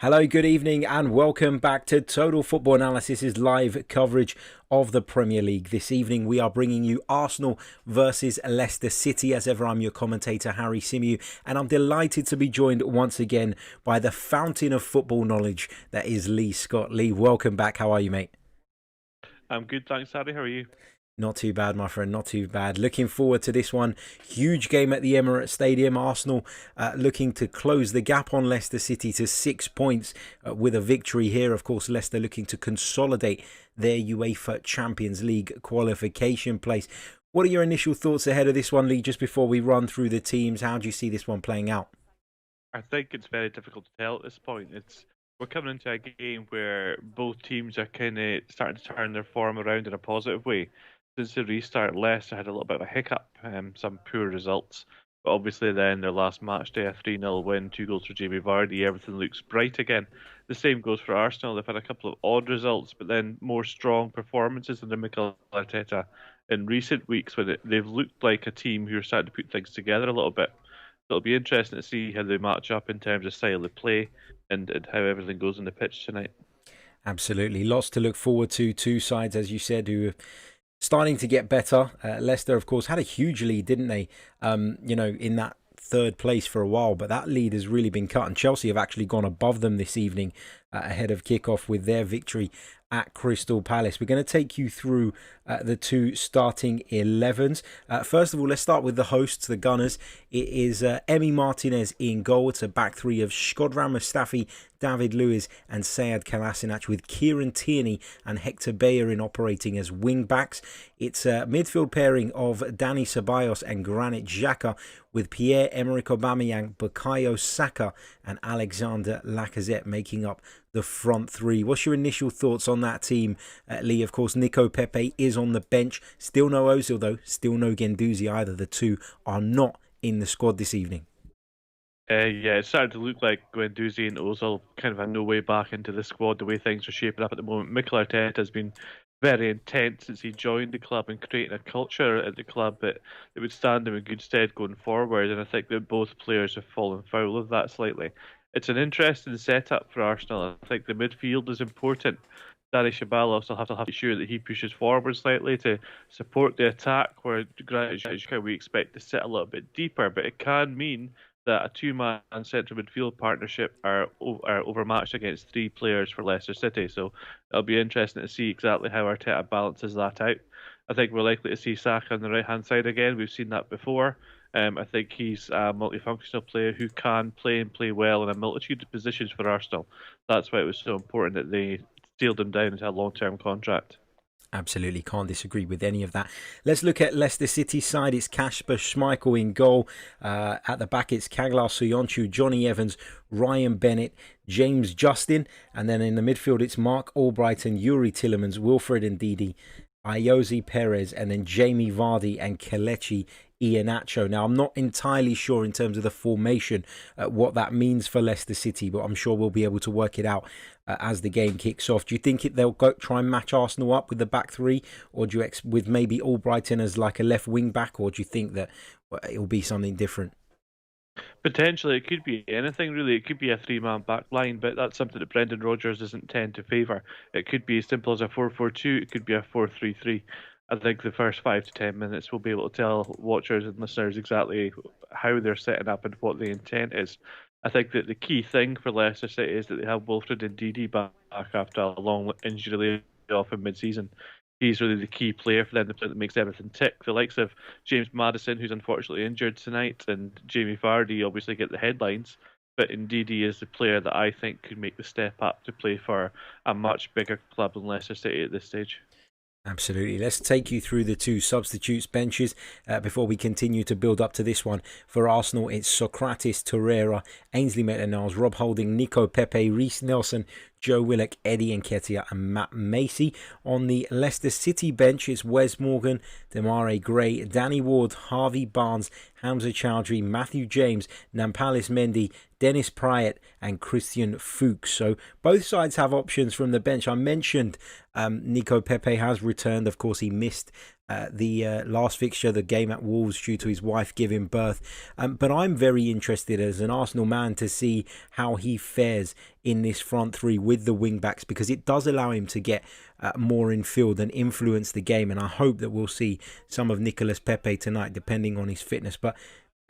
Hello, good evening, and welcome back to Total Football Analysis's live coverage of the Premier League. This evening, we are bringing you Arsenal versus Leicester City. As ever, I'm your commentator, Harry Symeou, and I'm delighted to be joined once again by the fountain of football knowledge that is Lee Scott. Lee, welcome back. How are you, mate? I'm good, thanks, Harry. How are you? Not too bad, my friend. Not too bad. Looking forward to this one. Huge game at the Emirates Stadium. Arsenal looking to close the gap on Leicester City to 6 points with a victory here. Of course, Leicester looking to consolidate their UEFA Champions League qualification place. What are your initial thoughts ahead of this one, Lee, just before we run through the teams? How do you see this one playing out? I think it's very difficult to tell at this point. We're coming into a game where both teams are kind of starting to turn their form around in a positive way. Since the restart, Leicester had a little bit of a hiccup, some poor results. But obviously, then their last match day, a 3-0 win, 2 goals for Jamie Vardy, everything looks bright again. The same goes for Arsenal. They've had a couple of odd results, but then more strong performances under Mikel Arteta in recent weeks when they've looked like a team who are starting to put things together a little bit. It'll be interesting to see how they match up in terms of style of play and how everything goes on the pitch tonight. Absolutely. Lots to look forward to. Two sides, as you said, who are starting to get better. Leicester, of course, had a huge lead, didn't they? In that third place for a while, but that lead has really been cut, and Chelsea have actually gone above them this evening ahead of kickoff with their victory at Crystal Palace. We're going to take you through the two starting 11s. First of all, let's start with the hosts, the Gunners. It is Emi Martinez in goal. It's a back three of Shkodran Mustafi, David Luiz and Sead Kolasinac, with Kieran Tierney and Hector Bellerin operating as wing backs. It's a midfield pairing of Danny Ceballos and Granit Xhaka, with Pierre-Emerick Aubameyang, Bukayo Saka and Alexander Lacazette making up the front three. What's your initial thoughts on that team, Lee? Of course, Nico Pepe is on the bench. Still no Ozil, though. Still no Guendouzi either. The two are not in the squad this evening. Yeah, it's starting to look like Guendouzi and Ozil kind of had no way back into the squad the way things are shaping up at the moment. Mikel Arteta has been very intense since he joined the club and creating a culture at the club that would stand him in good stead going forward. And I think that both players have fallen foul of that slightly. It's an interesting setup for Arsenal. I think the midfield is important. Danny Ceballos will have to be sure that he pushes forward slightly to support the attack, where Granit Xhaka we expect to sit a little bit deeper, but it can mean that a two-man central midfield partnership are overmatched against three players for Leicester City. So it'll be interesting to see exactly how Arteta balances that out. I think we're likely to see Saka on the right-hand side again. We've seen that before. I think he's a multifunctional player who can play and play well in a multitude of positions for Arsenal. That's why it was so important that they sealed him down into a long-term contract. Absolutely can't disagree with any of that. Let's look at Leicester City's side. It's Kasper Schmeichel in goal. At the back, it's Kaglar Soyuncu, Johnny Evans, Ryan Bennett, James Justin. And then in the midfield, it's Mark Albrighton, Yuri Tillemans, Wilfred Ndidi, Ayoze Perez, and then Jamie Vardy and Kelechi Iheanacho. Now, I'm not entirely sure in terms of the formation what that means for Leicester City, but I'm sure we'll be able to work it out as the game kicks off. Do you think they'll go try and match Arsenal up with the back three, or do you with maybe Albrighton as like a left wing back, or do you think that it'll be something different? Potentially, it could be anything really. It could be a three-man back line, but that's something that Brendan Rodgers doesn't tend to favour. It could be as simple as a 4-4-2. It could be a 4-3-3. I think the first 5 to 10 minutes will be able to tell watchers and listeners exactly how they're setting up and what the intent is. I think that the key thing for Leicester City is that they have Wilfred and Ndidi back after a long injury off in mid-season. He's really the key player for them that makes everything tick. The likes of James Maddison, who's unfortunately injured tonight, and Jamie Vardy obviously get the headlines. But Ndidi is the player that I think could make the step up to play for a much bigger club than Leicester City at this stage. Absolutely. Let's take you through the two substitutes benches before we continue to build up to this one. For Arsenal, it's Socrates Torreira, Ainsley Maitland-Niles, Rob Holding, Nico Pepe, Reece Nelson, Joe Willock, Eddie Nketiah and Matt Macy. On the Leicester City bench, it's Wes Morgan, Demarai Gray, Danny Ward, Harvey Barnes, Hamza Chowdhury, Matthew James, Nampalys Mendy, Dennis Pryatt and Christian Fuchs. So both sides have options from the bench. I mentioned Nico Pepe has returned. Of course, he missed the last fixture, the game at Wolves, due to his wife giving birth. But I'm very interested as an Arsenal man to see how he fares in this front three with the wing backs, because it does allow him to get more in field and influence the game. And I hope that we'll see some of Nicolas Pepe tonight, depending on his fitness. But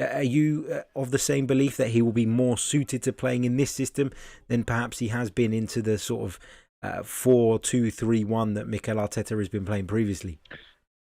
are you of the same belief that he will be more suited to playing in this system than perhaps he has been into the sort of 4-2-3-1 that Mikel Arteta has been playing previously?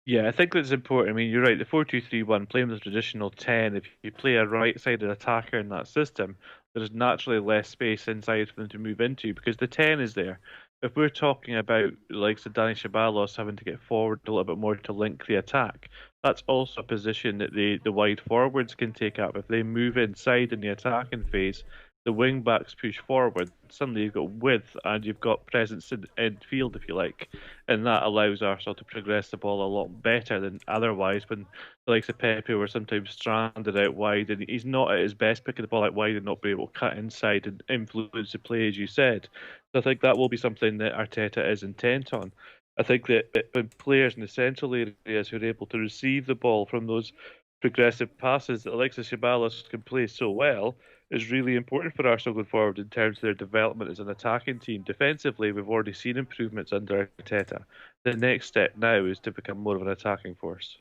Yeah, I think that's important. I mean, you're right. The 4-2-3-1, playing with the traditional 10, if you play a right-sided attacker in that system, there's naturally less space inside for them to move into because the 10 is there. If we're talking about like Dani Ceballos having to get forward a little bit more to link the attack, that's also a position that the wide forwards can take up. If they move inside in the attacking phase, the wing backs push forward. Suddenly you've got width and you've got presence in field, if you like, and that allows Arsenal to progress the ball a lot better than otherwise when the likes of Pepe were sometimes stranded out wide, and he's not at his best picking the ball out wide and not being able to cut inside and influence the play, as you said. So I think that will be something that Arteta is intent on. I think that when players in the central areas who are able to receive the ball from those progressive passes that Alexis Ceballos can play so well is really important for Arsenal going forward in terms of their development as an attacking team. Defensively, we've already seen improvements under Arteta. The next step now is to become more of an attacking force.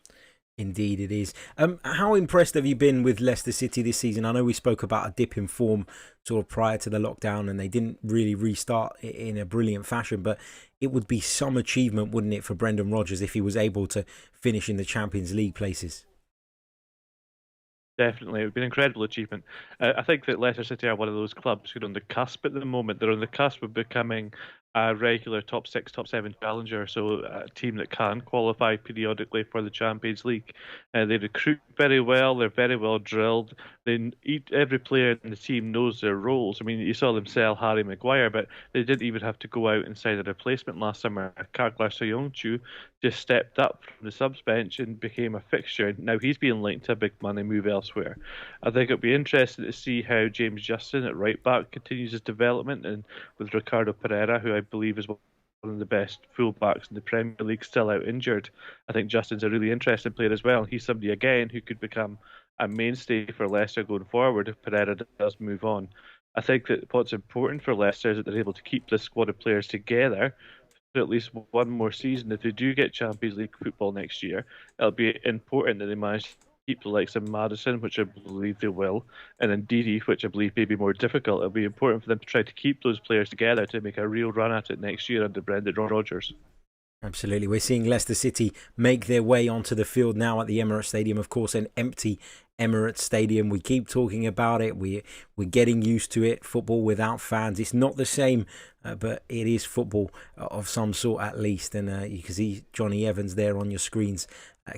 Indeed, it is. How impressed have you been with Leicester City this season? I know we spoke about a dip in form sort of prior to the lockdown, and they didn't really restart in a brilliant fashion, but it would be some achievement, wouldn't it, for Brendan Rodgers if he was able to finish in the Champions League places? Definitely, it would be an incredible achievement. I think that Leicester City are one of those clubs who are on the cusp at the moment. They're on the cusp of becoming a regular top six, top seven challenger, so a team that can qualify periodically for the Champions League. They recruit very well. They're very well drilled. Every player in the team knows their roles. I mean, you saw them sell Harry Maguire, but they didn't even have to go out and sign a replacement last summer. Kaglar Soyuncu just stepped up from the subs bench and became a fixture. Now he's being linked to a big money move elsewhere. I think it'll be interesting to see how James Justin at right back continues his development, and with Ricardo Pereira, who I believe is one of the best fullbacks in the Premier League, still out injured. I think Justin's a really interesting player as well. He's somebody again who could become a mainstay for Leicester going forward if Pereira does move on. I think that what's important for Leicester is that they're able to keep this squad of players together for at least one more season. If they do get Champions League football next year, it'll be important that they manage to keep the likes of Madison, which I believe they will, and then Didi, which I believe may be more difficult. It'll be important for them to try to keep those players together to make a real run at it next year under Brendan Rodgers. Absolutely. We're seeing Leicester City make their way onto the field now at the Emirates Stadium. Of course, an empty Emirates Stadium. We keep talking about it. We're getting used to it. Football without fans. It's not the same, but it is football of some sort at least. And you can see Johnny Evans there on your screens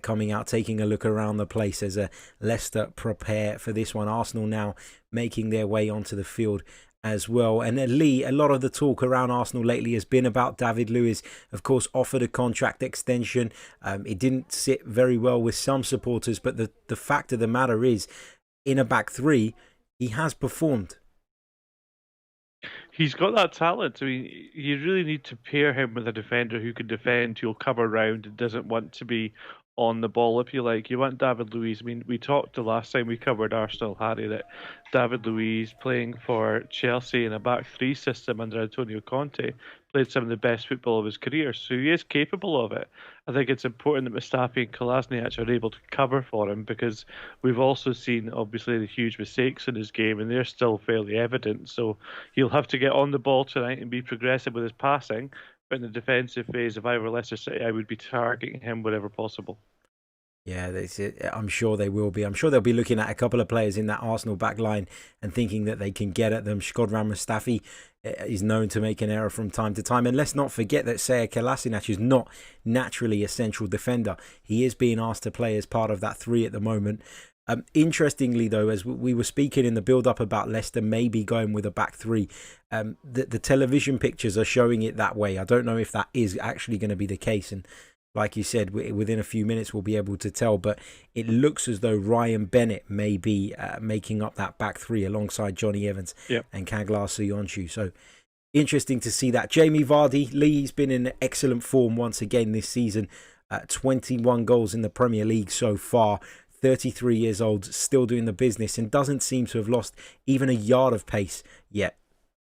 coming out, taking a look around the place as Leicester prepare for this one. Arsenal now making their way onto the field as well. And Lee, a lot of the talk around Arsenal lately has been about David Luiz, of course, offered a contract extension. It didn't sit very well with some supporters, but the fact of the matter is, in a back three, he has performed. He's got that talent. I mean, you really need to pair him with a defender who can defend, who'll cover round and doesn't want to be on the ball, if you like. You want David Luiz. I mean, we talked the last time we covered Arsenal, Harry, that David Luiz playing for Chelsea in a back three system under Antonio Conte played some of the best football of his career, so he is capable of it. I think it's important that Mustafi and Kolasinac are able to cover for him, because we've also seen, obviously, the huge mistakes in his game, and they're still fairly evident. So he'll have to get on the ball tonight and be progressive with his passing. But in the defensive phase, if I were Leicester City, I would be targeting him wherever possible. Yeah, I'm sure they will be. I'm sure they'll be looking at a couple of players in that Arsenal back line and thinking that they can get at them. Shkodran Mustafi is known to make an error from time to time. And let's not forget that Sead Kolasinac is not naturally a central defender. He is being asked to play as part of that three at the moment. Interestingly, though, as we were speaking in the build-up about Leicester maybe going with a back three, the television pictures are showing it that way. I don't know if that is actually going to be the case. And like you said, within a few minutes we'll be able to tell. But it looks as though Ryan Bennett may be making up that back three alongside Johnny Evans and Kaglar Soyuncu. So interesting to see that. Jamie Vardy, Lee's been in excellent form once again this season. 21 goals in the Premier League so far. 33 years old, still doing the business, and doesn't seem to have lost even a yard of pace yet.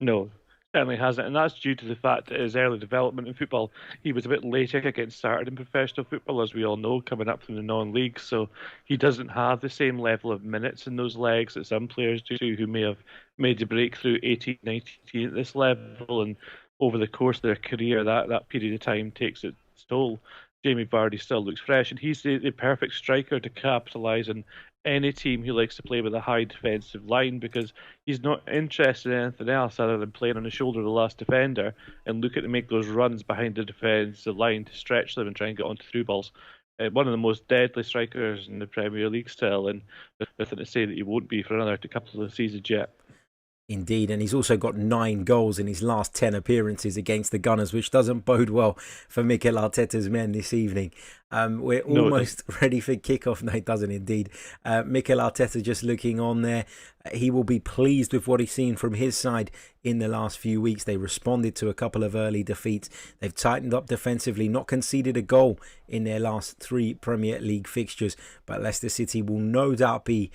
No, certainly hasn't, and that's due to the fact that his early development in football, he was a bit later getting started in professional football, as we all know, coming up from the non-league. So he doesn't have the same level of minutes in those legs that some players do, who may have made a breakthrough 18, 19 at this level, and over the course of their career, that period of time takes its toll. Jamie Vardy still looks fresh, and he's the perfect striker to capitalise on any team who likes to play with a high defensive line, because he's not interested in anything else other than playing on the shoulder of the last defender and looking to make those runs behind the defensive line to stretch them and try and get onto through balls. One of the most deadly strikers in the Premier League still, and there's nothing to say that he won't be for another couple of seasons yet. Indeed, and he's also got 9 goals in his last 10 appearances against the Gunners, which doesn't bode well for Mikel Arteta's men this evening. We're almost ready for kickoff. No, it doesn't indeed. Mikel Arteta just looking on there. He will be pleased with what he's seen from his side in the last few weeks. They responded to a couple of early defeats. They've tightened up defensively, not conceded a goal in their last 3 Premier League fixtures. But Leicester City will no doubt be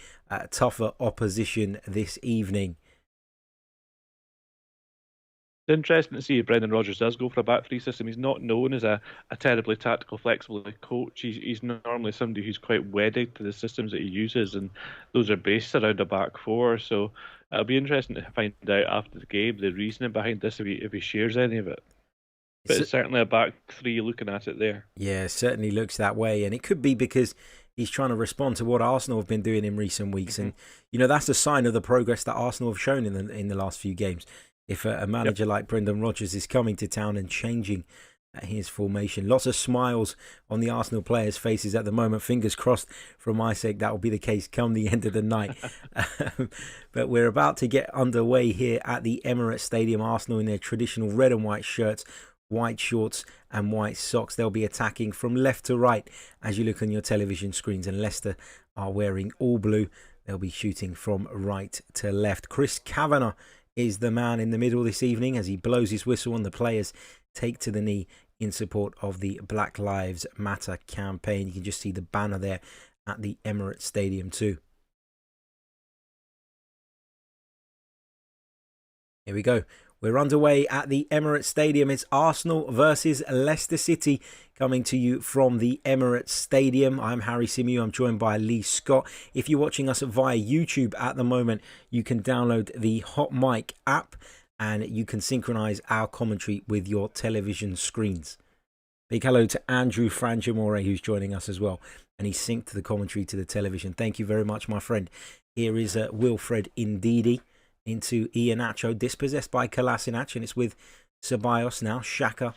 tougher opposition this evening. It's interesting to see if Brendan Rodgers does go for a back three system. He's not known as a terribly tactical, flexible coach. He's normally somebody who's quite wedded to the systems that he uses, and those are based around a back four. So it'll be interesting to find out after the game the reasoning behind this, if he shares any of it. But it's certainly a back three looking at it there. Yeah, it certainly looks that way. And it could be because he's trying to respond to what Arsenal have been doing in recent weeks. And, that's a sign of the progress that Arsenal have shown in the last few games. If a manager like Brendan Rodgers is coming to town and changing his formation. Lots of smiles on the Arsenal players' faces at the moment. Fingers crossed for my sake that will be the case come the end of the night. But we're about to get underway here at the Emirates Stadium. Arsenal in their traditional red and white shirts, white shorts and white socks. They'll be attacking from left to right as you look on your television screens, and Leicester are wearing all blue. They'll be shooting from right to left. Chris Kavanagh is the man in the middle this evening as he blows his whistle and the players take to the knee in support of the Black Lives Matter campaign. You can just see the banner there at the Emirates Stadium too. Here we go. We're underway at the Emirates Stadium. It's Arsenal versus Leicester City coming to you from the Emirates Stadium. I'm Harry Symeou. I'm joined by Lee Scott. If you're watching us via YouTube at the moment, you can download the Hot Mic app and you can synchronize our commentary with your television screens. Big hello to Andrew Franjamore, who's joining us as well. And he synced the commentary to the television. Thank you very much, my friend. Here is Wilfred Ndidi into Iheanacho, dispossessed by Kolasinac, and it's with Ceballos now. Xhaka.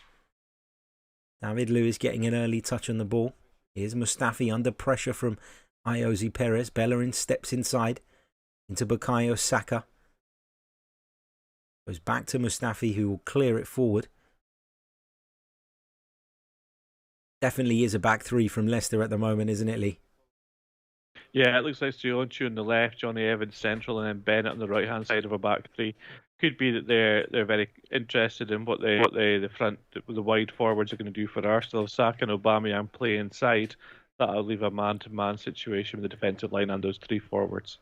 David Luiz getting an early touch on the ball. Here's Mustafi under pressure from Ayoze Perez. Bellerin steps inside into Bukayo Saka. Goes back to Mustafi, who will clear it forward. Definitely is a back three from Leicester at the moment, isn't it, Lee? Yeah, it looks like Sionchu on the left, Johnny Evans central, and then Bennett on the right hand side of a back three. Could be that they're very interested in what the front, the wide forwards are going to do for Arsenal. Saka and Aubameyang play inside. That'll leave a man-to-man situation with the defensive line and those 3 forwards.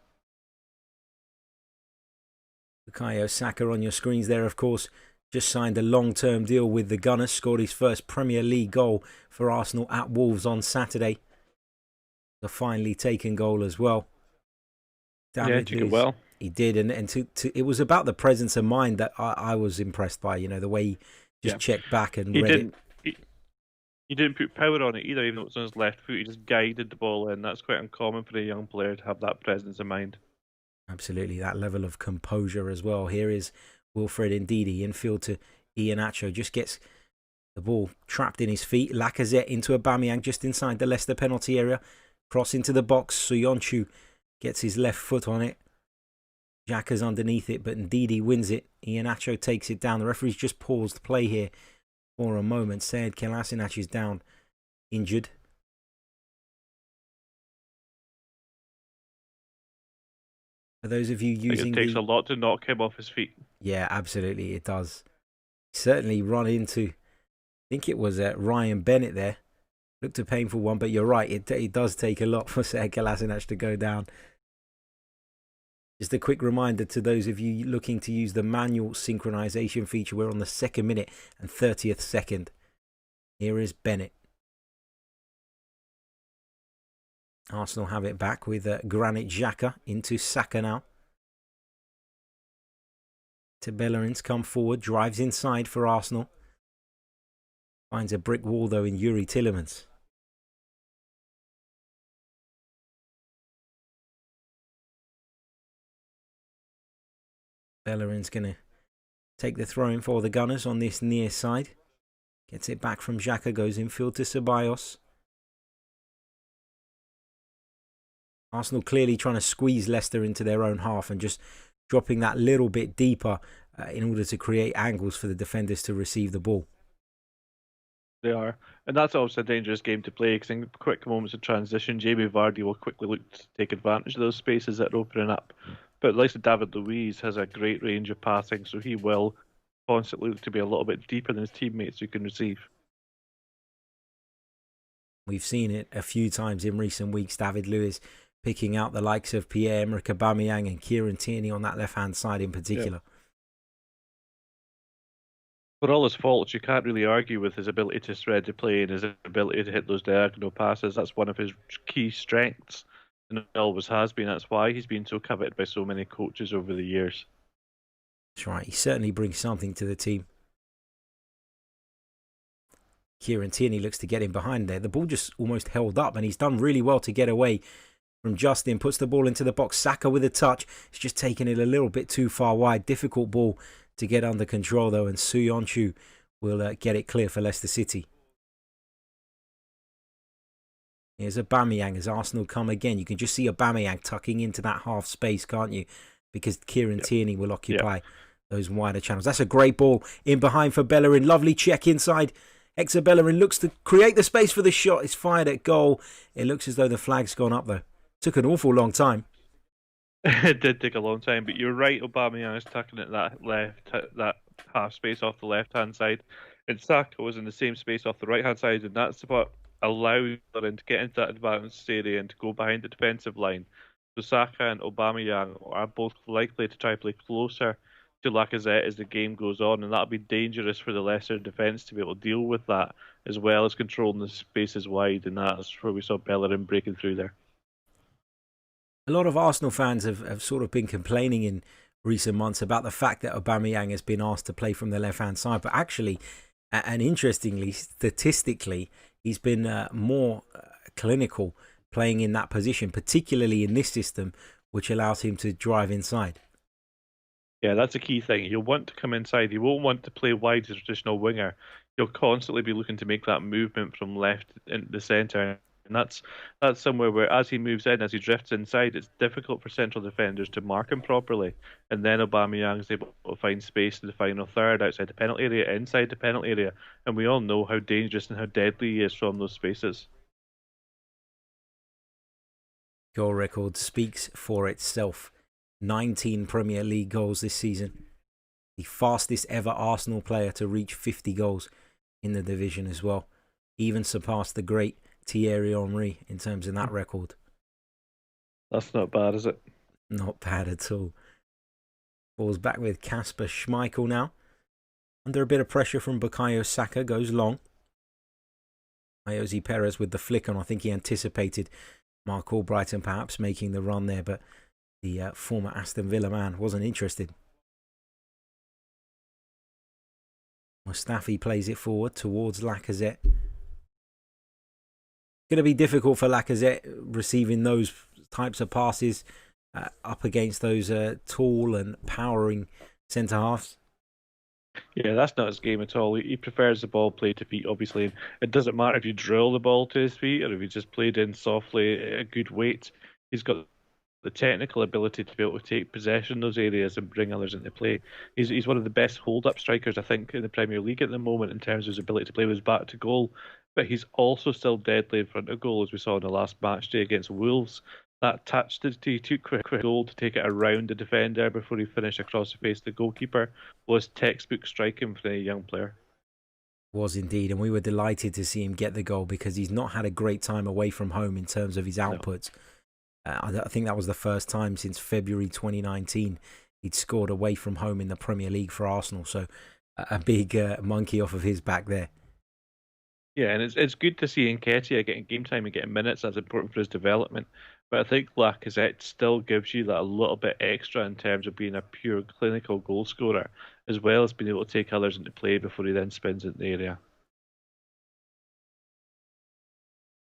Bukayo Saka on your screens there, of course. Just signed a long-term deal with the Gunners. Scored his first Premier League goal for Arsenal at Wolves on Saturday. A finely taken goal as well. Yeah, took it well. He did, and it was about the presence of mind that I was impressed by. The way he just checked back and read it. He didn't put power on it either, even though it was on his left foot. He just guided the ball in. That's quite uncommon for a young player to have that presence of mind. Absolutely, that level of composure as well. Here is Wilfred Ndidi infield to Iheanacho. Just gets the ball trapped in his feet. Lacazette into Aubameyang just inside the Leicester penalty area. Cross into the box. Sionchu gets his left foot on it. Xhaka's underneath it, but Ndidi wins it. Iheanacho takes it down. The referee's just paused play here for a moment. Said Kolasinac is down, injured. For those of you using, it takes a lot to knock him off his feet. Yeah, absolutely, it does. Certainly run into, I think it was Ryan Bennett there. Looked a painful one, but you're right. It does take a lot for Sead Kolasinac to go down. Just a quick reminder to those of you looking to use the manual synchronization feature. We're on the 2nd minute and 30th second. Here is Bennett. Arsenal have it back with Granit Xhaka into Saka now. To Bellerin's come forward, drives inside for Arsenal. Finds a brick wall though in Yuri Tillemans. Bellerin's going to take the throw in for the Gunners on this near side. Gets it back from Xhaka, goes infield to Ceballos. Arsenal clearly trying to squeeze Leicester into their own half and just dropping that little bit deeper in order to create angles for the defenders to receive the ball. They are. And that's also a dangerous game to play because in quick moments of transition, Jamie Vardy will quickly look to take advantage of those spaces that are opening up. But like David Luiz has a great range of passing, so he will constantly look to be a little bit deeper than his teammates who can receive. We've seen it a few times in recent weeks, David Luiz picking out the likes of Pierre-Emerick Aubameyang and Kieran Tierney on that left-hand side in particular. Yeah. For all his faults, you can't really argue with his ability to spread the play and his ability to hit those diagonal passes. That's one of his key strengths, and it always has been. That's why he's been so coveted by so many coaches over the years. That's right. He certainly brings something to the team. Kieran Tierney looks to get him behind there. The ball just almost held up, and he's done really well to get away from Justin. Puts the ball into the box. Saka with a touch. He's just taken it a little bit too far wide. Difficult ball to get under control, though, and Söyüncü will get it clear for Leicester City. Here's Aubameyang as Arsenal come again. You can just see Aubameyang tucking into that half space, can't you? Because Kieran Tierney will occupy those wider channels. That's a great ball in behind for Bellerin. Lovely check inside. Hector Bellerin looks to create the space for the shot. It's fired at goal. It looks as though the flag's gone up, though. Took an awful long time. It did take a long time, but you're right. Aubameyang is tucking at that half space off the left-hand side, and Saka was in the same space off the right-hand side, and that's what allowed them to get into that advanced area and to go behind the defensive line. So Saka and Aubameyang are both likely to try to play closer to Lacazette as the game goes on, and that'll be dangerous for the Leicester defence to be able to deal with that, as well as controlling the spaces wide, and that's where we saw Bellerin breaking through there. A lot of Arsenal fans have sort of been complaining in recent months about the fact that Aubameyang has been asked to play from the left-hand side, but actually, and interestingly, statistically, he's been more clinical playing in that position, particularly in this system, which allows him to drive inside. Yeah, that's a key thing. You'll want to come inside. You won't want to play wide as a traditional winger. You'll constantly be looking to make that movement from left into the centre. And that's somewhere where, as he moves in, as he drifts inside, it's difficult for central defenders to mark him properly. And then Aubameyang is able to find space in the final third, outside the penalty area, inside the penalty area. And we all know how dangerous and how deadly he is from those spaces. Goal record speaks for itself. 19 Premier League goals this season. The fastest ever Arsenal player to reach 50 goals in the division as well. Even surpassed the great Thierry Henry in terms of that record. That's not bad, is it? Not bad at all. Ball's back with Kasper Schmeichel now. Under a bit of pressure from Bukayo Saka, goes long. Ayoze Perez with the flick on. I think he anticipated Mark Albrighton perhaps making the run there, but the former Aston Villa man wasn't interested. Mustafi plays it forward towards Lacazette. Going to be difficult for Lacazette receiving those types of passes up against those tall and powering centre halves. Yeah, that's not his game at all. He prefers the ball played to feet, obviously. And it doesn't matter if you drill the ball to his feet or if you just played in softly at a good weight. He's got the technical ability to be able to take possession in those areas and bring others into play. He's one of the best hold-up strikers, I think, in the Premier League at the moment in terms of his ability to play with his back to goal. But he's also still deadly in front of goal, as we saw in the last match day against Wolves. That touch that he took quick goal to take it around the defender before he finished across the face of the goalkeeper was textbook striking for a young player. Was indeed, and we were delighted to see him get the goal because he's not had a great time away from home in terms of his No. outputs. I think that was the first time since February 2019 he'd scored away from home in the Premier League for Arsenal. So a big monkey off of his back there. Yeah, and it's good to see Nketiah getting game time and getting minutes. That's important for his development. But I think Lacazette still gives you that a little bit extra in terms of being a pure clinical goal scorer, as well as being able to take others into play before he then spins it in the area.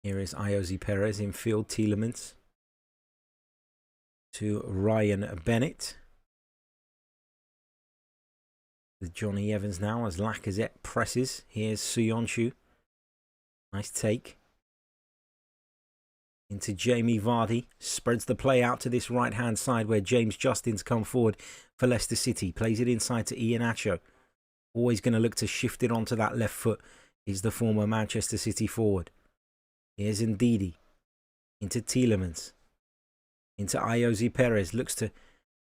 Here is Iosi Perez in field. Tielemans to Ryan Bennett. With Johnny Evans now as Lacazette presses. Here's Söyüncü. Nice take. Into Jamie Vardy. Spreads the play out to this right-hand side where James Justin's come forward for Leicester City. Plays it inside to Iheanacho. Always going to look to shift it onto that left foot is the former Manchester City forward. Here's Ndidi. Into Tielemans. Into Iosi Perez. Looks to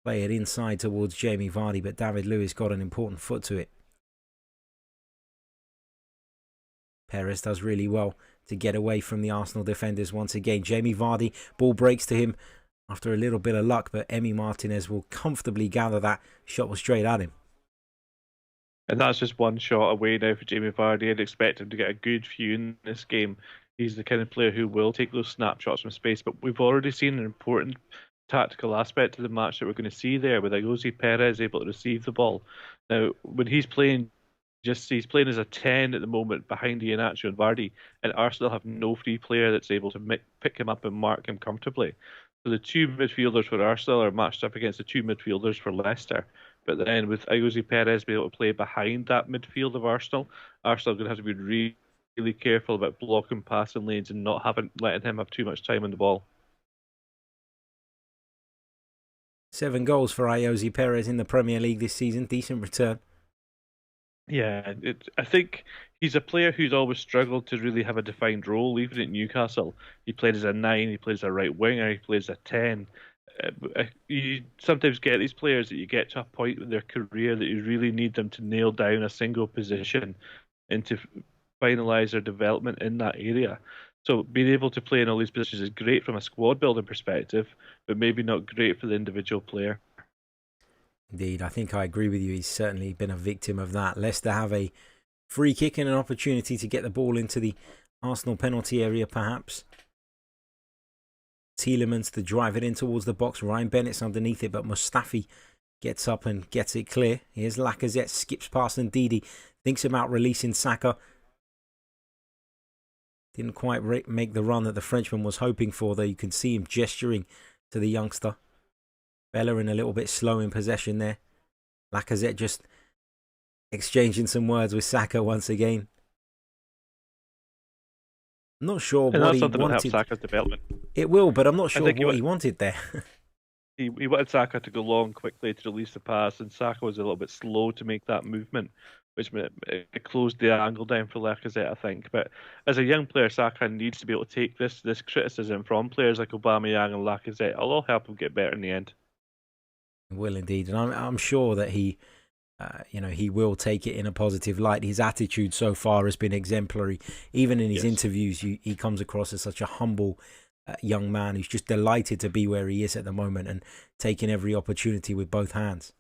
play it inside towards Jamie Vardy, but David Luiz got an important foot to it. Perez does really well to get away from the Arsenal defenders once again. Jamie Vardy, ball breaks to him after a little bit of luck, but Emi Martinez will comfortably gather that. Shot was straight at him. And that's just one shot away now for Jamie Vardy. I'd expect him to get a good few in this game. He's the kind of player who will take those snapshots from space, but we've already seen an important tactical aspect of the match that we're going to see there with Iosi Perez able to receive the ball. Now, when he's playing he's playing as a 10 at the moment behind Iheanacho and Vardy, and Arsenal have no free player that's able to pick him up and mark him comfortably. So the two midfielders for Arsenal are matched up against the two midfielders for Leicester. But then with Iosi Perez being able to play behind that midfield of Arsenal, Arsenal are going to have to be really careful about blocking passing lanes and not letting him have too much time on the ball. 7 goals for Iosi Perez in the Premier League this season. Decent return. Yeah, I think he's a player who's always struggled to really have a defined role. Even at Newcastle, he played as a 9, he plays a right winger, he plays a 10. You sometimes get these players that you get to a point in their career that you really need them to nail down a single position and to finalise their development in that area. So being able to play in all these positions is great from a squad building perspective, but maybe not great for the individual player. Indeed, I think I agree with you. He's certainly been a victim of that. Leicester have a free kick and an opportunity to get the ball into the Arsenal penalty area, perhaps. Tielemans to drive it in towards the box. Ryan Bennett's underneath it, but Mustafi gets up and gets it clear. Here's Lacazette, skips past Ndidi, thinks about releasing Saka. Didn't quite make the run that the Frenchman was hoping for, though you can see him gesturing to the youngster. Bellerin a little bit slow in possession there. Lacazette just exchanging some words with Saka once again. I'm not sure and what that's he something wanted. that help Saka's development. It will, but I'm not sure what he wanted there. He wanted Saka to go long quickly to release the pass, and Saka was a little bit slow to make that movement, which it closed the angle down for Lacazette, I think. But as a young player, Saka needs to be able to take this criticism from players like Aubameyang and Lacazette. It'll all help him get better in the end. Will indeed, and I'm sure that he will take it in a positive light. His attitude so far has been exemplary. Even in his interviews, he comes across as such a humble young man who's just delighted to be where he is at the moment and taking every opportunity with both hands.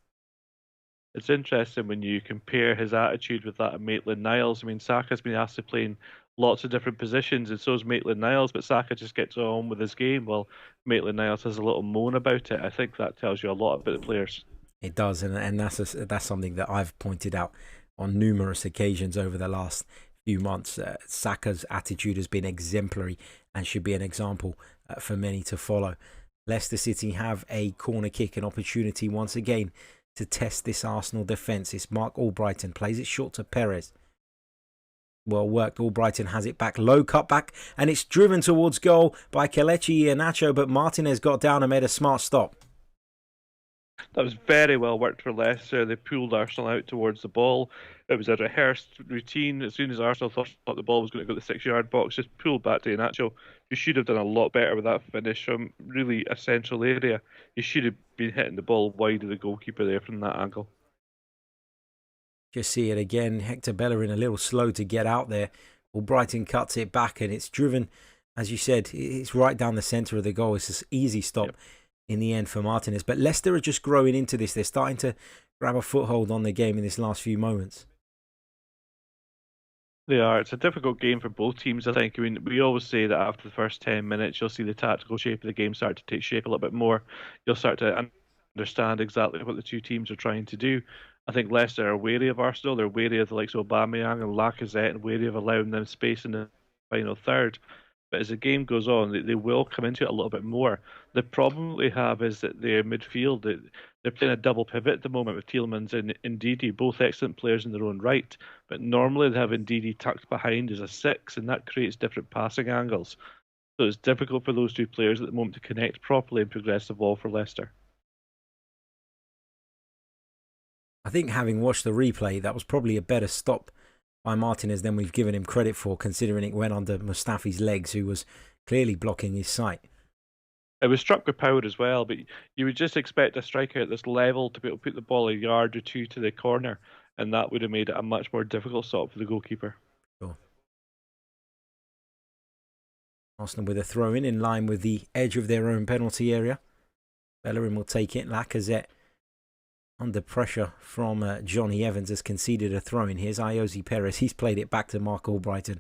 It's interesting when you compare his attitude with that of Maitland-Niles. I mean, Saka's been asked to play in lots of different positions, and so is Maitland-Niles, but Saka just gets on with his game, while Maitland-Niles has a little moan about it. I think that tells you a lot about the players. It does, and that's something that I've pointed out on numerous occasions over the last few months. Saka's attitude has been exemplary and should be an example for many to follow. Leicester City have a corner kick, an opportunity once again to test this Arsenal defence. It's Mark Albrighton, plays it short to Perez. Well worked, Albrighton has it back, low cut back, and it's driven towards goal by Kelechi Iheanacho, but Martinez got down and made a smart stop. That was very well worked for Leicester. They pulled Arsenal out towards the ball. It was a rehearsed routine. As soon as Arsenal thought the ball was going to go to the 6-yard box, just pulled back to Iheanacho. You should have done a lot better with that finish from really a central area. You should have been hitting the ball wide of the goalkeeper there from that angle. Just see it again. Hector Bellerin a little slow to get out there. Brighton cuts it back, and it's driven, as you said, it's right down the centre of the goal. It's an easy stop in the end for Martinez. But Leicester are just growing into this. They're starting to grab a foothold on the game in this last few moments. They are. It's a difficult game for both teams, I think. I mean, we always say that after the first 10 minutes, you'll see the tactical shape of the game start to take shape a little bit more. You'll start to understand exactly what the two teams are trying to do. I think Leicester are wary of Arsenal. They're wary of the likes of Aubameyang and Lacazette and wary of allowing them space in the final third. But as the game goes on, they will come into it a little bit more. The problem they have is that their midfield, they're playing a double pivot at the moment with Tielemans and Ndidi, both excellent players in their own right. But normally they have Ndidi tucked behind as a six, and that creates different passing angles. So it's difficult for those two players at the moment to connect properly and progress the ball for Leicester. I think having watched the replay, that was probably a better stop by Martinez than we've given him credit for, considering it went under Mustafi's legs, who was clearly blocking his sight. It was struck with power as well, but you would just expect a striker at this level to be able to put the ball a yard or two to the corner, and that would have made it a much more difficult stop for the goalkeeper. Sure. Arsenal with a throw in line with the edge of their own penalty area. Bellerin will take it. Lacazette under pressure from Johnny Evans has conceded a throw in. Here's Ayoze Perez. He's played it back to Mark Albrighton,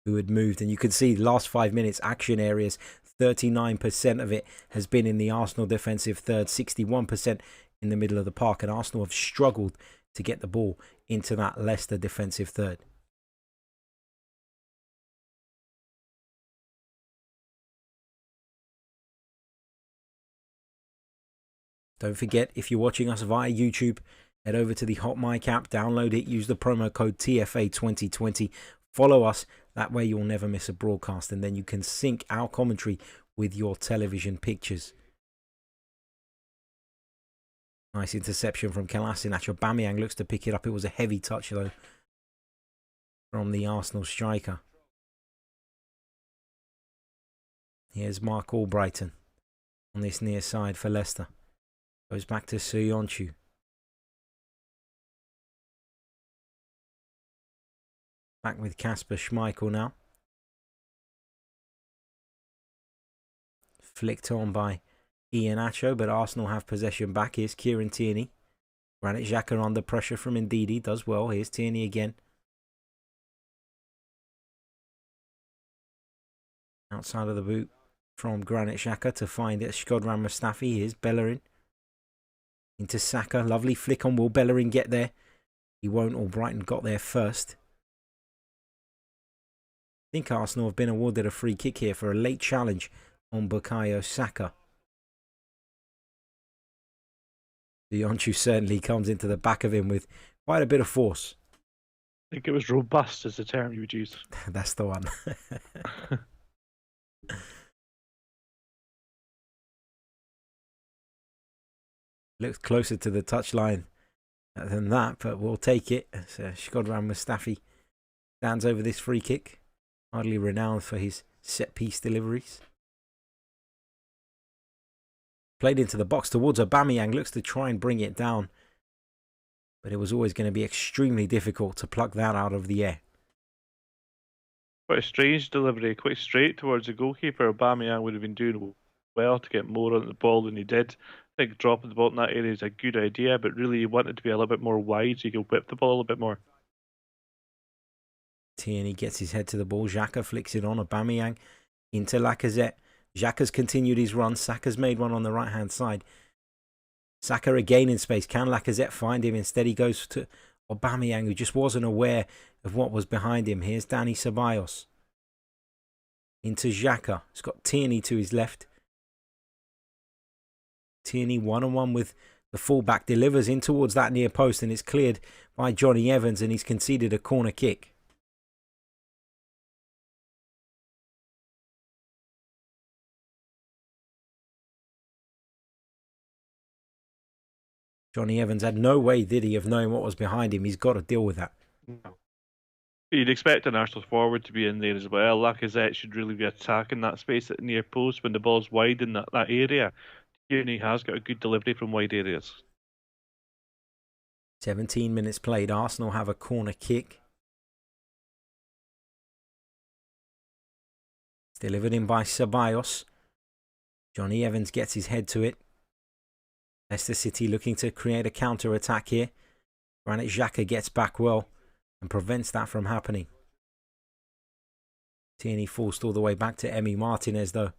who had moved. And you can see the last 5 minutes action areas, 39% of it has been in the Arsenal defensive third, 61% in the middle of the park. And Arsenal have struggled to get the ball into that Leicester defensive third. Don't forget, if you're watching us via YouTube, head over to the Hot Mic app, download it, use the promo code TFA2020, follow us, that way you'll never miss a broadcast, and then you can sync our commentary with your television pictures. Nice interception from Kolasinac. Aubameyang looks to pick it up. It was a heavy touch, though, from the Arsenal striker. Here's Mark Albrighton on this near side for Leicester. Goes back to Symeou. Back with Kasper Schmeichel now. Flicked on by Iheanacho, but Arsenal have possession back. Here's Kieran Tierney. Granit Xhaka under pressure from Ndidi. Does well. Here's Tierney again. Outside of the boot from Granit Xhaka to find it. Shkodran Mustafi. Here's Bellerin. Into Saka. Lovely flick on. Will Bellerin get there? He won't. Albrighton got there first. I think Arsenal have been awarded a free kick here for a late challenge on Bukayo Saka. Dionchu certainly comes into the back of him with quite a bit of force. I think it was robust as the term you would use. That's the one. Looks closer to the touchline than that, but we'll take it. Shkodran Mustafi stands over this free kick. Hardly renowned for his set-piece deliveries. Played into the box towards Aubameyang. Looks to try and bring it down. But it was always going to be extremely difficult to pluck that out of the air. Quite a strange delivery, quite straight towards the goalkeeper. Aubameyang would have been doing well to get more on the ball than he did. I think dropping the ball in that area is a good idea, but really he wanted to be a little bit more wide so he could whip the ball a little bit more. Tierney gets his head to the ball. Xhaka flicks it on. Aubameyang into Lacazette. Xhaka's continued his run. Saka's made one on the right-hand side. Saka again in space. Can Lacazette find him? Instead he goes to Aubameyang, who just wasn't aware of what was behind him. Here's Dani Ceballos. Into Xhaka. He's got Tierney to his left. Tierney one-on-one with the fullback. Delivers in towards that near post, and it's cleared by Johnny Evans, and he's conceded a corner kick. Johnny Evans had no way, did he, of knowing what was behind him. He's got to deal with that. No. You'd expect an Arsenal forward to be in there as well. Lacazette should really be attacking that space at the near post when the ball's wide in that area. Tierney has got a good delivery from wide areas. 17 minutes played. Arsenal have a corner kick. It's delivered in by Ceballos. Johnny Evans gets his head to it. Leicester City looking to create a counter-attack here. Granit Xhaka gets back well and prevents that from happening. Tierney forced all the way back to Emi Martinez though.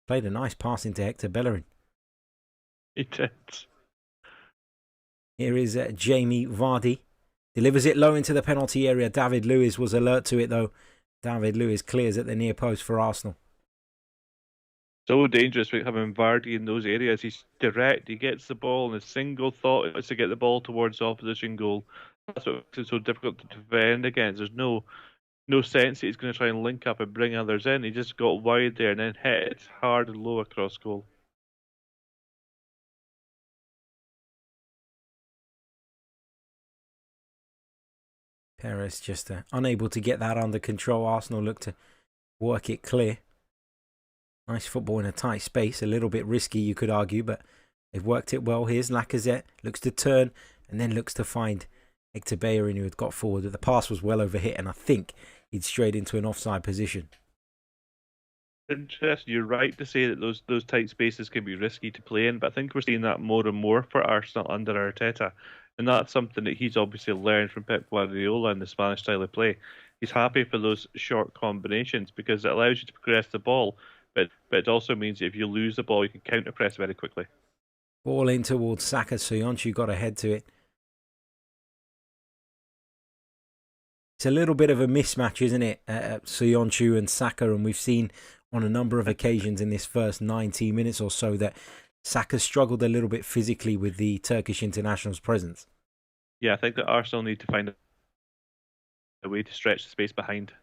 Played a nice pass into Hector Bellerin. He did. Here is Jamie Vardy. Delivers it low into the penalty area. David Luiz was alert to it though. David Luiz clears at the near post for Arsenal. So dangerous with having Vardy in those areas. He's direct. He gets the ball, and his single thought is to get the ball towards the opposition goal. That's what makes it so difficult to defend against. There's no sense that he's going to try and link up and bring others in. He just got wide there and then hit it hard and low across goal. Perez just unable to get that under control. Arsenal look to work it clear. Nice football in a tight space. A little bit risky, you could argue, but they've worked it well. Here's Lacazette. Looks to turn and then looks to find Hector Bellerin, who had got forward. The pass was well overhit, and I think he'd strayed into an offside position. Interesting. You're right to say that those tight spaces can be risky to play in, but I think we're seeing that more and more for Arsenal under Arteta. And that's something that he's obviously learned from Pep Guardiola and the Spanish style of play. He's happy for those short combinations because it allows you to progress the ball, but it also means that if you lose the ball, you can counter press very quickly. Ball in towards Saka. Soyuncu got ahead to it. It's a little bit of a mismatch, isn't it? Soyuncu and Saka, and we've seen on a number of occasions in this first 90 minutes or so that Saka struggled a little bit physically with the Turkish international's presence. Yeah, I think that Arsenal need to find a way to stretch the space behind.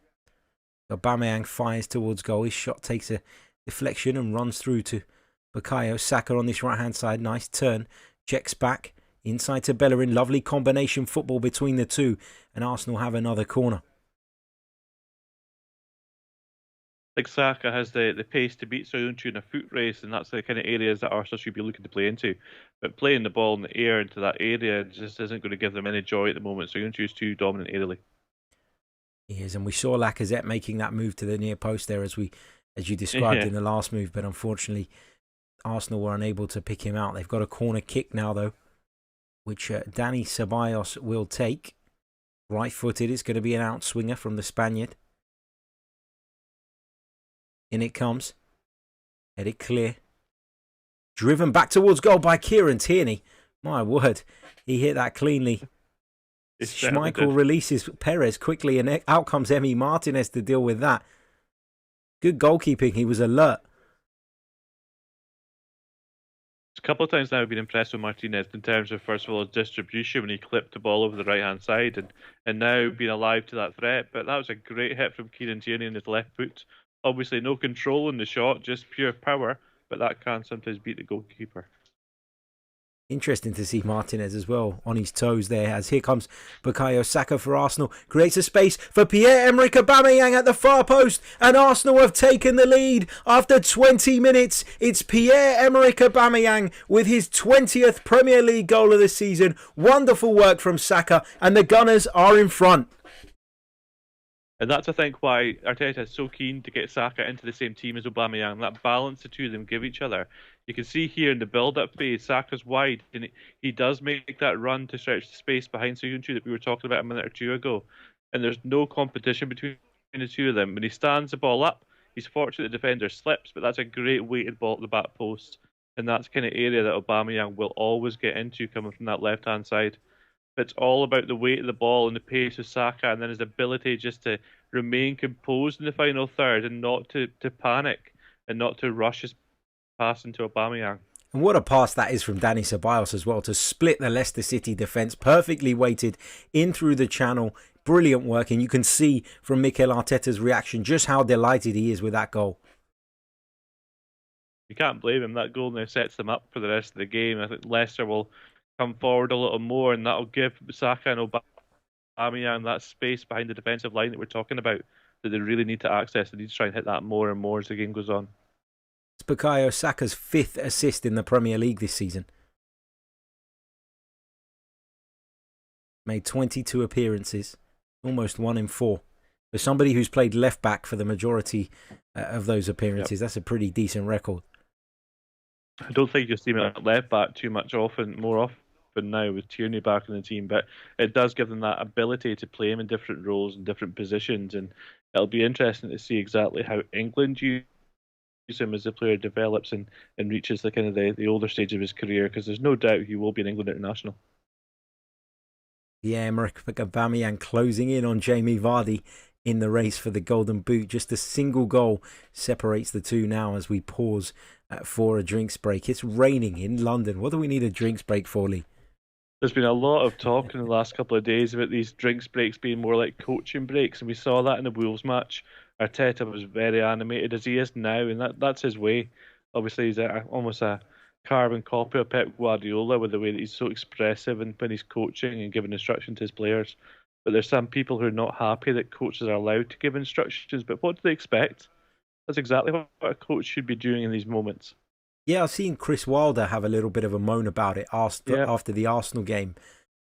Aubameyang fires towards goal. His shot takes a deflection and runs through to Bukayo Saka on this right-hand side. Nice turn. Checks back. Inside to Bellerin. Lovely combination football between the two. And Arsenal have another corner. Like Saka has the pace to beat Soyuncu in a foot race, and that's the kind of areas that Arsenal should be looking to play into. But playing the ball in the air into that area just isn't going to give them any joy at the moment. Soyuncu is too dominant aerially. He is, and we saw Lacazette making that move to the near post there as you described in the last move, but unfortunately Arsenal were unable to pick him out. They've got a corner kick now though, which Dani Ceballos will take. Right-footed, it's going to be an outswinger from the Spaniard. In it comes. Headed clear. Driven back towards goal by Kieran Tierney. My word, he hit that cleanly. Schmeichel releases Perez quickly, and out comes Emi Martinez to deal with that. Good goalkeeping. He was alert. A couple of times now I've been impressed with Martinez in terms of, first of all, his distribution when he clipped the ball over the right-hand side and now being alive to that threat. But that was a great hit from Kieran Tierney in his left foot. Obviously, no control in the shot, just pure power, but that can sometimes beat the goalkeeper. Interesting to see Martinez as well on his toes there, as here comes Bukayo Saka for Arsenal. Creates a space for Pierre-Emerick Aubameyang at the far post, and Arsenal have taken the lead after 20 minutes. It's Pierre-Emerick Aubameyang with his 20th Premier League goal of the season. Wonderful work from Saka, and the Gunners are in front. And that's, I think, why Arteta is so keen to get Saka into the same team as Aubameyang. That balance the two of them give each other. You can see here in the build-up phase, Saka's wide, and he does make that run to stretch the space behind Soyuncu that we were talking about a minute or two ago. And there's no competition between the two of them. When he stands the ball up, he's fortunate the defender slips, but that's a great weighted ball at the back post. And that's the kind of area that Aubameyang will always get into coming from that left-hand side. It's all about the weight of the ball and the pace of Saka, and then his ability just to remain composed in the final third and not to panic and not to rush his pass into Aubameyang. And what a pass that is from Dani Ceballos as well, to split the Leicester City defence, perfectly weighted in through the channel. Brilliant work, and you can see from Mikel Arteta's reaction just how delighted he is with that goal. You can't blame him. That goal now sets them up for the rest of the game. I think Leicester will come forward a little more, and that'll give Saka and Aubameyang that space behind the defensive line that we're talking about that they really need to access. They need to try and hit that more and more as the game goes on. It's Bukayo Saka's 5th assist in the Premier League this season. Made 22 appearances, almost 1 in 4. For somebody who's played left back for the majority of those appearances, that's a pretty decent record. I don't think you'll see him at left back more often now with Tierney back in the team, but it does give them that ability to play him in different roles and different positions, and it'll be interesting to see exactly how England use him as the player develops and reaches the kind of the older stage of his career, because there's no doubt he will be an England international. Yeah, Emerick Aubameyang closing in on Jamie Vardy in the race for the Golden Boot. Just a single goal separates the two now as we pause for a drinks break. It's raining in London. What do we need a drinks break for, Lee? There's been a lot of talk in the last couple of days about these drinks breaks being more like coaching breaks, and we saw that in the Wolves match. Arteta was very animated as he is now, and that's his way. Obviously, he's almost a carbon copy of Pep Guardiola with the way that he's so expressive and when he's coaching and giving instruction to his players. But there's some people who are not happy that coaches are allowed to give instructions. But what do they expect? That's exactly what a coach should be doing in these moments. Yeah, I've seen Chris Wilder have a little bit of a moan about it after the Arsenal game.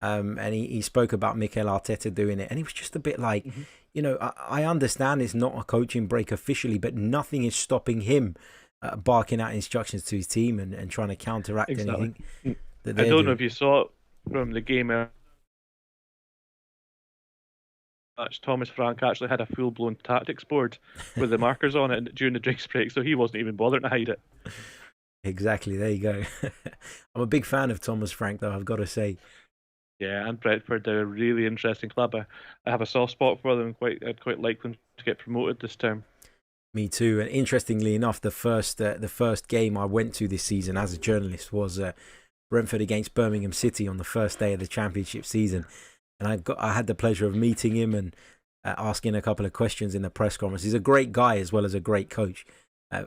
And he spoke about Mikel Arteta doing it. And he was just a bit like, I understand it's not a coaching break officially, but nothing is stopping him barking out instructions to his team and trying to counteract anything. I don't know if you saw it from the game. Thomas Frank actually had a full-blown tactics board with the markers on it during the drinks break, so he wasn't even bothering to hide it. Exactly, there you go. I'm a big fan of Thomas Frank, though, I've got to say. Yeah, and Brentford, they're a really interesting club. I have a soft spot for them. I'd quite like them to get promoted this term. Me too. And interestingly enough, the first game I went to this season as a journalist was Brentford against Birmingham City on the first day of the Championship season. And I had the pleasure of meeting him and asking a couple of questions in the press conference. He's a great guy as well as a great coach.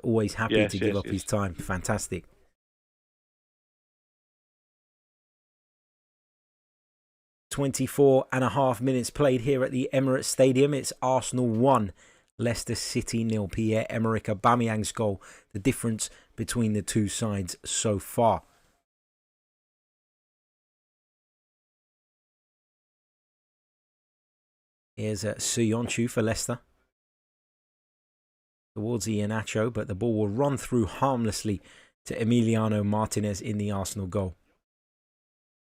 Always happy to give up his time. Fantastic. "24.5 minutes played here at the Emirates Stadium. It's Arsenal 1, Leicester City 0. Pierre-Emerick Aubameyang's goal, the difference between the two sides so far. Here's Symeou for Leicester. Towards Iheanacho, but the ball will run through harmlessly to Emiliano Martinez in the Arsenal goal.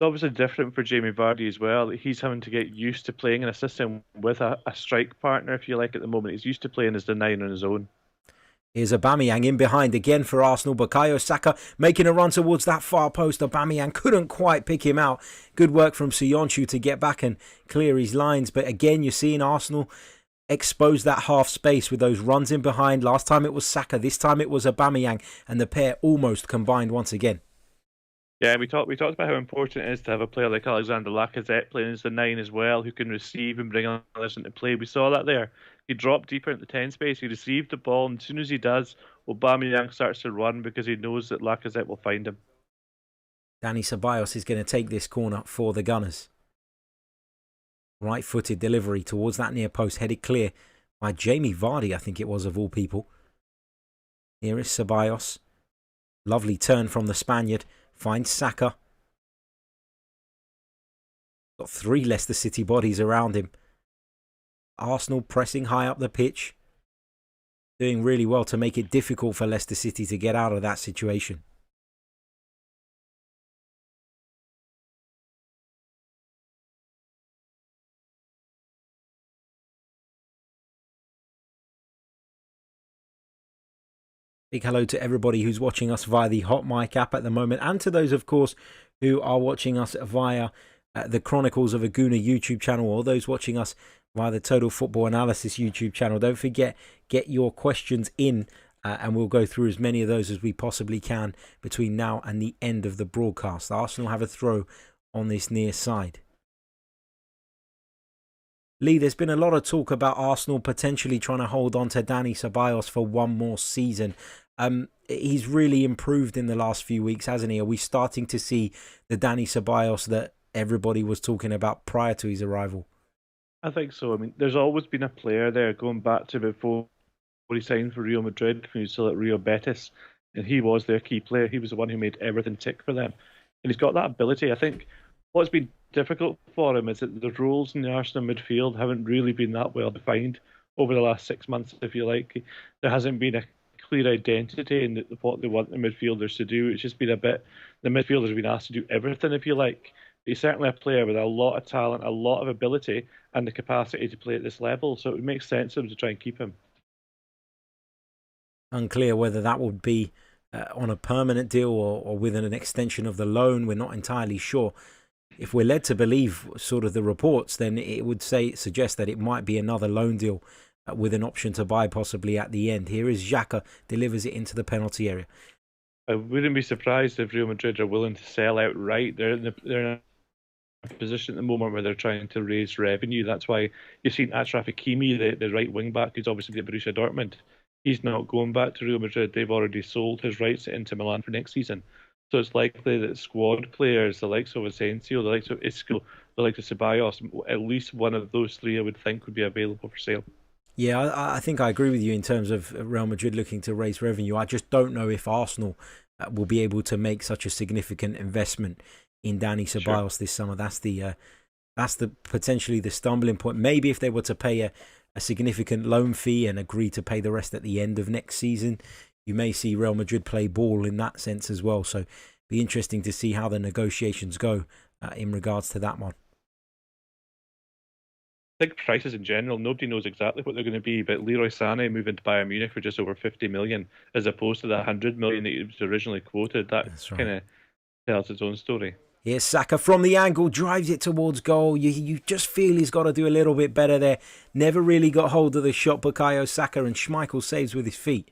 It's obviously different for Jamie Vardy as well. He's having to get used to playing in a system with a strike partner, if you like, at the moment. He's used to playing as the 9 on his own. Here's Aubameyang in behind again for Arsenal. Bukayo Saka making a run towards that far post. Aubameyang couldn't quite pick him out. Good work from Symeou to get back and clear his lines. But again, you're seeing Arsenal expose that half space with those runs in behind. Last time it was Saka. This time it was Aubameyang. And the pair almost combined once again. Yeah, we talked about how important it is to have a player like Alexander Lacazette playing as the 9 as well, who can receive and bring others into play. We saw that there. He dropped deeper into the 10 space. He received the ball, and as soon as he does, Aubameyang starts to run because he knows that Lacazette will find him. Dani Ceballos is going to take this corner for the Gunners. Right-footed delivery towards that near post, headed clear by Jamie Vardy, I think it was, of all people. Here is Ceballos. Lovely turn from the Spaniard. Finds Saka. Got 3 Leicester City bodies around him. Arsenal pressing high up the pitch. Doing really well to make it difficult for Leicester City to get out of that situation. Big hello to everybody who's watching us via the Hot Mic app at the moment, and to those, of course, who are watching us via the Chronicles of Aguna YouTube channel, or those watching us via the Total Football Analysis YouTube channel. Don't forget, get your questions in, and we'll go through as many of those as we possibly can between now and the end of the broadcast. Arsenal have a throw on this near side. Lee, there's been a lot of talk about Arsenal potentially trying to hold on to Dani Ceballos for one more season. He's really improved in the last few weeks, hasn't he? Are we starting to see the Dani Ceballos that everybody was talking about prior to his arrival? I think so. I mean, there's always been a player there going back to before he signed for Real Madrid when he was still at Real Betis. and he was their key player. He was the one who made everything tick for them, and he's got that ability. I think what's been difficult for him is that the roles in the Arsenal midfield haven't really been that well defined over the last 6 months, if you like. There hasn't been a clear identity in what they want the midfielders to do. It's just been a bit, the midfielders have been asked to do everything, if you like. He's certainly a player with a lot of talent, a lot of ability, and the capacity to play at this level. So it would make sense for them to try and keep him. Unclear whether that would be on a permanent deal or within an extension of the loan. We're not entirely sure. If we're led to believe sort of the reports, then it would suggest that it might be another loan deal with an option to buy possibly at the end. Here is Xhaka, delivers it into the penalty area. I wouldn't be surprised if Real Madrid are willing to sell outright. They're in a position at the moment where they're trying to raise revenue. That's why you've seen Achraf Hakimi, the right wing back, who's obviously at Borussia Dortmund. He's not going back to Real Madrid. They've already sold his rights to Inter Milan for next season. So it's likely that squad players, the likes of Asensio, the likes of Isco, the likes of Ceballos, at least one of those three I would think would be available for sale. Yeah, I think I agree with you in terms of Real Madrid looking to raise revenue. I just don't know if Arsenal will be able to make such a significant investment in Dani Ceballos this summer. That's the potentially the stumbling point. Maybe if they were to pay a significant loan fee and agree to pay the rest at the end of next season, you may see Real Madrid play ball in that sense as well. So be interesting to see how the negotiations go in regards to that one. I think prices in general, nobody knows exactly what they're going to be, but Leroy Sané moving to Bayern Munich for just over 50 million as opposed to the 100 million that he was originally quoted. That kind of tells its own story. Here's Saka from the angle, drives it towards goal. You just feel he's got to do a little bit better there. Never really got hold of the shot, Bukayo Saka, and Schmeichel saves with his feet.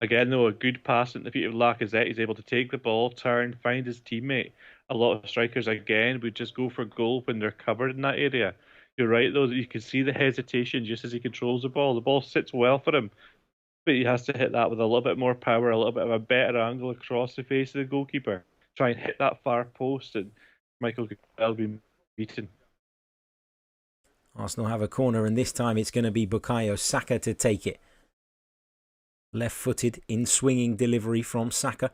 Again, though, a good pass at the feet of Lacazette. He's able to take the ball, turn, find his teammate. A lot of strikers, again, would just go for goal when they're covered in that area. You're right, though, that you can see the hesitation just as he controls the ball. The ball sits well for him, but he has to hit that with a little bit more power, a little bit of a better angle across the face of the goalkeeper. Try and hit that far post, and Michael could well be beaten. Arsenal have a corner, and this time it's going to be Bukayo Saka to take it. Left-footed, in-swinging delivery from Saka.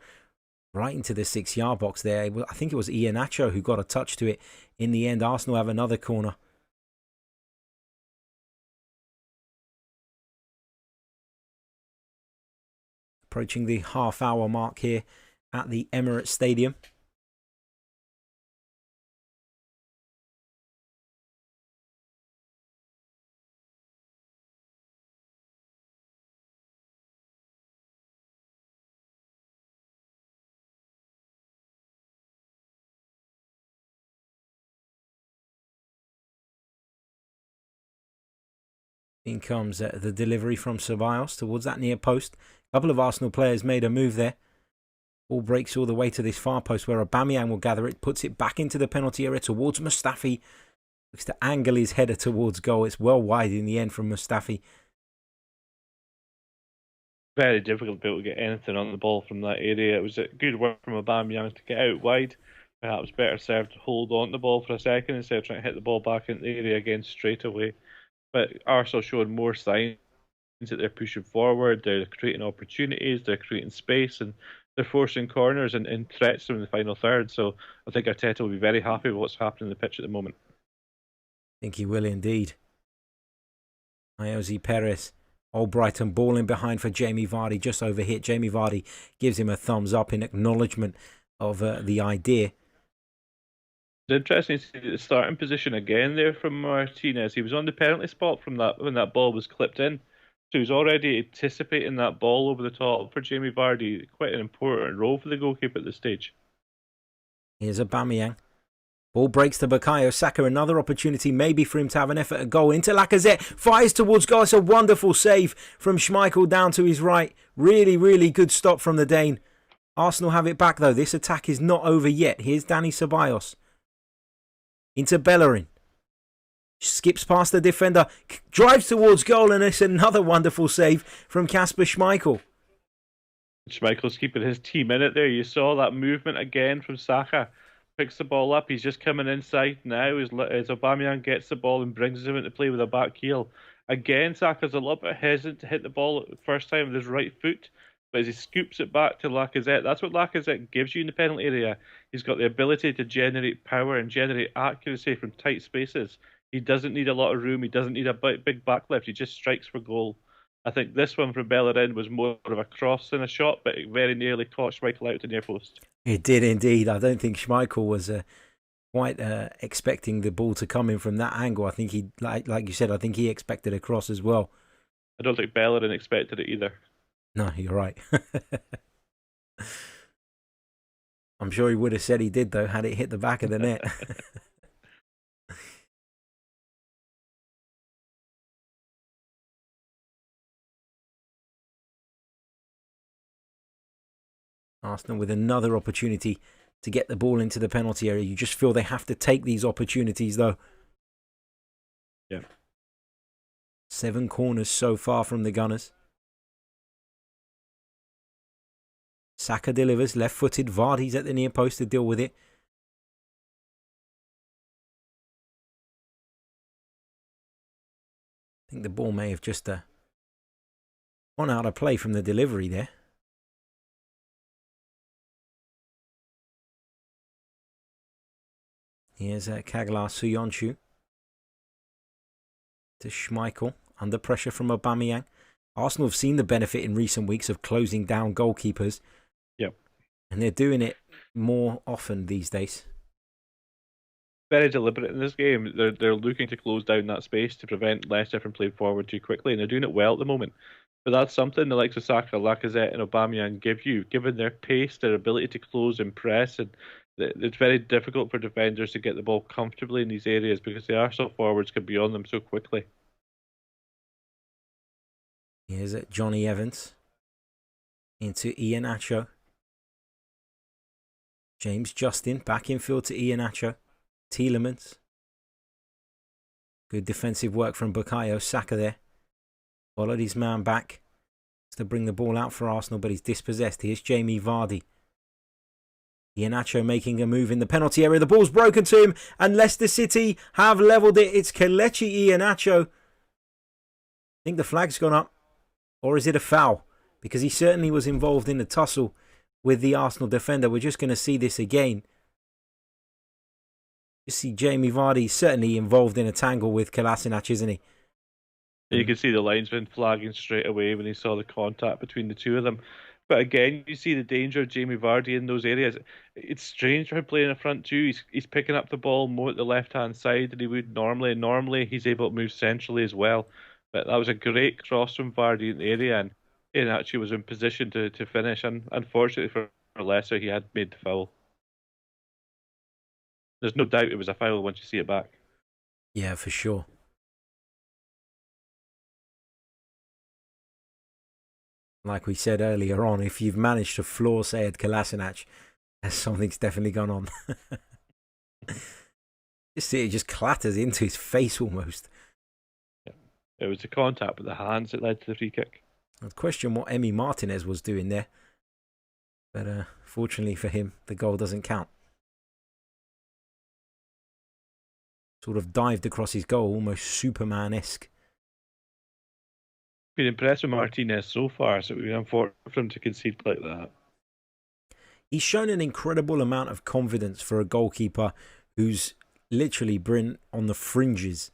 Right into the 6-yard box there. I think it was Iheanacho who got a touch to it. In the end, Arsenal have another corner. Approaching the half-hour mark here at the Emirates Stadium. In comes the delivery from Ceballos towards that near post. A couple of Arsenal players made a move there. Ball breaks all the way to this far post where Aubameyang will gather it, puts it back into the penalty area towards Mustafi. Looks to angle his header towards goal. It's well wide in the end from Mustafi. Very difficult to be able to get anything on the ball from that area. It was a good work from Aubameyang to get out wide. Perhaps better served to hold on to the ball for a second instead of trying to hit the ball back into the area again straight away. But Arsenal showing more signs that they're pushing forward, they're creating opportunities, they're creating space, and they're forcing corners and threats in the final third. So I think Arteta will be very happy with what's happening on the pitch at the moment. I think he will indeed. Iosi Perez, Albrighton balling behind for Jamie Vardy, just overhit. Jamie Vardy gives him a thumbs up in acknowledgement of the idea. It's interesting to see the starting position again there from Martinez. He was on the penalty spot from that when that ball was clipped in. So he was already anticipating that ball over the top for Jamie Vardy. Quite an important role for the goalkeeper at this stage. Here's Aubameyang. Ball breaks to Bukayo Saka. Another opportunity maybe for him to have an effort at goal. Into Lacazette. Fires towards goal. It's a wonderful save from Schmeichel down to his right. Really, really good stop from the Dane. Arsenal have it back though. This attack is not over yet. Here's Dani Ceballos. Into Bellerin. Skips past the defender. Drives towards goal, and it's another wonderful save from Kasper Schmeichel. Schmeichel's keeping his team in it there. You saw that movement again from Saka. Picks the ball up. He's just coming inside now as Aubameyang gets the ball and brings him into play with a back heel. Again, Saka's a little bit hesitant to hit the ball at the first time with his right foot, but as he scoops it back to Lacazette, that's what Lacazette gives you in the penalty area. He's got the ability to generate power and generate accuracy from tight spaces. He doesn't need a lot of room. He doesn't need a big backlift. He just strikes for goal. I think this one from Bellerin was more of a cross than a shot, but it very nearly caught Schmeichel out to near post. It did indeed. I don't think Schmeichel was quite expecting the ball to come in from that angle. I think he, like you said, I think he expected a cross as well. I don't think Bellerin expected it either. No, you're right. I'm sure he would have said he did, though, had it hit the back of the net. Arsenal with another opportunity to get the ball into the penalty area. You just feel they have to take these opportunities, though. Yeah. 7 corners so far from the Gunners. Saka delivers, left-footed. Vardy's at the near post to deal with it. I think the ball may have just gone out of play from the delivery there. Here's Kaglar Suyonshu to Schmeichel, under pressure from Aubameyang. Arsenal have seen the benefit in recent weeks of closing down goalkeepers. Yep. And they're doing it more often these days. Very deliberate in this game. They're looking to close down that space to prevent Leicester from playing forward too quickly, and they're doing it well at the moment. But that's something the likes of Saka, Lacazette, and Aubameyang give you, given their pace, their ability to close and press, and it's very difficult for defenders to get the ball comfortably in these areas because the Arsenal forwards can be on them so quickly. Here's Johnny Evans into Iheanacho. James Justin back in field to Iheanacho. Tielemans. Good defensive work from Bukayo Saka there. Followed his man back to bring the ball out for Arsenal, but he's dispossessed. Here's Jamie Vardy. Iheanacho making a move in the penalty area. The ball's broken to him, and Leicester City have levelled it. It's Kelechi Iheanacho. I think the flag's gone up. Or is it a foul? Because he certainly was involved in the tussle with the Arsenal defender. We're just going to see this again. You see Jamie Vardy certainly involved in a tangle with Kolasinac, isn't he? You can see the linesman flagging straight away when he saw the contact between the two of them. But again, you see the danger of Jamie Vardy in those areas. It's strange for him playing in front too. He's picking up the ball more at the left-hand side than he would normally. Normally, he's able to move centrally as well. But that was a great cross from Vardy in the area, and he actually was in position to finish. And unfortunately for Leicester, he had made the foul. There's no doubt it was a foul once you see it back. Yeah, for sure. Like we said earlier on, if you've managed to floor Sead Kolasinac, something's definitely gone on. You see it just clatters into his face almost. Yeah. It was the contact with the hands that led to the free kick. I'd question what Emi Martinez was doing there. But fortunately for him, the goal doesn't count. Sort of dived across his goal, almost Superman-esque. Been impressed with Martinez so far, so it would be unfortunate for him to concede like that. He's shown an incredible amount of confidence for a goalkeeper who's literally been on the fringes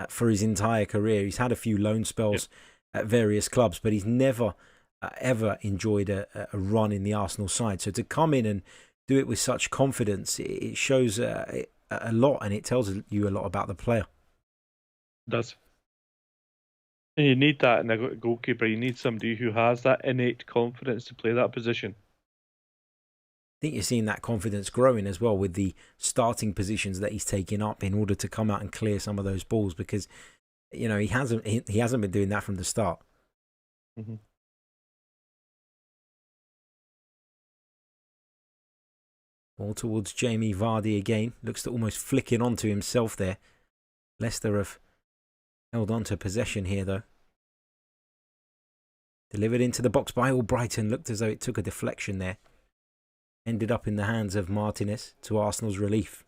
for his entire career. He's had a few loan spells at various clubs, but he's never, ever enjoyed a run in the Arsenal side. So to come in and do it with such confidence, it shows a lot, and it tells you a lot about the player. It does. And you need that in a goalkeeper. You need somebody who has that innate confidence to play that position. I think you're seeing that confidence growing as well with the starting positions that he's taking up in order to come out and clear some of those balls, because he hasn't been doing that from the start. Mm-hmm. Ball towards Jamie Vardy again. Looks to almost flick it onto himself there. Leicester have held on to possession here, though. Delivered into the box by Albrighton. Looked as though it took a deflection there. Ended up in the hands of Martinez to Arsenal's relief.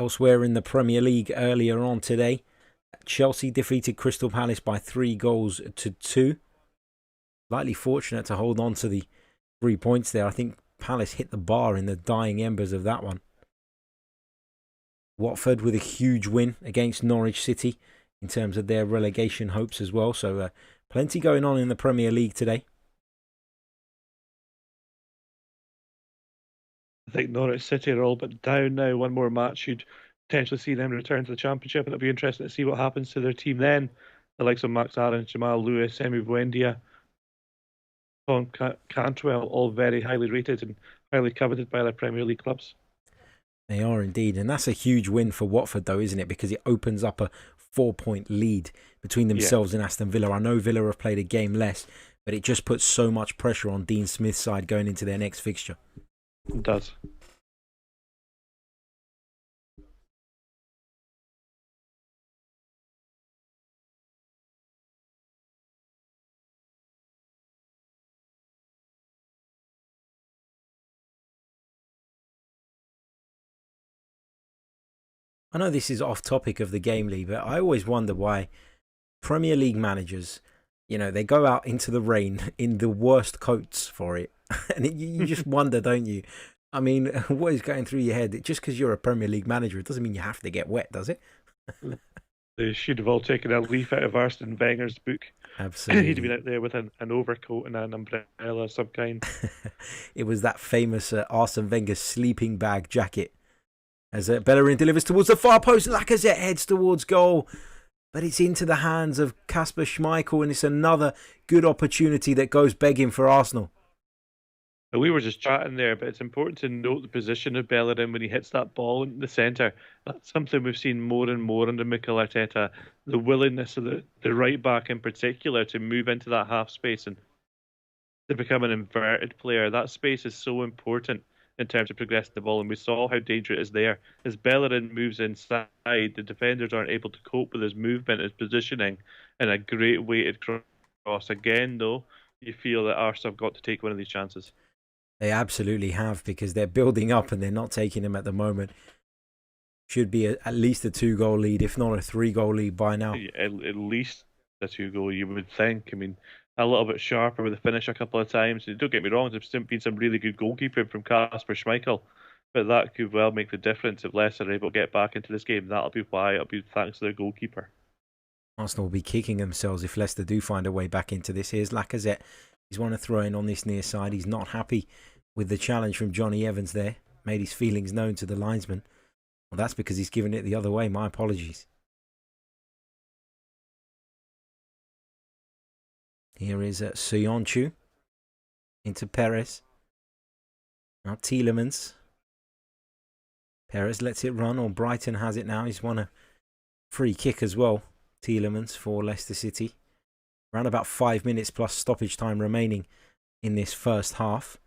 Elsewhere in the Premier League earlier on today, Chelsea defeated Crystal Palace by 3-2. Slightly fortunate to hold on to the 3 points there. I think Palace hit the bar in the dying embers of that one. Watford with a huge win against Norwich City in terms of their relegation hopes as well. So plenty going on in the Premier League today. I think Norwich City are all but down now. One more match, you'd potentially see them return to the Championship, and it'll be interesting to see what happens to their team then. The likes of Max Aaron, Jamal Lewis, Symeou Buendia, Cantwell, all very highly rated and highly coveted by their Premier League clubs. They are indeed. And that's a huge win for Watford, though, isn't it? Because it opens up a 4-point lead between themselves and Aston Villa. I know Villa have played a game less, but it just puts so much pressure on Dean Smith's side going into their next fixture. It does. I know this is off topic of the game, Lee, but I always wonder why Premier League managers, they go out into the rain in the worst coats for it. And you just wonder, don't you? I mean, what is going through your head? Just because you're a Premier League manager, it doesn't mean you have to get wet, does it? They should have all taken a leaf out of Arsene Wenger's book. Absolutely. He'd have been out there with an overcoat and an umbrella of some kind. It was that famous Arsene Wenger sleeping bag jacket. As Bellerin delivers towards the far post, Lacazette heads towards goal. But it's into the hands of Kasper Schmeichel, and it's another good opportunity that goes begging for Arsenal. We were just chatting there, but it's important to note the position of Bellerin when he hits that ball in the centre. That's something we've seen more and more under Mikel Arteta. The willingness of the right back in particular to move into that half space and to become an inverted player. That space is so important in terms of progressing the ball, and we saw how dangerous it is there. As Bellerin moves inside, the defenders aren't able to cope with his movement, his positioning, and a great weighted cross. Again, though, you feel that Arsenal have got to take one of these chances. They absolutely have, because they're building up and they're not taking them at the moment. Should be at least a 2-goal lead, if not a 3-goal lead by now. At least a 2-goal, you would think. I mean, a little bit sharper with the finish a couple of times. Don't get me wrong, there's been some really good goalkeeping from Kasper Schmeichel, but that could well make the difference if Leicester are able to get back into this game. That'll be why. It'll be thanks to their goalkeeper. Arsenal will be kicking themselves if Leicester do find a way back into this. Here's Lacazette. He's want to throw in on this near side. He's not happy with the challenge from Johnny Evans there. Made his feelings known to the linesman. Well, that's because he's given it the other way. My apologies. Here is Symeou into Perez. Now Tielemans. Perez lets it run, or Brighton has it now. He's won a free kick as well. Tielemans for Leicester City. Around about 5 minutes plus stoppage time remaining in this first half.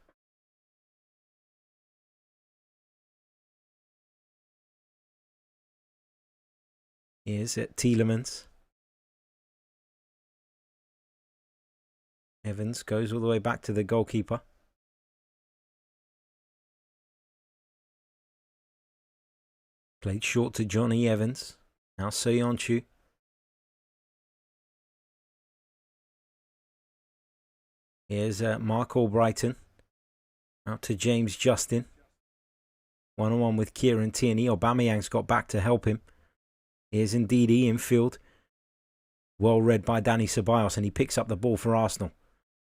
Here's Tielemans. Evans goes all the way back to the goalkeeper. Played short to Johnny Evans. Now Symeou. Here's Mark Albrighton. Out to James Justin. 1-on-1 with Kieran Tierney. Aubameyang's got back to help him. Here's indeed infield. Well read by Dani Ceballos, and he picks up the ball for Arsenal.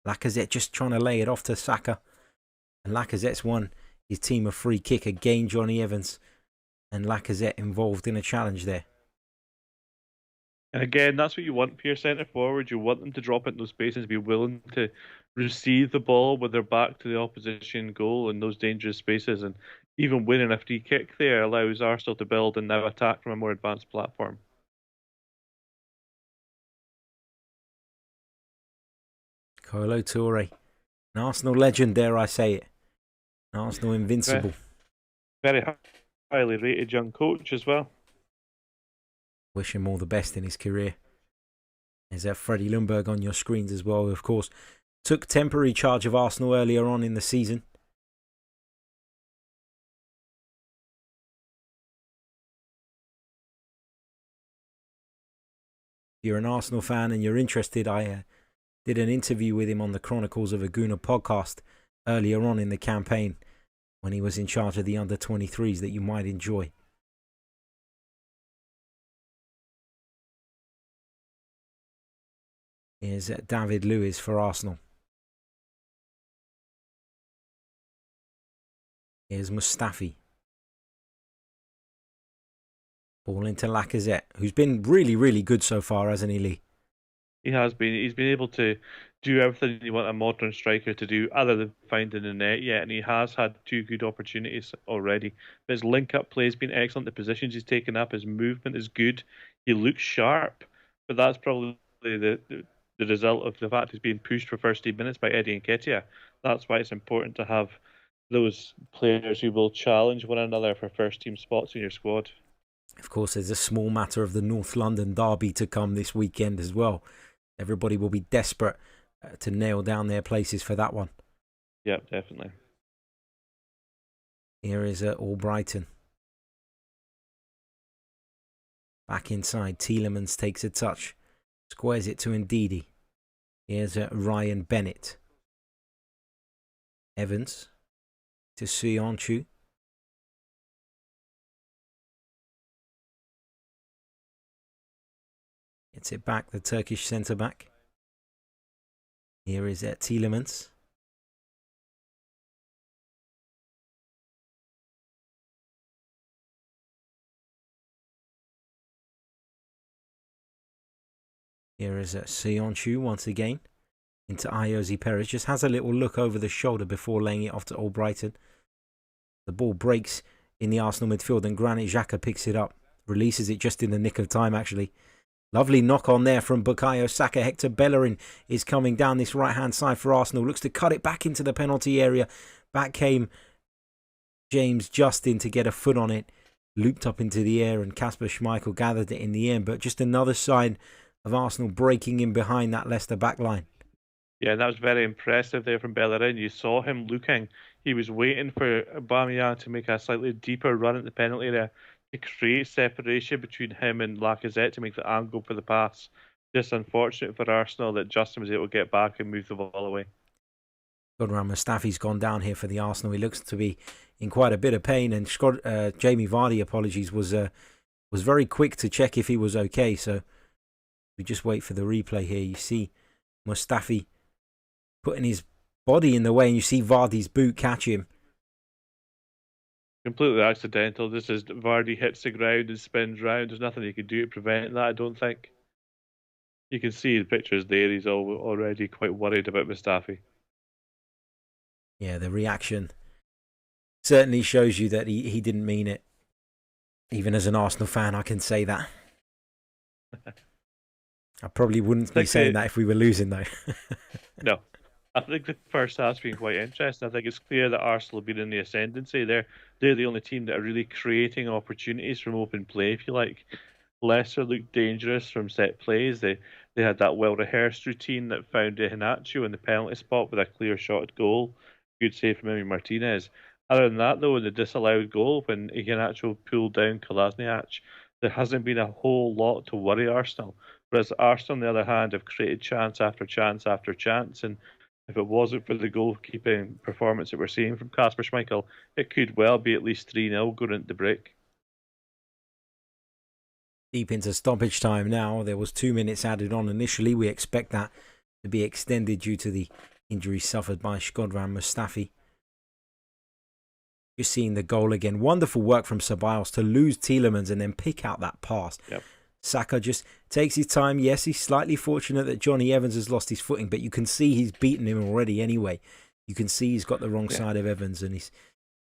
Lacazette just trying to lay it off to Saka. And Lacazette's won his team a free kick. Again, Johnny Evans and Lacazette involved in a challenge there. And again, that's what you want for your centre forward. You want them to drop into those spaces, be willing to receive the ball with their back to the opposition goal in those dangerous spaces. And even winning a free kick there allows Arsenal to build and now attack from a more advanced platform. Kolo Toure, an Arsenal legend, dare I say it. An Arsenal invincible. Very highly rated young coach as well. Wish him all the best in his career. There's Freddie Ljungberg on your screens as well, of course. Took temporary charge of Arsenal earlier on in the season. If you're an Arsenal fan and you're interested, I did an interview with him on the Chronicles of a Gooner podcast earlier on in the campaign when he was in charge of the under-23s that you might enjoy. Here's David Luiz for Arsenal. Here's Mustafi. Ball into Lacazette, who's been really, really good so far, hasn't he, Lee? He has been. He's been able to do everything you want a modern striker to do, other than finding the net yet. And he has had two good opportunities already. But his link-up play has been excellent. The positions he's taken up, his movement is good. He looks sharp. But that's probably the result of the fact he's being pushed for first team minutes by Eddie Nketiah. That's why it's important to have those players who will challenge one another for first team spots in your squad. Of course, there's a small matter of the North London derby to come this weekend as well. Everybody will be desperate to nail down their places for that one. Yep, definitely. Here is Albrighton. Back inside, Tielemans takes a touch. Squares it to Ndidi. Here's Ryan Bennett. Evans to Symeou. Gets it back, the Turkish centre-back. Here is Tielemans. Here is Symeou once again. Into Ayoze Perez. Just has a little look over the shoulder before laying it off to Albrighton. The ball breaks in the Arsenal midfield and Granit Xhaka picks it up. Releases it just in the nick of time, actually. Lovely knock on there from Bukayo Saka. Hector Bellerin is coming down this right-hand side for Arsenal. Looks to cut it back into the penalty area. Back came James Justin to get a foot on it. Looped up into the air and Kasper Schmeichel gathered it in the end. But just another sign of Arsenal breaking in behind that Leicester backline. Yeah, that was very impressive there from Bellerin. You saw him looking. He was waiting for Aubameyang to make a slightly deeper run at the penalty area to create separation between him and Lacazette to make the angle for the pass. Just unfortunate for Arsenal that Justin was able to get back and move the ball away. Godran Mustafi's gone down here for the Arsenal. He looks to be in quite a bit of pain, and Jamie Vardy, apologies, was very quick to check if he was okay. So we just wait for the replay here. You see Mustafi putting his body in the way, and you see Vardy's boot catch him. Completely accidental. This is Vardy hits the ground and spins round. There's nothing he can do to prevent that, I don't think. You can see the pictures there. He's already quite worried about Mustafi. Yeah, the reaction certainly shows you that he didn't mean it. Even as an Arsenal fan, I can say that. I probably wouldn't be saying that if we were losing, though. No. I think the first half's been quite interesting. I think it's clear that Arsenal have been in the ascendancy. They're the only team that are really creating opportunities from open play, if you like. Leicester looked dangerous from set plays. They had that well-rehearsed routine that found Iheanacho in the penalty spot with a clear shot at goal. Good save from Emi Martinez. Other than that, though, in the disallowed goal, when Iheanacho pulled down Kolasinac, there hasn't been a whole lot to worry Arsenal. Whereas Arsenal, on the other hand, have created chance after chance after chance, and if it wasn't for the goalkeeping performance that we're seeing from Kasper Schmeichel, it could well be at least 3-0 going into the break. Deep into stoppage time now. There was 2 minutes added on initially. We expect that to be extended due to the injury suffered by Shkodran Mustafi. You're seeing the goal again. Wonderful work from Ceballos to lose Tielemans and then pick out that pass. Yep. Saka just takes his time. Yes, he's slightly fortunate that Johnny Evans has lost his footing, but you can see he's beaten him already anyway. You can see he's got the wrong side of Evans, and he's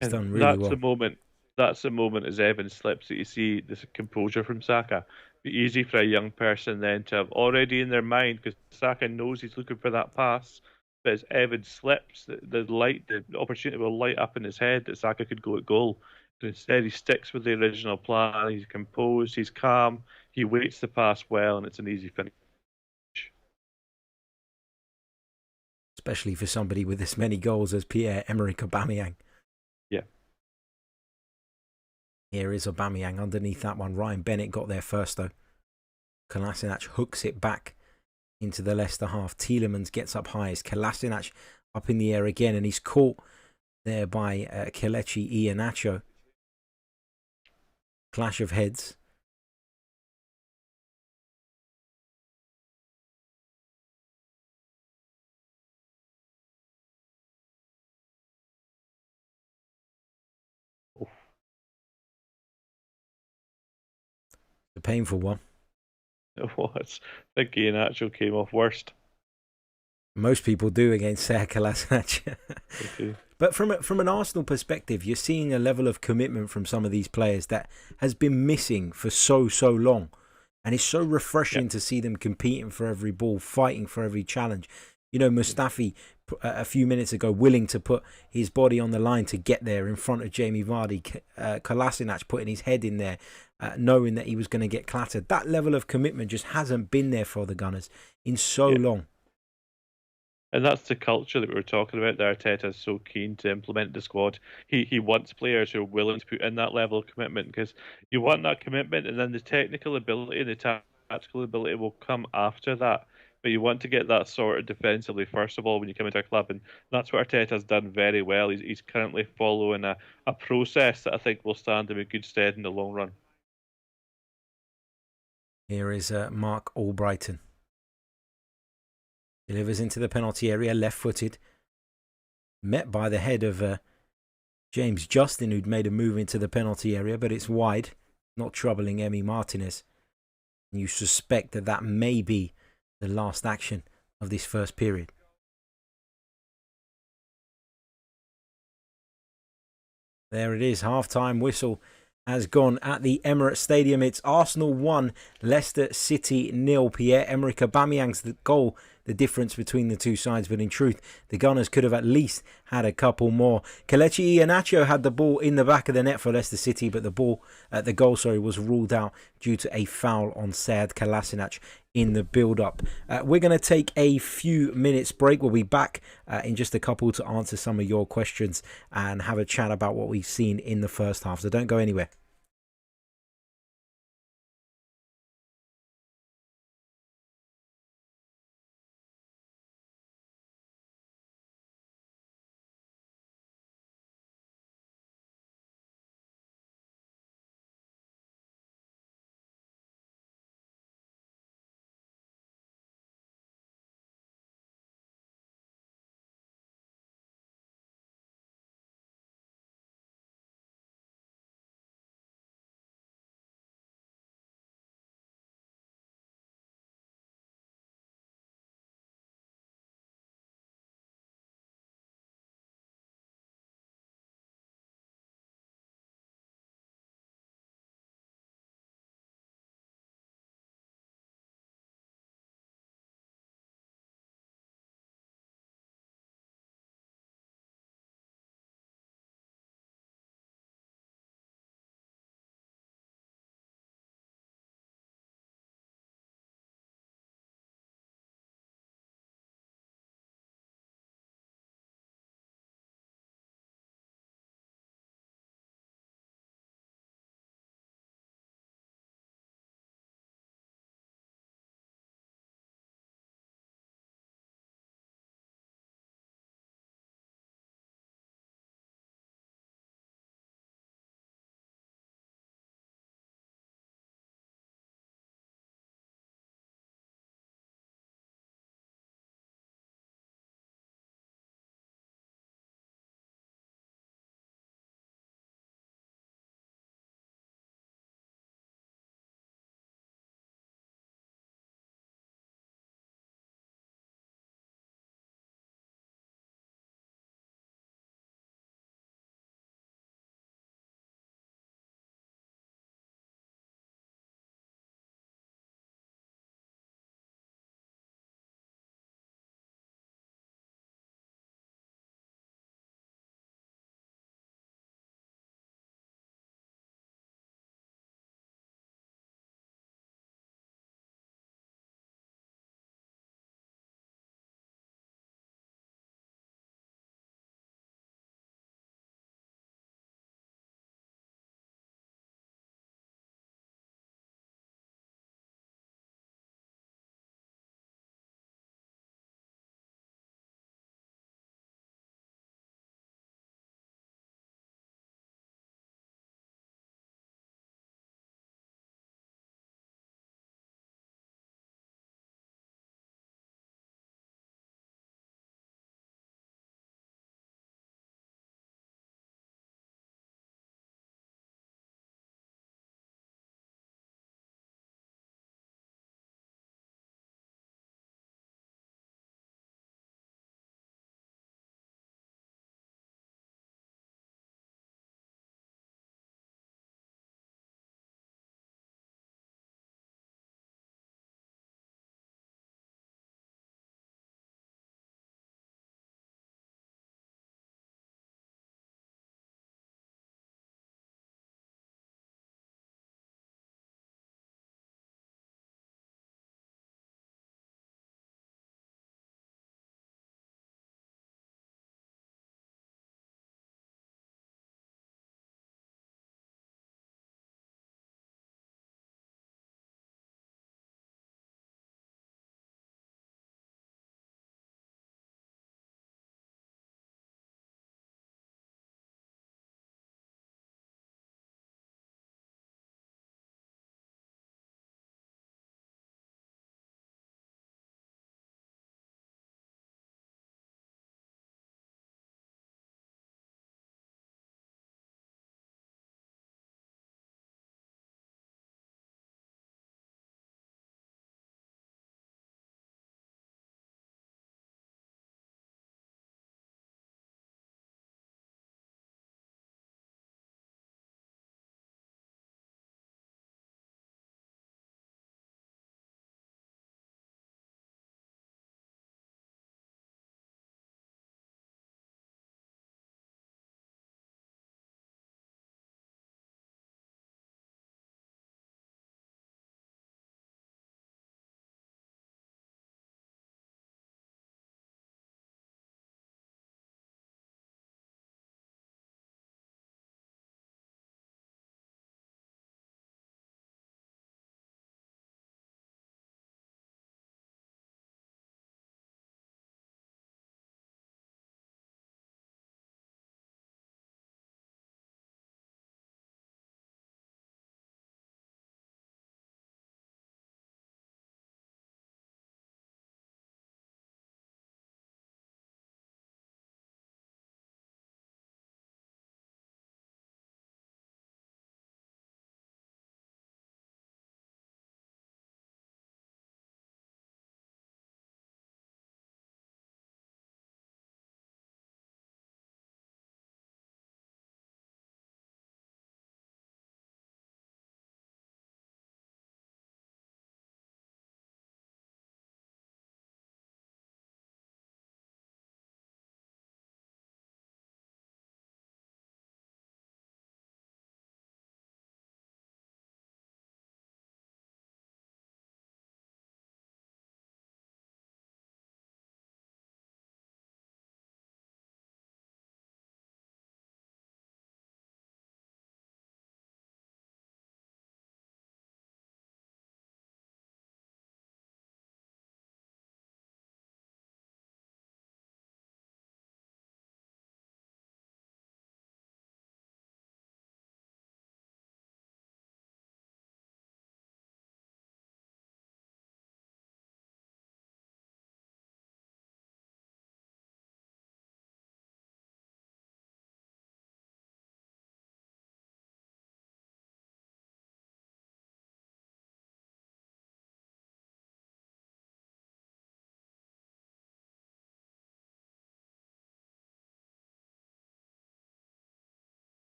done really well. That's the moment as Evans slips that you see this composure from Saka. Be easy for a young person then to have already in their mind, because Saka knows he's looking for that pass, but as Evans slips, the opportunity will light up in his head that Saka could go at goal. But instead, he sticks with the original plan. He's composed, he's calm, he waits the pass well, and it's an easy finish. Especially for somebody with as many goals as Pierre-Emerick Aubameyang. Yeah. Here is Aubameyang underneath that one. Ryan Bennett got there first, though. Kolasinac hooks it back into the Leicester half. Tielemans gets up high. It's Kolasinac up in the air again, and he's caught there by Kelechi Iheanacho. Clash of heads. A painful one. It was. I think Ian actually came off worst. Most people do against Sead Kolasinac. Okay. But from an Arsenal perspective, you're seeing a level of commitment from some of these players that has been missing for so long. And it's so refreshing to see them competing for every ball, fighting for every challenge. You know, Mustafi, a few minutes ago, willing to put his body on the line to get there in front of Jamie Vardy. Kolasinac putting his head in there, knowing that he was going to get clattered. That level of commitment just hasn't been there for the Gunners in so long. And that's the culture that we were talking about that Arteta is so keen to implement the squad. He wants players who are willing to put in that level of commitment, because you want that commitment, and then the technical ability and the tactical ability will come after that. But you want to get that sorted defensively first of all when you come into a club, and that's what Arteta's done very well. He's currently following a process that I think will stand him in good stead in the long run. Here is Mark Albrighton. Delivers into the penalty area, left-footed. Met by the head of James Justin, who'd made a move into the penalty area, but it's wide, not troubling Emi Martinez. And you suspect that that may be the last action of this first period. There it is, half-time whistle has gone at the Emirates Stadium. It's Arsenal 1, Leicester City 0. Pierre-Emerick Aubameyang's the goal, the difference between the two sides, but in truth, the Gunners could have at least had a couple more. Kelechi Iheanacho had the ball in the back of the net for Leicester City, but the goal was ruled out due to a foul on Sead Kolasinac in the build-up. We're going to take a few minutes break. We'll be back in just a couple to answer some of your questions and have a chat about what we've seen in the first half. So don't go anywhere.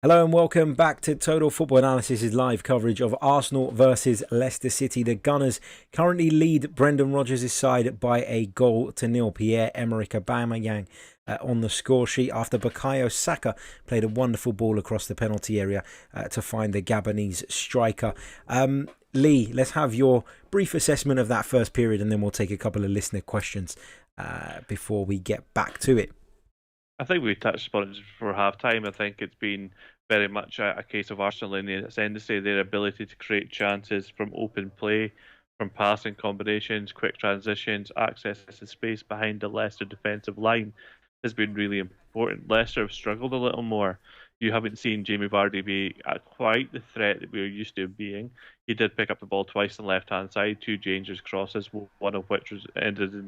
Hello and welcome back to Total Football Analysis' live coverage of Arsenal versus Leicester City. The Gunners currently lead Brendan Rodgers' side by a 0-0. Pierre-Emerick Aubameyang on the score sheet after Bukayo Saka played a wonderful ball across the penalty area to find the Gabonese striker. Lee, let's have your brief assessment of that first period and then we'll take a couple of listener questions before we get back to it. I think we touched upon it for half time. I think it's been very much a case of Arsenal in the ascendancy, their ability to create chances from open play, from passing combinations, quick transitions, access to space behind the Leicester defensive line has been really important. Leicester have struggled a little more. You haven't seen Jamie Vardy be quite the threat that we were used to being. He did pick up the ball twice on the left-hand side, two dangerous crosses, one of which was ended in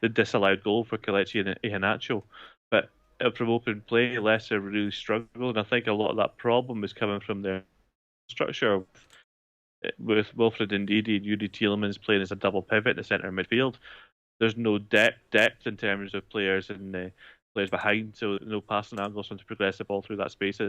the disallowed goal for Kelechi Iheanacho. But from open play, Leicester really struggled, and I think a lot of that problem is coming from their structure with Wilfred Ndidi and Yuri Tielemans playing as a double pivot in the centre midfield. There's no depth in terms of players and players behind, so no passing angles to progress the ball through that space.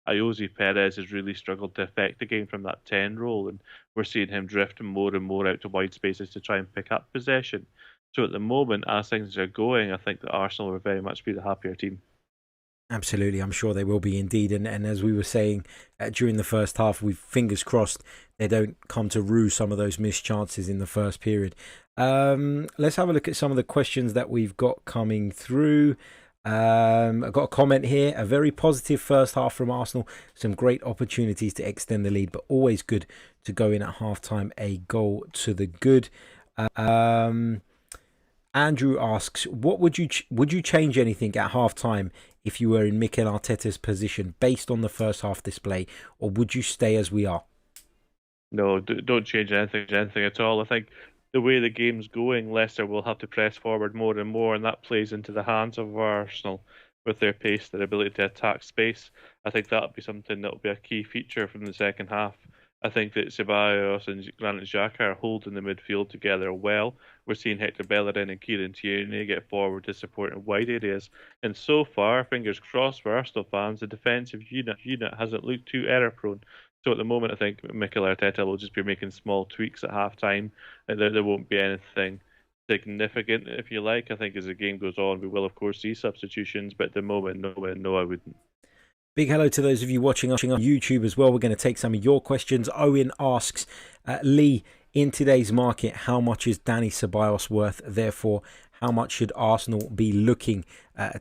Ayoze Perez has really struggled to affect the game from that 10 role, and we're seeing him drift more and more out to wide spaces to try and pick up possession. So at the moment, as things are going, I think that Arsenal will very much be the happier team. Absolutely, I'm sure they will be indeed. And as we were saying during the first half, we've fingers crossed they don't come to rue some of those missed chances in the first period. Let's have a look at some of the questions that we've got coming through. I've got a comment here. A very positive first half from Arsenal. Some great opportunities to extend the lead, but always good to go in at half-time. A goal to the good. Andrew asks, "What would you change anything at half-time if you were in Mikel Arteta's position based on the first half display, or would you stay as we are?" No, don't change anything at all. I think the way the game's going, Leicester will have to press forward more and more, and that plays into the hands of Arsenal with their pace, their ability to attack space. I think that'll be something that'll be a key feature from the second half. I think that Ceballos and Granit Xhaka are holding the midfield together well. We're seeing Hector Bellerin and Kieran Tierney get forward to support in wide areas. And so far, fingers crossed for Arsenal fans, the defensive unit hasn't looked too error-prone. So at the moment, I think Mikel Arteta will just be making small tweaks at half-time. There won't be anything significant, if you like. I think as the game goes on, we will, of course, see substitutions. But at the moment, no, I wouldn't. Big hello to those of you watching us on YouTube as well. We're going to take some of your questions. Owen asks, Lee, in today's market, how much is Dani Ceballos worth? Therefore, how much should Arsenal be looking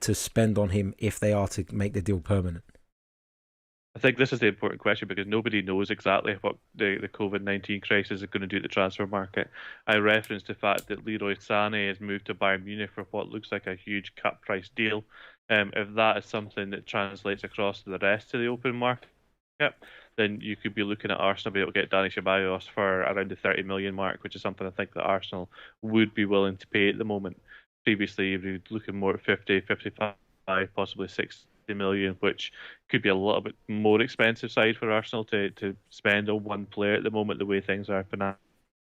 to spend on him if they are to make the deal permanent? I think this is the important question because nobody knows exactly what the COVID-19 crisis is going to do to the transfer market. I referenced the fact that Leroy Sané has moved to Bayern Munich for what looks like a huge cut price deal. If that is something that translates across to the rest of the open market, then you could be looking at Arsenal being able to get Dani Ceballos for around the 30 million mark, which is something I think that Arsenal would be willing to pay at the moment. Previously, you'd be looking more at 50, 55, possibly 60 million, which could be a little bit more expensive side for Arsenal to spend on one player at the moment, the way things are financially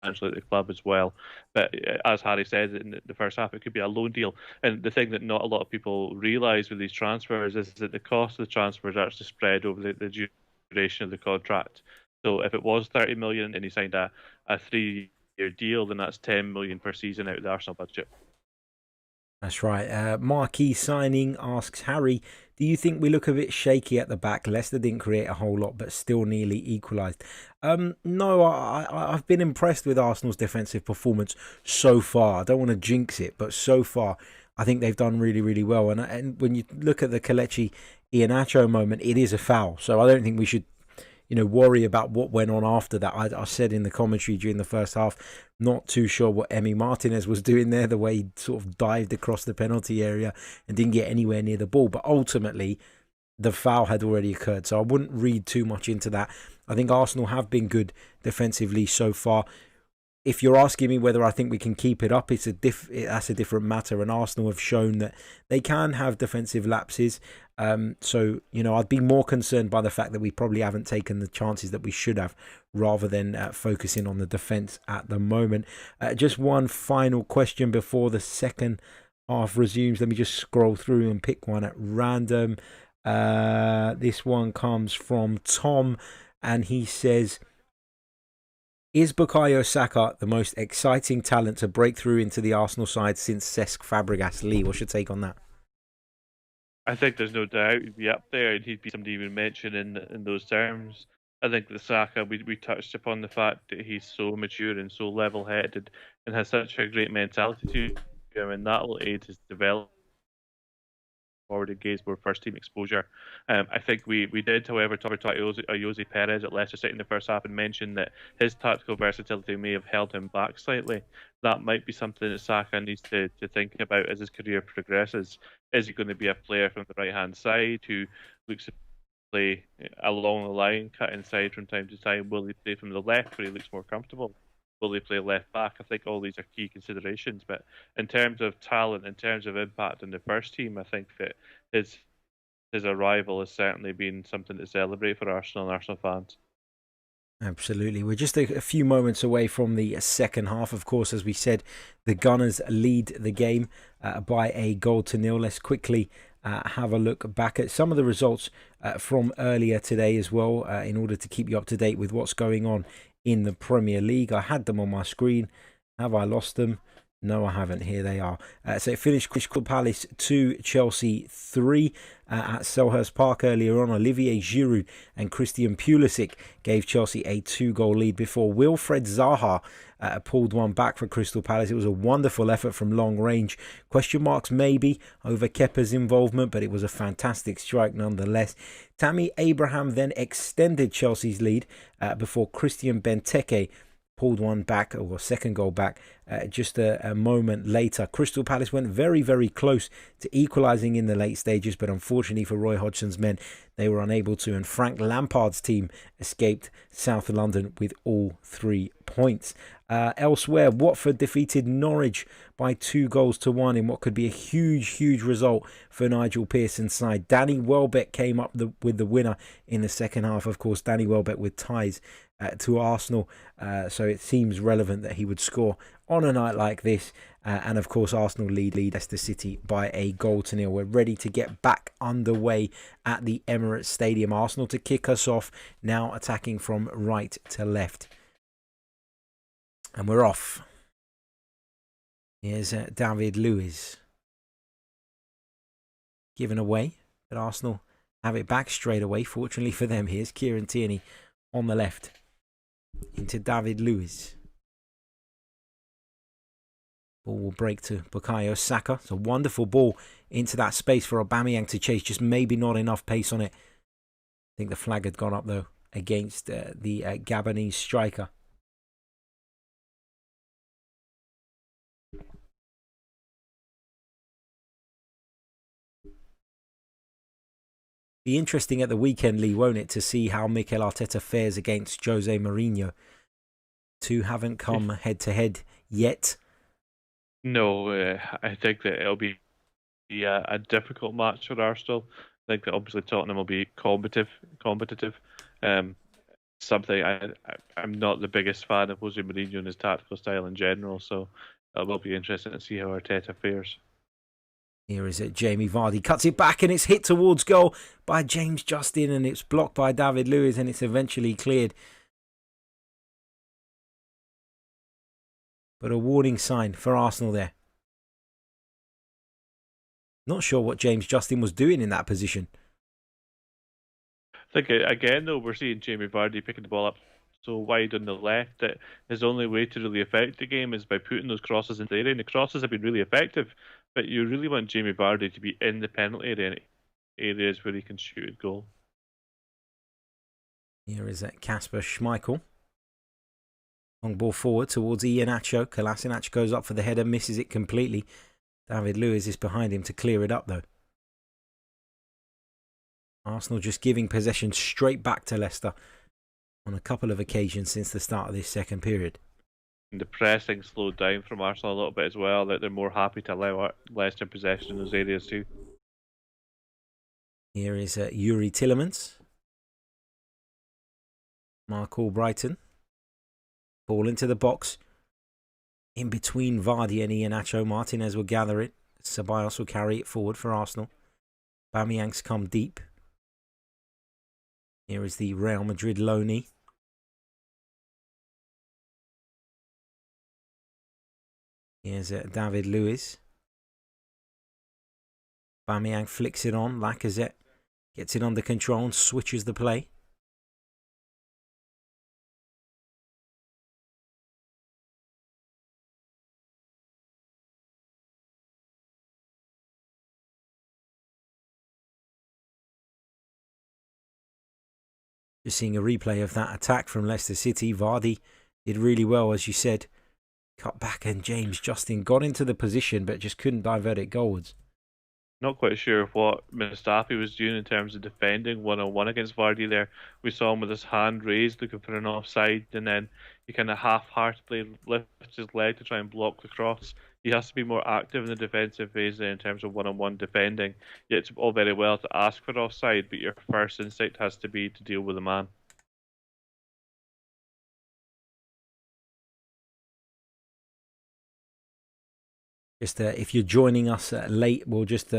at the club as well. But as Harry said in the first half, it could be a loan deal. And the thing that not a lot of people realise with these transfers is that the cost of the transfers are actually spread over the duration of the contract. So if it was 30 million and he signed a 3-year deal, then that's 10 million per season out of the Arsenal budget. That's right. Marquee Signing asks, Harry, do you think we look a bit shaky at the back? Leicester didn't create a whole lot, but still nearly equalised. No, I've been impressed with Arsenal's defensive performance so far. I don't want to jinx it, but so far, I think they've done really, really well. And when you look at the Kelechi Iheanacho moment, it is a foul. So I don't think we should worry about what went on after that. I said in the commentary during the first half, not too sure what Emi Martinez was doing there, the way he sort of dived across the penalty area and didn't get anywhere near the ball. But ultimately, the foul had already occurred, so I wouldn't read too much into that. I think Arsenal have been good defensively so far. If you're asking me whether I think we can keep it up, that's a different matter. And Arsenal have shown that they can have defensive lapses. So, I'd be more concerned by the fact that we probably haven't taken the chances that we should have rather than focusing on the defence at the moment. Just one final question before the second half resumes. Let me just scroll through and pick one at random. This one comes from Tom, and he says, is Bukayo Saka the most exciting talent to break through into the Arsenal side since Cesc Fabregas? Lee, what's your take on that? I think there's no doubt he'd be up there, and he'd be somebody you would mention in those terms. I think the Saka, we touched upon the fact that he's so mature and so level-headed and has such a great mentality to him, and that will aid his development forward engaged more first team exposure. I think we did, however, talk about Jose Perez at Leicester City in the first half and mentioned that his tactical versatility may have held him back slightly. That might be something that Saka needs to think about as his career progresses. Is he going to be a player from the right hand side who looks to play along the line, cut inside from time to time? Will he play from the left where he looks more comfortable? Will he play left back? I think all these are key considerations. But in terms of talent, in terms of impact in the first team, I think that his his arrival has certainly been something to celebrate for Arsenal and Arsenal fans. Absolutely. We're just a few moments away from the second half. Of course, as we said, the Gunners lead the game by a goal to nil. Let's quickly have a look back at some of the results from earlier today as well, in order to keep you up to date with what's going on in the Premier League. I had them on my screen. Have I lost them? No, I haven't. Here they are. So it finished Crystal Palace 2, Chelsea 3 at Selhurst Park earlier on. Olivier Giroud and Christian Pulisic gave Chelsea a 2-goal lead before Wilfred Zaha pulled one back for Crystal Palace. It was a wonderful effort from long range. Question marks maybe over Kepa's involvement, but it was a fantastic strike nonetheless. Tammy Abraham then extended Chelsea's lead before Christian Benteke pulled one back, or second goal back, just a moment later. Crystal Palace went very, very close to equalising in the late stages, but unfortunately for Roy Hodgson's men, they were unable to, and Frank Lampard's team escaped South London with all 3 points. Elsewhere, Watford defeated Norwich by 2-1 in what could be a huge result for Nigel Pearson's side. Danny Welbeck came up with the winner in the second half. Of course, Danny Welbeck with ties to Arsenal, so it seems relevant that he would score on a night like this. And of course, Arsenal lead Leicester City by a 0-0. We're ready to get back underway at the Emirates Stadium. Arsenal to kick us off, now attacking from right to left. And we're off. Here's David Luiz. Given away, but Arsenal have it back straight away. Fortunately for them, here's Kieran Tierney on the left. Into David Luiz. Ball will break to Bukayo Saka. It's a wonderful ball into that space for Aubameyang to chase. Just maybe not enough pace on it. I think the flag had gone up though against the Gabonese striker. Be interesting at the weekend, Lee, won't it, to see how Mikel Arteta fares against Jose Mourinho. Two haven't come head to head yet. No, I think that it'll be a difficult match for Arsenal. I think that obviously Tottenham will be competitive. Something I'm not the biggest fan of Jose Mourinho and his tactical style in general, so it will be interesting to see how Arteta fares. Here is it. Jamie Vardy cuts it back and it's hit towards goal by James Justin, and it's blocked by David Luiz, and it's eventually cleared. But a warning sign for Arsenal there. Not sure what James Justin was doing in that position. I think again though we're seeing Jamie Vardy picking the ball up so wide on the left that his only way to really affect the game is by putting those crosses into the area, and the crosses have been really effective. But you really want Jamie Vardy to be in the penalty area, areas where he can shoot a goal. Here is Kasper Schmeichel. Long ball forward towards Iheanacho. Kolasinac goes up for the header, misses it completely. David Luiz is behind him to clear it up though. Arsenal just giving possession straight back to Leicester on a couple of occasions since the start of this second period. And the pressing slowed down from Arsenal a little bit as well, that they're more happy to allow Leicester possession in those areas too. Here is Yuri Tillemans. Mark Albrighton. Ball into the box. In between Vardy and Iheanacho. Martinez will gather it. Ceballos will carry it forward for Arsenal. Aubameyang's come deep. Here is the Real Madrid loanee. Here's David Luiz. Aubameyang flicks it on. Lacazette gets it under control and switches the play. Just seeing a replay of that attack from Leicester City. Vardy did really well, as you said. Cut back and James Justin got into the position but just couldn't divert it goalwards. Not quite sure what Mustafi was doing in terms of defending one-on-one against Vardy there. We saw him with his hand raised looking for an offside, and then he kind of half-heartedly lifts his leg to try and block the cross. He has to be more active in the defensive phase in terms of one-on-one defending. Yeah, it's all very well to ask for offside, but your first instinct has to be to deal with the man. Just if you're joining us late, we'll just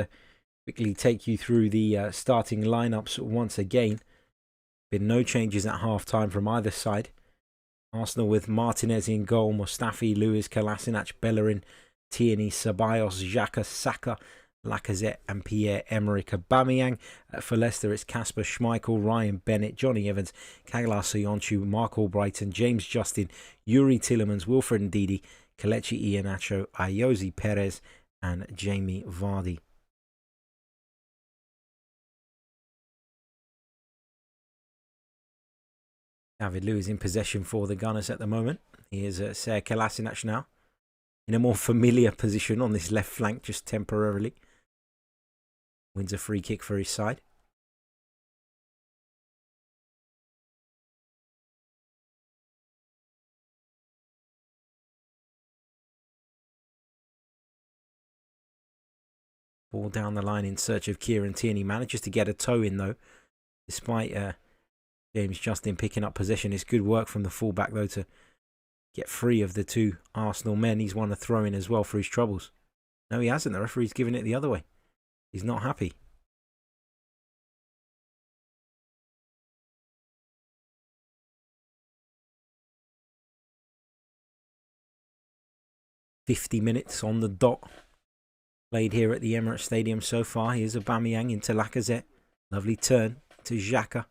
quickly take you through the starting lineups once again. Been no changes at half-time from either side. Arsenal with Martinez in goal, Mustafi, Luiz, Kolasinac, Bellerin, Tierney, Ceballos, Xhaka, Saka, Lacazette and Pierre-Emerick Aubameyang. For Leicester, it's Kasper Schmeichel, Ryan Bennett, Johnny Evans, Kaglar Soyuncu, Mark Albrighton, James Justin, Yuri Tillemans, Wilfred Ndidi, Kelechi Iheanacho, Ayoze Perez and Jamie Vardy. David Luiz in possession for the Gunners at the moment. Here's Ser Kolasinac now in a more familiar position on this left flank just temporarily. Wins a free kick for his side. Ball down the line in search of Kieran Tierney. Manages to get a toe in though, despite James Justin picking up possession. It's good work from the fullback though to get free of the two Arsenal men. He's won a throw-in as well for his troubles. No, he hasn't. The referee's given it the other way. He's not happy. "50 minutes on the dot played here at the Emirates Stadium so far. Here's Aubameyang into Lacazette. Lovely turn to Xhaka.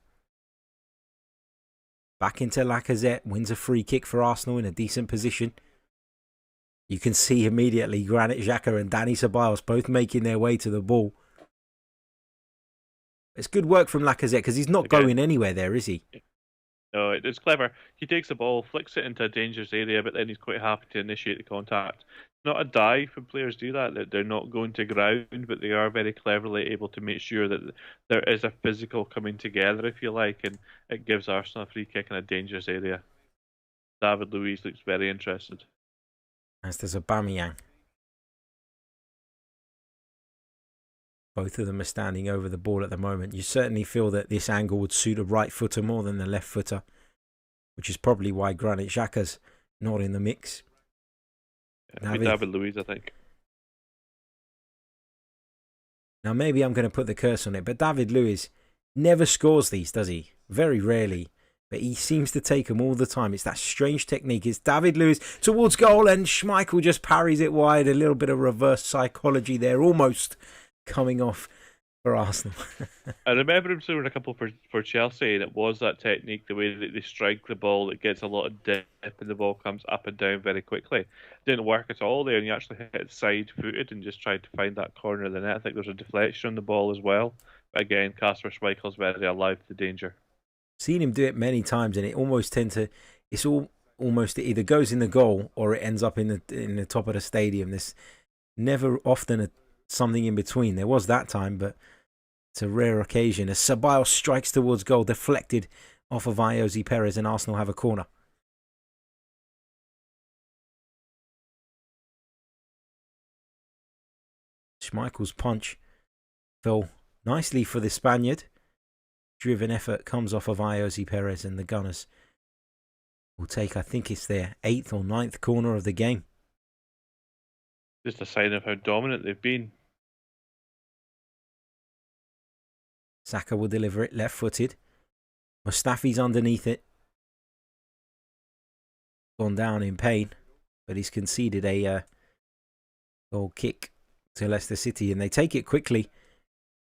Back into Lacazette. Wins a free kick for Arsenal in a decent position. You can see immediately Granit Xhaka and Dani Ceballos both making their way to the ball. It's good work from Lacazette because he's not going anywhere there, is he? No, it's clever. He takes the ball, flicks it into a dangerous area, but then he's quite happy to initiate the contact. It's not a dive when players do that they're not going to ground, but they are very cleverly able to make sure that there is a physical coming together, if you like, and it gives Arsenal a free kick in a dangerous area. David Luiz looks very interested. As does Aubameyang. Both of them are standing over the ball at the moment. You certainly feel that this angle would suit a right footer more than the left footer, which is probably why Granit Xhaka's not in the mix. David Luiz, I think. Now maybe I'm going to put the curse on it, but David Luiz never scores these, does he? Very rarely. But he seems to take them all the time. It's that strange technique. It's David Luiz towards goal and Schmeichel just parries it wide. A little bit of reverse psychology there, almost coming off for Arsenal. I remember him scoring a couple for Chelsea, and it was that technique, the way that they strike the ball, it gets a lot of dip and the ball comes up and down very quickly. It didn't work at all there, and you actually hit it side-footed and just tried to find that corner of the net. I think there's a deflection on the ball as well. But again, Kasper Schmeichel's very alive to danger. Seen him do it many times, and it almost almost it either goes in the goal or it ends up in the top of the stadium. There's never often something in between. There was that time, but it's a rare occasion. As Ceballos strikes towards goal, deflected off of Ayoze Perez, and Arsenal have a corner. Schmeichel's punch fell nicely for the Spaniard. Driven effort comes off of Ayoze Perez, and the Gunners will take, I think it's their 8th or 9th corner of the game. Just a sign of how dominant they've been. Saka will deliver it left-footed. Mustafi's underneath it, gone down in pain, but he's conceded a goal kick to Leicester City, and they take it quickly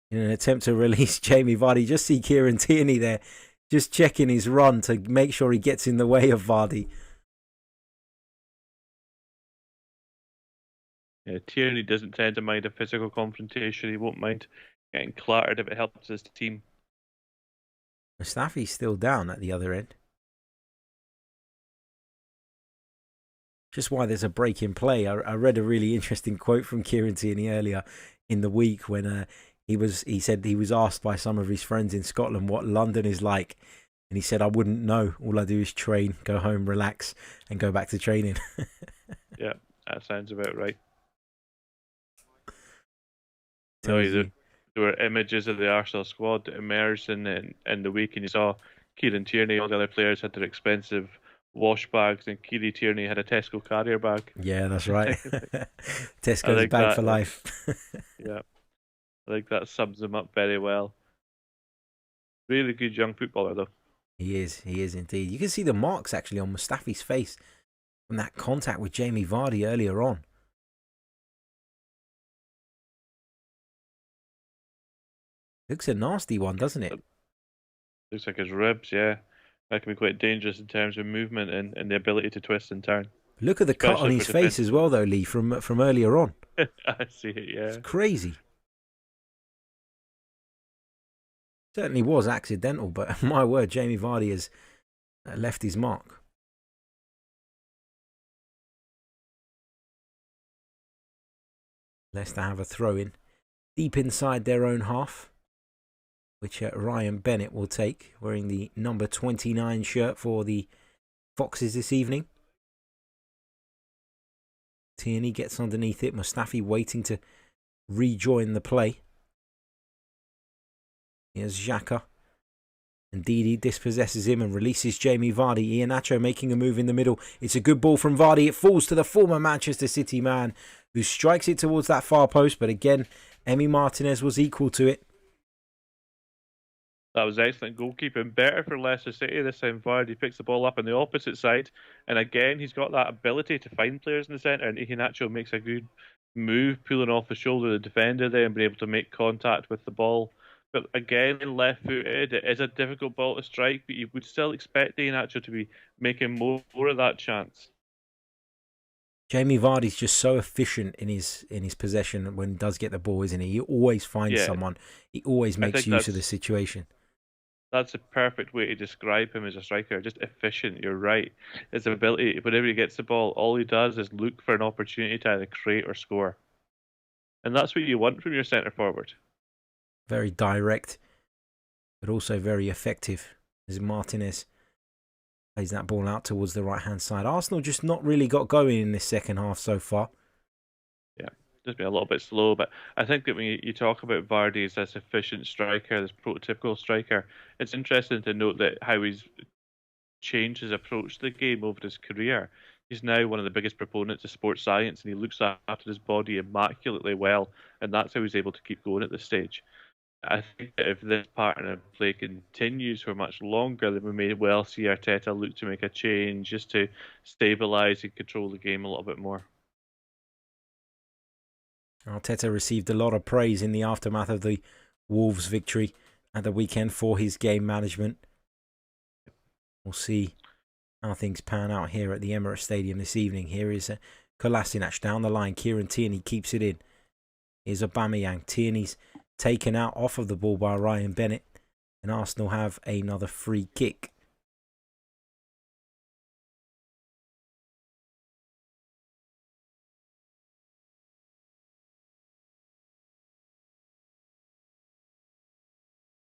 in an attempt to release Jamie Vardy. Just see Kieran Tierney there, just checking his run to make sure he gets in the way of Vardy. Yeah, Tierney doesn't tend to mind a physical confrontation. He won't mind getting clattered if it helps his team. Mustafi's still down at the other end. Just why there's a break in play. I read a really interesting quote from Kieran Tierney earlier in the week when he said he was asked by some of his friends in Scotland what London is like, and he said, "I wouldn't know. All I do is train, go home, relax, and go back to training." Yeah, that sounds about right. No, Tells you. there were images of the Arsenal squad that emerged in the week, and you saw Kieran Tierney, all the other players had their expensive wash bags, and Kieran Tierney had a Tesco carrier bag. Yeah, that's right. I Tesco's think bag for that, life. yeah, I think that sums him up very well. Really good young footballer, though. He is indeed. You can see the marks actually on Mustafi's face from that contact with Jamie Vardy earlier on. Looks a nasty one, doesn't it? Looks like his ribs, yeah. That can be quite dangerous in terms of movement and the ability to twist and turn, Look at the cut on especially for his face defensive as well, players. though, Lee, from earlier on. I see it, It's yeah. crazy. Certainly was accidental, but my word, Jamie Vardy has left his mark. Leicester have a throw in deep inside their own half, which Ryan Bennett will take, wearing the number 29 shirt for the Foxes this evening. Tierney gets underneath it. Mustafi waiting to rejoin the play. Here's Xhaka. And Didi dispossesses him and releases Jamie Vardy. Iheanacho making a move in the middle. It's a good ball from Vardy. It falls to the former Manchester City man who strikes it towards that far post. But again, Emi Martinez was equal to it. That was excellent goalkeeping. Better for Leicester City this time. Vardy picks the ball up on the opposite side, and again he's got that ability to find players in the centre. And Iheanacho makes a good move, pulling off the shoulder of the defender there and being able to make contact with the ball. But again, left-footed, it is a difficult ball to strike, but you would still expect Iheanacho to be making more of that chance. Jamie Vardy's just so efficient in his possession when he does get the ball, isn't he? He always finds Yeah, someone. He always I makes think use of the situation. that's a perfect way to describe him as a striker. Just efficient. You're right. His ability, whenever he gets the ball, all he does is look for an opportunity to either create or score, and that's what you want from your centre forward. Very direct, but also very effective. As Martinez plays that ball out towards the right-hand side. Arsenal just not really got going in this second half so far. Yeah, just been a little bit slow, but I think that when you talk about Vardy as this efficient striker, this prototypical striker, it's interesting to note that how he's changed his approach to the game over his career. He's now one of the biggest proponents of sports science, and he looks after his body immaculately well, and that's how he's able to keep going at this stage. I think that if this pattern of play continues for much longer, then we may well see Arteta look to make a change just to stabilise and control the game a little bit more. Arteta received a lot of praise in the aftermath of the Wolves victory at the weekend for his game management. We'll see how things pan out here at the Emirates Stadium this evening. Here is Kolasinac down the line. Kieran Tierney keeps it in. Here's Aubameyang. Tierney's taken out off of the ball by Ryan Bennett. And Arsenal have another free kick.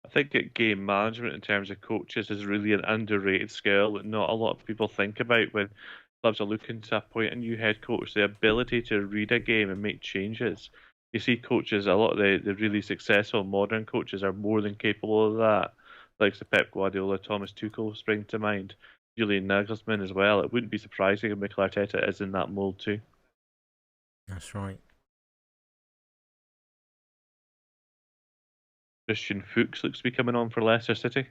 I think that game management in terms of coaches is really an underrated skill that not a lot of people think about when clubs are looking to appoint a new head coach. The ability to read a game and make changes. You see coaches, a lot of the really successful modern coaches are more than capable of that. Like the Pep Guardiola, Thomas Tuchel spring to mind, Julian Nagelsmann as well. It wouldn't be surprising if Mikel Arteta is in that mould too. That's right. Christian Fuchs looks to be coming on for Leicester City.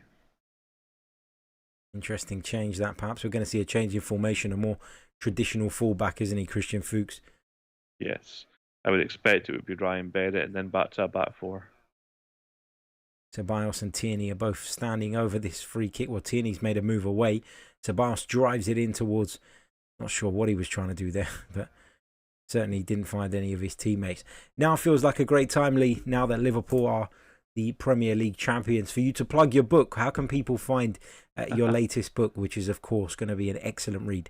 Interesting change that. Perhaps we're going to see a change in formation, a more traditional fullback, isn't he, Christian Fuchs? Yes, I would expect it would be Ryan Bennett and then back to a back four. Ceballos and Tierney are both standing over this free kick. Well, Tierney's made a move away. Ceballos drives it in towards, not sure what he was trying to do there, but certainly didn't find any of his teammates. Now feels like a great time, Lee, now that Liverpool are the Premier League champions, for you to plug your book. How can people find your latest book, which is, of course, going to be an excellent read?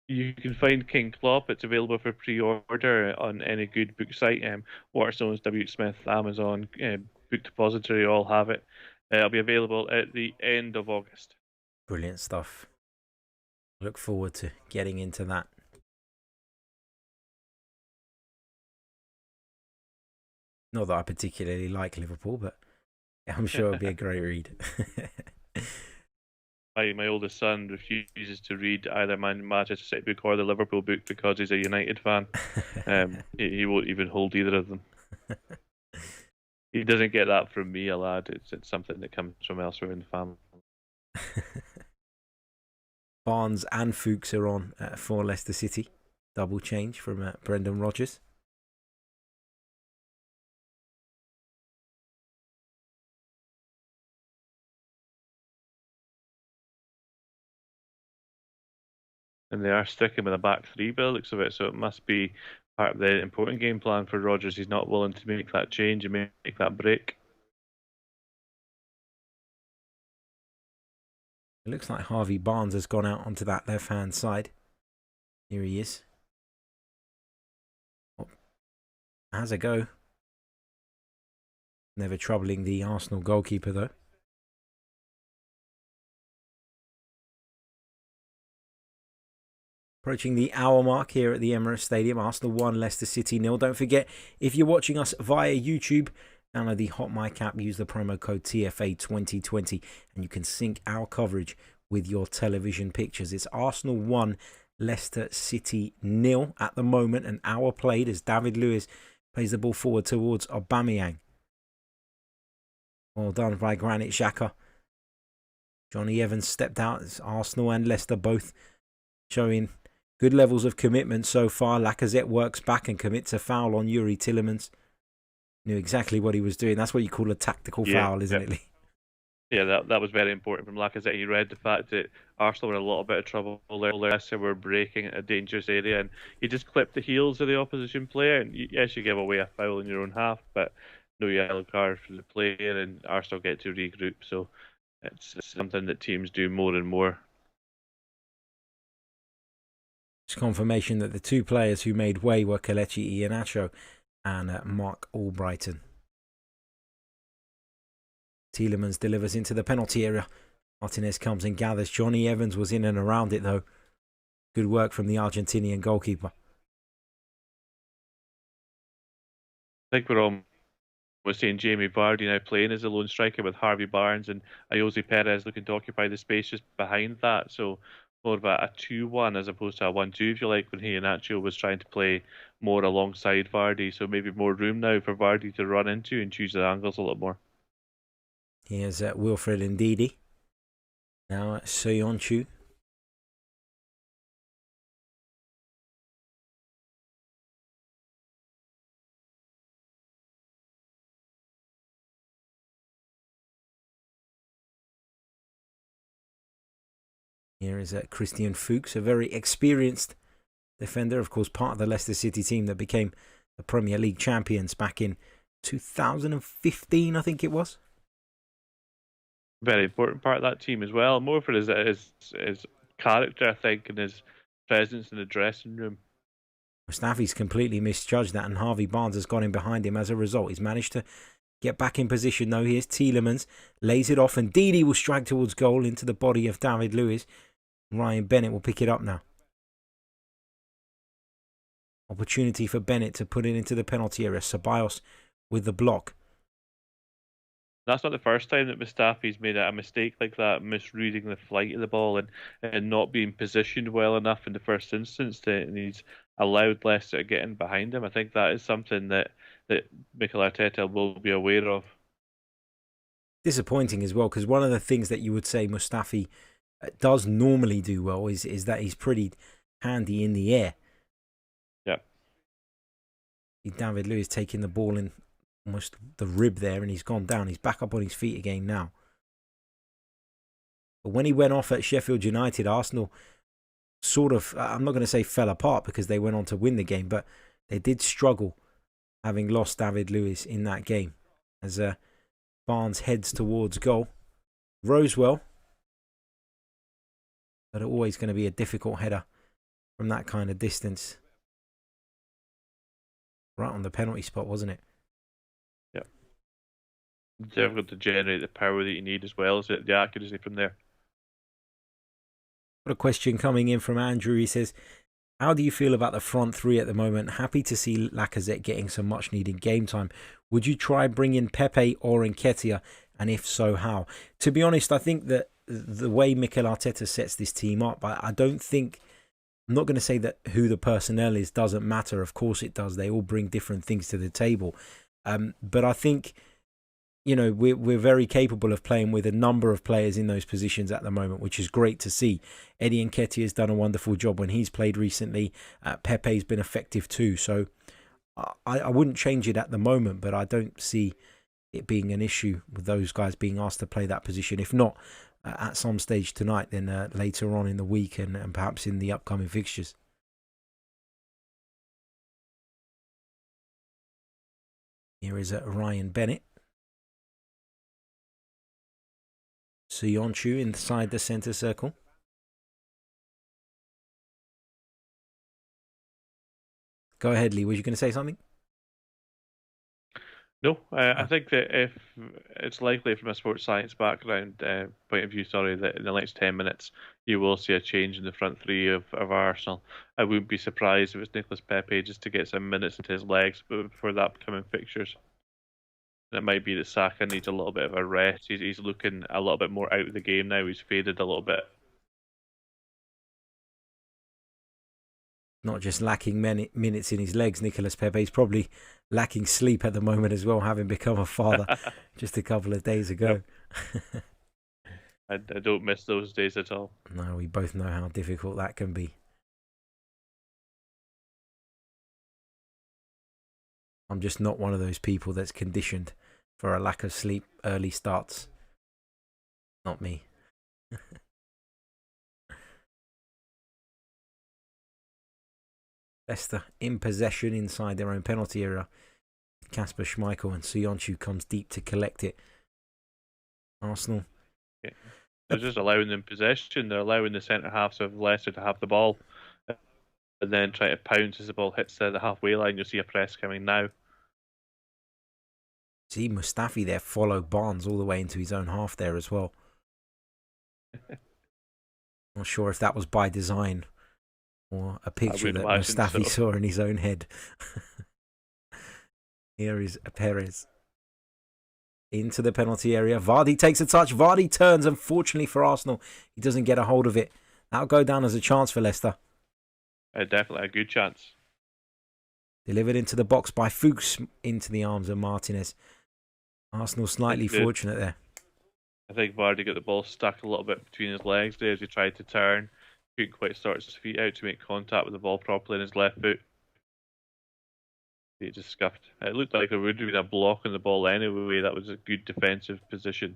You can find King Klopp. It's available for pre-order on any good book site. Waterstones, W. Smith, Amazon, Book Depository all have it. It'll be available at the end of August. Brilliant stuff. Look forward to getting into that. Not that I particularly like Liverpool, but I'm sure it'll be a great read. My oldest son refuses to read either my Manchester City book or the Liverpool book because he's a United fan. He won't even hold either of them. He doesn't get that from me, a lad. It's something that comes from elsewhere in the family. Barnes and Fuchs are on for Leicester City. Double change from Brendan Rodgers. And they are sticking with a back three by the looks of it, so it must be part of the important game plan for Rodgers. He's not willing to make that change and make that break. It looks like Harvey Barnes has gone out onto that left-hand side. Here he is. Oh, has a go. Never troubling the Arsenal goalkeeper, though. Approaching the hour mark here at the Emirates Stadium. Arsenal 1, Leicester City 0. Don't forget, if you're watching us via YouTube, download the Hot Mic app, use the promo code TFA2020, and you can sync our coverage with your television pictures. It's Arsenal 1, Leicester City 0 at the moment. An hour played as David Luiz plays the ball forward towards Aubameyang. Well done by Granit Xhaka. Johnny Evans stepped out. It's Arsenal and Leicester both showing good levels of commitment so far. Lacazette works back and commits a foul on Yuri Tillemans. Knew exactly what he was doing. That's what you call a tactical foul, isn't it, Lee? Yeah, that was very important from Lacazette. He read the fact that Arsenal were in a little bit of trouble there. Leicester were breaking a dangerous area, and he just clipped the heels of the opposition player. And yes, you give away a foul in your own half, but no yellow card for the player, and Arsenal get to regroup. So it's something that teams do more and more. It's confirmation that the two players who made way were Kelechi Iheanacho and Mark Albrighton. Tielemans delivers into the penalty area. Martinez comes and gathers. Johnny Evans was in and around it, though. Good work from the Argentinian goalkeeper. I think we're seeing Jamie Vardy now playing as a lone striker with Harvey Barnes and Ayoze Perez looking to occupy the space just behind that. So more of a 2-1 as opposed to a 1-2, if you like, when Iheanacho was trying to play more alongside Vardy. So maybe more room now for Vardy to run into and choose the angles a little more. Here's Wilfred Ndidi. Now Soyuncu. Here is Christian Fuchs, a very experienced defender. Of course, part of the Leicester City team that became the Premier League champions back in 2015, I think it was. Very important part of that team as well. More for his character, I think, and his presence in the dressing room. Mustafi's completely misjudged that, and Harvey Barnes has gone in behind him as a result. He's managed to get back in position, though. Here's Tielemans, lays it off, and Ndidi will strike towards goal into the body of David Luiz. Ryan Bennett will pick it up now. Opportunity for Bennett to put it into the penalty area. Ceballos with the block. That's not the first time that Mustafi's made a mistake like that, misreading the flight of the ball and not being positioned well enough in the first instance, and he's allowed Leicester to get in behind him. I think that is something that Mikel Arteta will be aware of. disappointing as well, because one of the things that you would say Mustafi does normally do well is that he's pretty handy in the air. Yeah. David Luiz taking the ball in almost the rib there, and he's gone down. He's back up on his feet again now. But when he went off at Sheffield United, Arsenal sort of, I'm not going to say fell apart because they went on to win the game, but they did struggle having lost David Luiz in that game. As Barnes heads towards goal. Rosewell, but always going to be a difficult header from that kind of distance. Right on the penalty spot, wasn't it? Yeah. Difficult to generate the power that you need as well as the accuracy from there. Got a question coming in from Andrew. He says, how do you feel about the front three at the moment? Happy to see Lacazette getting some much needed game time. Would you try bringing Pepe or Nketiah? And if so, how? To be honest, I think that the way Mikel Arteta sets this team up, I don't think, I'm not going to say that who the personnel is doesn't matter. Of course it does. They all bring different things to the table. But I think, you know, we're very capable of playing with a number of players in those positions at the moment, which is great to see. Eddie Nketiah has done a wonderful job when he's played recently. Pepe's been effective too. So I wouldn't change it at the moment, but I don't see it being an issue with those guys being asked to play that position. If not at some stage tonight, then later on in the week and perhaps in the upcoming fixtures. Here is Ryan Bennett. Symeou inside the centre circle. Go ahead, Lee. Was you going to say something? No, I think that if it's likely from a sports science background point of view, sorry, that in the next 10 minutes you will see a change in the front three of Arsenal. I wouldn't be surprised if it's Nicolas Pepe just to get some minutes into his legs before the upcoming fixtures. And it might be that Saka needs a little bit of a rest. He's looking a little bit more out of the game now. He's faded a little bit. Not just lacking minutes in his legs, Nicolas Pepe's probably lacking sleep at the moment as well, having become a father just a couple of days ago. I don't miss those days at all. No, we both know how difficult that can be. I'm just not one of those people that's conditioned for a lack of sleep early starts. Not me. Leicester in possession inside their own penalty area. Kasper Schmeichel and Symeou comes deep to collect it. Arsenal. Yeah. They're just allowing them possession. They're allowing the centre halves of Leicester to have the ball and then try to pounce as the ball hits the halfway line. You'll see a press coming now. See Mustafi there follow Barnes all the way into his own half there as well. Not sure if that was by design or a picture that Mustafi saw in his own head. Here is Perez. Into the penalty area. Vardy takes a touch. Vardy turns. Unfortunately for Arsenal, he doesn't get a hold of it. That'll go down as a chance for Leicester. Definitely a good chance. Delivered into the box by Fuchs into the arms of Martinez. Arsenal slightly fortunate there. I think Vardy got the ball stuck a little bit between his legs there as he tried to turn. Couldn't quite start his feet out to make contact with the ball properly in his left foot. He just scuffed. It looked like there would have been a block on the ball anyway. That was a good defensive position.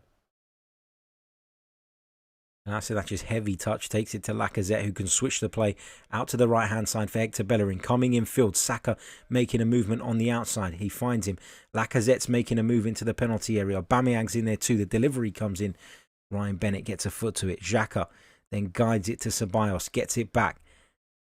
And after that, just heavy touch takes it to Lacazette, who can switch the play out to the right-hand side for Hector Bellerin. Coming in field, Saka making a movement on the outside. He finds him. Lacazette's making a move into the penalty area. Aubameyang's in there too. The delivery comes in. Ryan Bennett gets a foot to it. Xhaka then guides it to Ceballos, gets it back.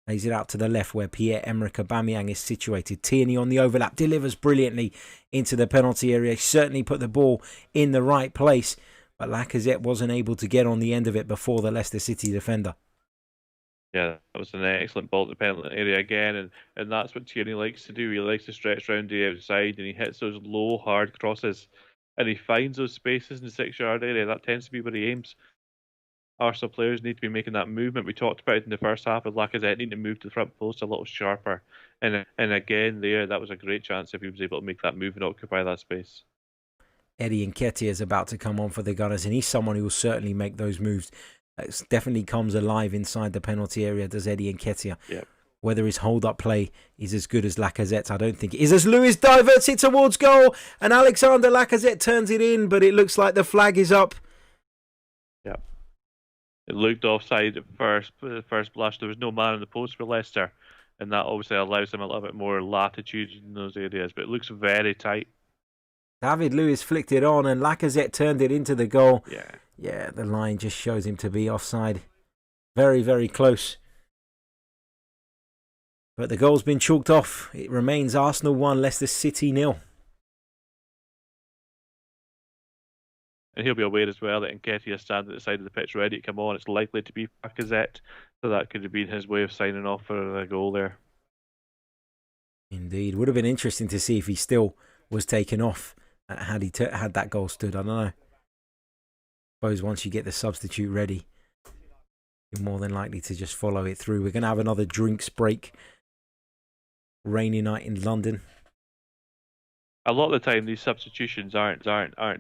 Lays it out to the left where Pierre-Emerick Aubameyang is situated. Tierney on the overlap, delivers brilliantly into the penalty area. Certainly put the ball in the right place. But Lacazette wasn't able to get on the end of it before the Leicester City defender. Yeah, that was an excellent ball to the penalty area again, and that's what Tierney likes to do. He likes to stretch round the outside, and he hits those low, hard crosses, and he finds those spaces in the 6-yard area. That tends to be where he aims. Arsenal players need to be making that movement. We talked about it in the first half with Lacazette needing to move to the front post a little sharper, and again there, that was a great chance if he was able to make that move and occupy that space. Eddie Nketiah is about to come on for the Gunners, and he's someone who will certainly make those moves. It definitely comes alive inside the penalty area, does Eddie Nketiah. Yep. Whether his hold-up play is as good as Lacazette's, I don't think it is. As Lewis diverts it towards goal, and Alexander Lacazette turns it in, but it looks like the flag is up. Yep. It looked offside at first blush. There was no man in the post for Leicester, and that obviously allows them a little bit more latitude in those areas, but it looks very tight. David Lewis flicked it on, and Lacazette turned it into the goal. Yeah, the line just shows him to be offside. Very, very close. But the goal's been chalked off. It remains Arsenal 1, Leicester City 0. And he'll be aware as well that Nketiah standing at the side of the pitch ready to come on. It's likely to be Lacazette, so that could have been his way of signing off for a goal there. Indeed. Would have been interesting to see if he still was taken off had he had that goal stood. I don't know. Suppose once you get the substitute ready, you're more than likely to just follow it through. We're going to have another drinks break. Rainy night in London. A lot of the time, these substitutions aren't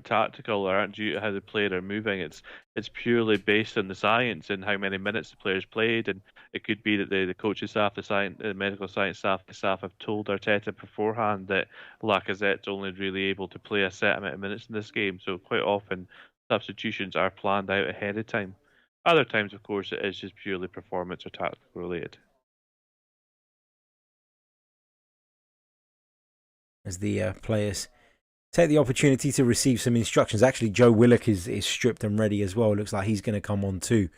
tactical or aren't due to how the players are moving. It's purely based on the science and how many minutes the players played, and it could be that the coaching staff, the medical science staff have told Arteta beforehand that Lacazette's only really able to play a set amount of minutes in this game. So quite often, substitutions are planned out ahead of time. Other times, of course, it is just purely performance or tactical related. As the players take the opportunity to receive some instructions. Actually, Joe Willock is stripped and ready as well. It looks like he's going to come on too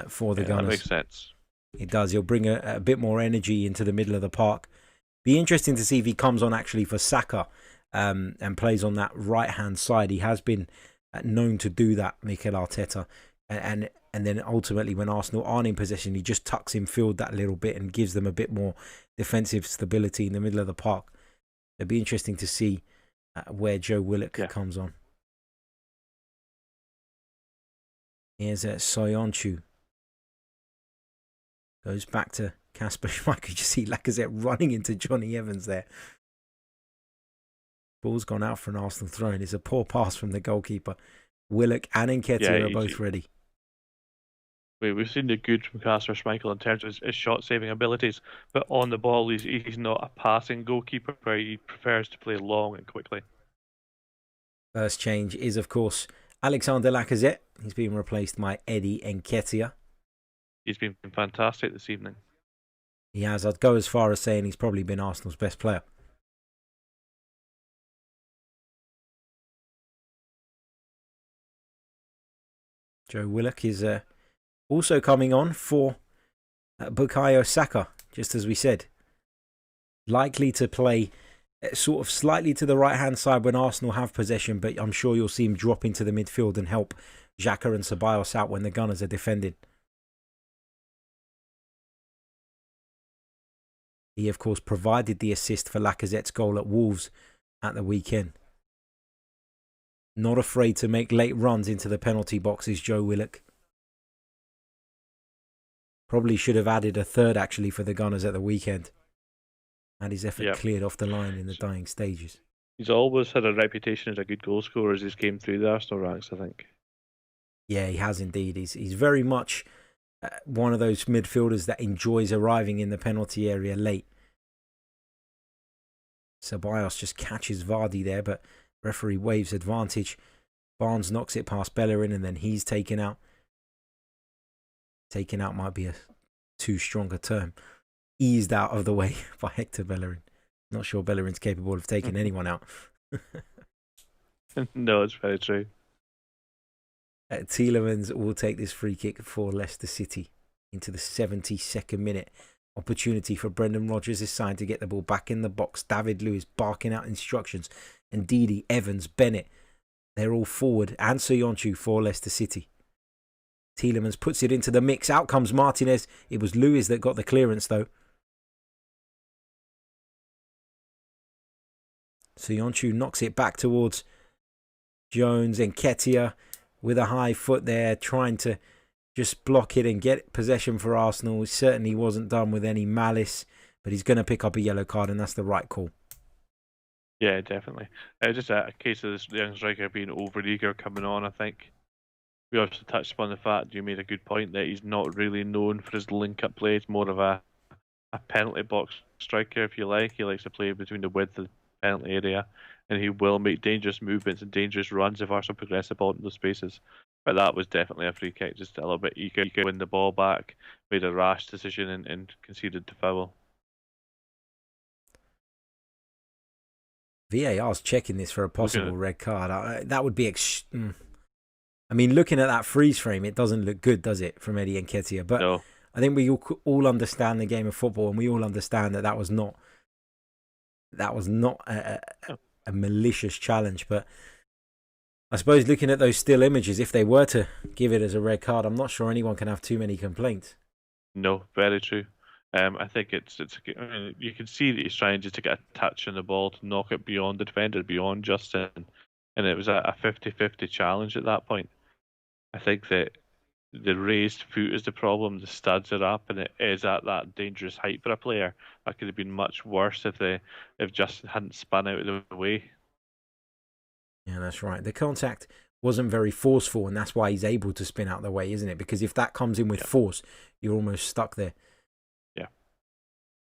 for the Gunners. That makes sense. It does. He'll bring a bit more energy into the middle of the park. Be interesting to see if he comes on actually for Saka and plays on that right-hand side. He has been known to do that, Mikel Arteta. And then ultimately when Arsenal aren't in possession, he just tucks in field that little bit and gives them a bit more defensive stability in the middle of the park. It'd be interesting to see where Joe Willock comes on. Here's Soyuncu. Goes back to Kasper Schmeichel. You see Lacazette running into Johnny Evans there. Ball's gone out for an Arsenal throw, and it's a poor pass from the goalkeeper. Willock and Nketiah are both ready. We've seen the good from Kasper Schmeichel in terms of his shot-saving abilities, but on the ball, he's not a passing goalkeeper, where he prefers to play long and quickly. First change is, of course, Alexander Lacazette. He's being replaced by Eddie Nketiah. He's been fantastic this evening. He has. I'd go as far as saying he's probably been Arsenal's best player. Joe Willock is also coming on for Bukayo Saka, just as we said. Likely to play sort of slightly to the right-hand side when Arsenal have possession, but I'm sure you'll see him drop into the midfield and help Xhaka and Ceballos out when the Gunners are defending. He, of course, provided the assist for Lacazette's goal at Wolves at the weekend. Not afraid to make late runs into the penalty box is Joe Willock. Probably should have added a third, actually, for the Gunners at the weekend. Had his effort cleared off the line in the dying stages. He's always had a reputation as a good goal scorer as he's came through the Arsenal ranks, I think. Yeah, he has indeed. He's very much one of those midfielders that enjoys arriving in the penalty area late. Ceballos just catches Vardy there, but referee waves advantage. Barnes knocks it past Bellerin, and then he's taken out. Taken out might be a too strong a term. Eased out of the way by Hector Bellerin. Not sure Bellerin's capable of taking anyone out. No, it's very true. Tielemans will take this free kick for Leicester City into the 72nd minute. Opportunity for Brendan Rodgers' side to get the ball back in the box. David Lewis barking out instructions. And Ndidi, Evans, Bennett. They're all forward. And Soyuncu for Leicester City. Tielemans puts it into the mix. Out comes Martinez. It was Lewis that got the clearance though. Soyuncu knocks it back towards Jones and Nketiah with a high foot there, trying to just block it and get possession for Arsenal. He certainly wasn't done with any malice, but he's going to pick up a yellow card, and that's the right call. Yeah, definitely. Just a case of this young striker being overeager coming on, I think. We also touched upon the fact you made a good point that he's not really known for his link-up play. He's more of a penalty box striker, if you like. He likes to play between the width of the penalty area, and he will make dangerous movements and dangerous runs if Arsenal progress the ball into those spaces. But that was definitely a free kick, just a little bit eager to win the ball back, made a rash decision and conceded the foul. VAR's checking this for a Looking possible at red card. That would be... I mean, looking at that freeze frame, it doesn't look good, does it, from Eddie Nketiah? But no, I think we all understand the game of football, and we all understand that was not a malicious challenge. But I suppose looking at those still images, if they were to give it as a red card, I'm not sure anyone can have too many complaints. no, very true. I think I mean, you can see that he's trying just to get a touch on the ball to knock it beyond the defender, beyond Justin, and it was a 50-50 challenge at that point. I think that the raised foot is the problem. The studs are up, and it is at that dangerous height for a player. That could have been much worse if Justin hadn't spun out of the way. Yeah, that's right. The contact wasn't very forceful, and that's why he's able to spin out the way, isn't it? Because if that comes in with force, you're almost stuck there. Yeah,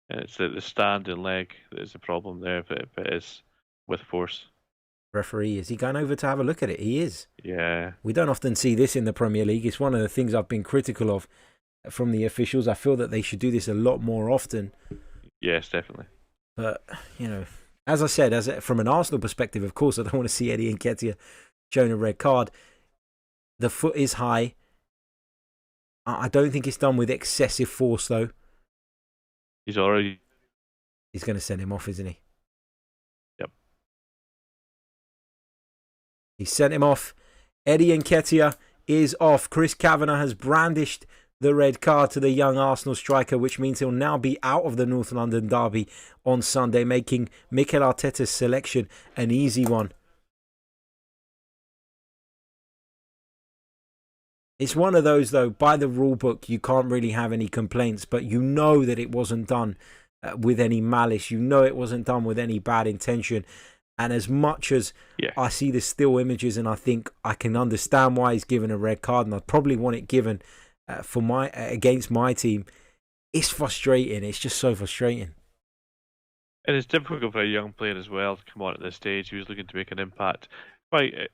and it's the standing leg that is the problem there. If it is with force. Referee, is he going over to have a look at it? He is. Yeah. We don't often see this in the Premier League. It's one of the things I've been critical of from the officials. I feel that they should do this a lot more often. Yes, definitely. But, as I said, from an Arsenal perspective, of course, I don't want to see Eddie Nketiah shown a red card. The foot is high. I don't think it's done with excessive force, though. He's going to send him off, isn't he? Yep. He sent him off. Eddie Nketiah is off. Chris Kavanagh has brandished the red card to the young Arsenal striker, which means he'll now be out of the North London derby on Sunday, making Mikel Arteta's selection an easy one. It's one of those, though, by the rule book, you can't really have any complaints, but you know that it wasn't done with any malice. You know it wasn't done with any bad intention. And as much as I see the still images and I think I can understand why he's given a red card, and I'd probably want it given against my team, it's frustrating. It's just so frustrating. And it's difficult for a young player as well to come on at this stage who's looking to make an impact. Right,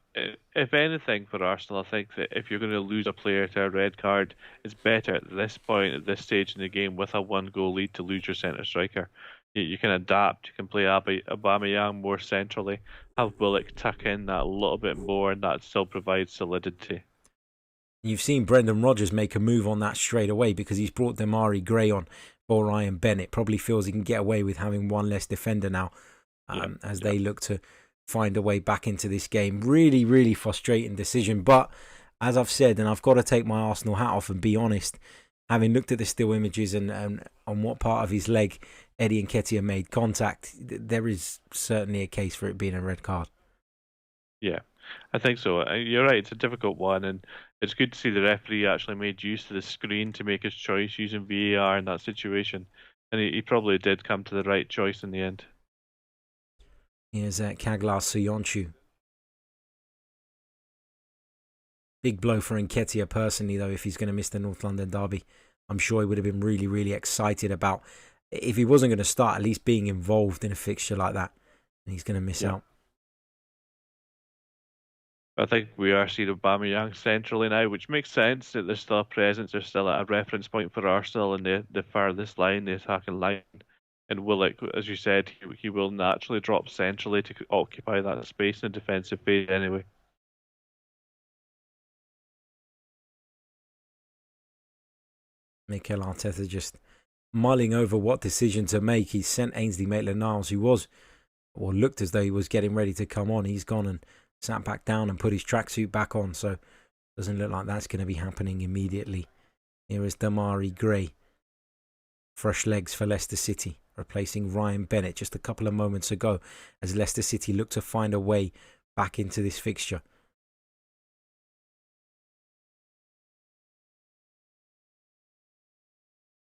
if anything for Arsenal, I think that if you're going to lose a player to a red card, it's better at this point, at this stage in the game, with a one-goal lead to lose your centre striker. You can adapt, you can play Aubameyang more centrally, have Willock tuck in that a little bit more, and that still provides solidity. You've seen Brendan Rodgers make a move on that straight away because he's brought Damari Gray on for Ryan Bennett. Probably feels he can get away with having one less defender now as they look to find a way back into this game. Really, really frustrating decision. But as I've said, and I've got to take my Arsenal hat off and be honest, having looked at the still images and on what part of his leg Eddie Nketiah made contact, there is certainly a case for it being a red card. Yeah, I think so. You're right, it's a difficult one, and it's good to see the referee actually made use of the screen to make his choice using VAR in that situation. And he probably did come to the right choice in the end. Here's Kaglar Soyuncu. Big blow for Nketiah personally, though, if he's going to miss the North London derby. I'm sure he would have been really, really excited about, if he wasn't going to start, at least being involved in a fixture like that. And he's going to miss out. I think we are seeing Aubameyang centrally now, which makes sense that there's still a presence. There's still a reference point for Arsenal in the farthest line, the attacking line. And Willock, as you said, he will naturally drop centrally to occupy that space in the defensive phase anyway. Mikel Arteta just mulling over what decision to make. He's sent Ainsley Maitland-Niles, who looked as though he was getting ready to come on. He's gone and sat back down and put his tracksuit back on, so doesn't look like that's going to be happening immediately. Here is Damari Gray. Fresh legs for Leicester City, replacing Ryan Bennett just a couple of moments ago as Leicester City look to find a way back into this fixture.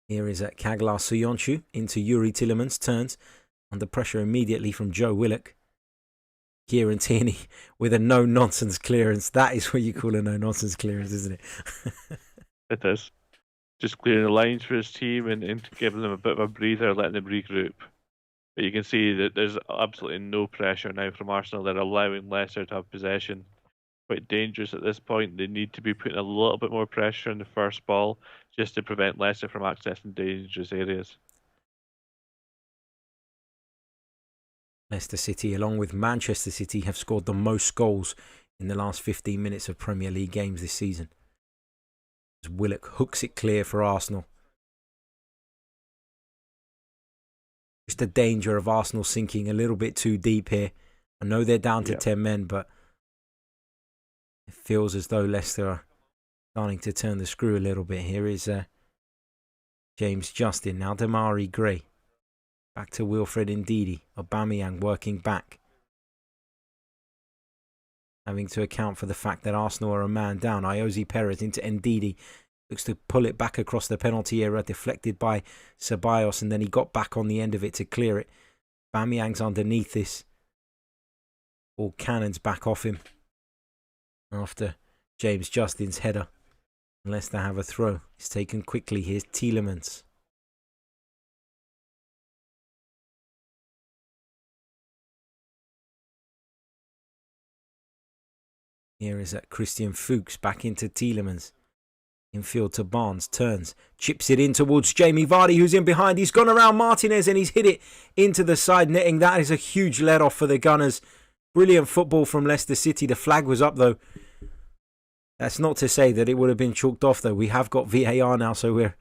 Here is Kaglar Soyuncu into Yuri Tillemans, turns under pressure immediately from Joe Willock. Kieran Tierney with a no-nonsense clearance. That is what you call a no-nonsense clearance, isn't it? It is. Just clearing the lines for his team and giving them a bit of a breather, letting them regroup. But you can see that there's absolutely no pressure now from Arsenal. They're allowing Leicester to have possession. Quite dangerous at this point. They need to be putting a little bit more pressure on the first ball just to prevent Leicester from accessing dangerous areas. Leicester City, along with Manchester City, have scored the most goals in the last 15 minutes of Premier League games this season. As Willock hooks it clear for Arsenal. Just the danger of Arsenal sinking a little bit too deep here. I know they're down to 10 men, but it feels as though Leicester are starting to turn the screw a little bit. Here is James Justin, now Damari Gray. Back to Wilfred Ndidi. Aubameyang working back. Having to account for the fact that Arsenal are a man down. Iosi Perez into Ndidi. Looks to pull it back across the penalty area. Deflected by Ceballos. And then he got back on the end of it to clear it. Aubameyang's underneath this. All cannons back off him. After James Justin's header. Leicester have a throw. It's taken quickly. Here's Tielemans. Here is Christian Fuchs back into Tielemans. Infield to Barnes, turns, chips it in towards Jamie Vardy, who's in behind. He's gone around Martinez and he's hit it into the side netting. That is a huge let-off for the Gunners. Brilliant football from Leicester City. The flag was up, though. That's not to say that it would have been chalked off, though. We have got VAR now, so we're...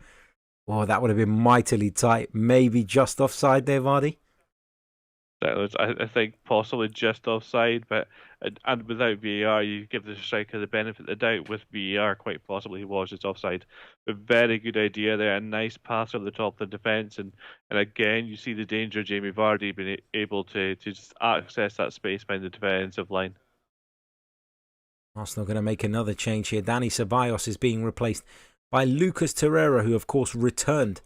Oh, that would have been mightily tight. Maybe just offside there, Vardy? I think possibly just offside, but and without VAR, you give the striker the benefit of the doubt. With VAR, quite possibly he was just offside. But very good idea there, a nice pass over the top of the defence, and again you see the danger of Jamie Vardy being able to just access that space behind the defensive line. Arsenal going to make another change here. Dani Ceballos is being replaced by Lucas Torreira, who of course returned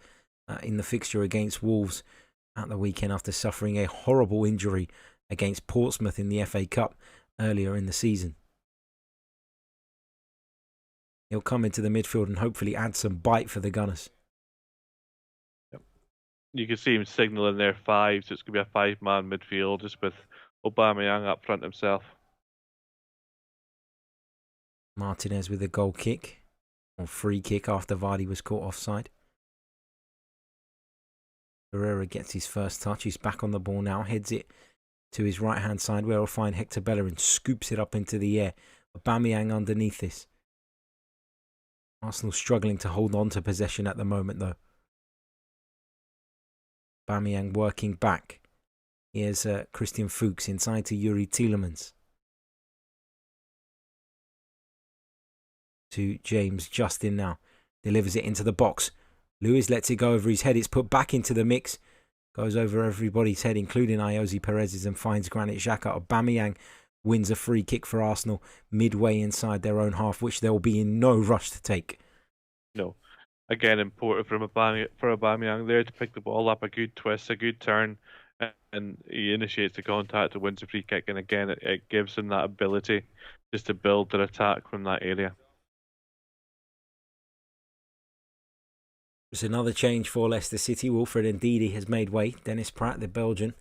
in the fixture against Wolves at the weekend after suffering a horrible injury against Portsmouth in the FA Cup earlier in the season. He'll come into the midfield and hopefully add some bite for the Gunners. Yep. You can see him signalling their five, so it's going to be a five-man midfield just with Aubameyang up front himself. Martinez with a goal kick, or free kick after Vardy was caught offside. Torreira gets his first touch. He's back on the ball now. Heads it to his right-hand side where he'll find Hector Bellerin. Scoops it up into the air. Aubameyang underneath this. Arsenal struggling to hold on to possession at the moment, though. Aubameyang working back. Here's Christian Fuchs inside to Yuri Tielemans. To James Justin now. Delivers it into the box. Lewis lets it go over his head. It's put back into the mix. Goes over everybody's head, including Iosi Perez's, and finds Granit Xhaka. Aubameyang wins a free kick for Arsenal midway inside their own half, which they'll be in no rush to take. No. Again, important for Aubameyang there to pick the ball up, a good twist, a good turn, and he initiates the contact and wins the free kick. And again, it gives him that ability just to build their attack from that area. There's another change for Leicester City. Wilfred Ndidi has made way. Dennis Praet, the Belgian.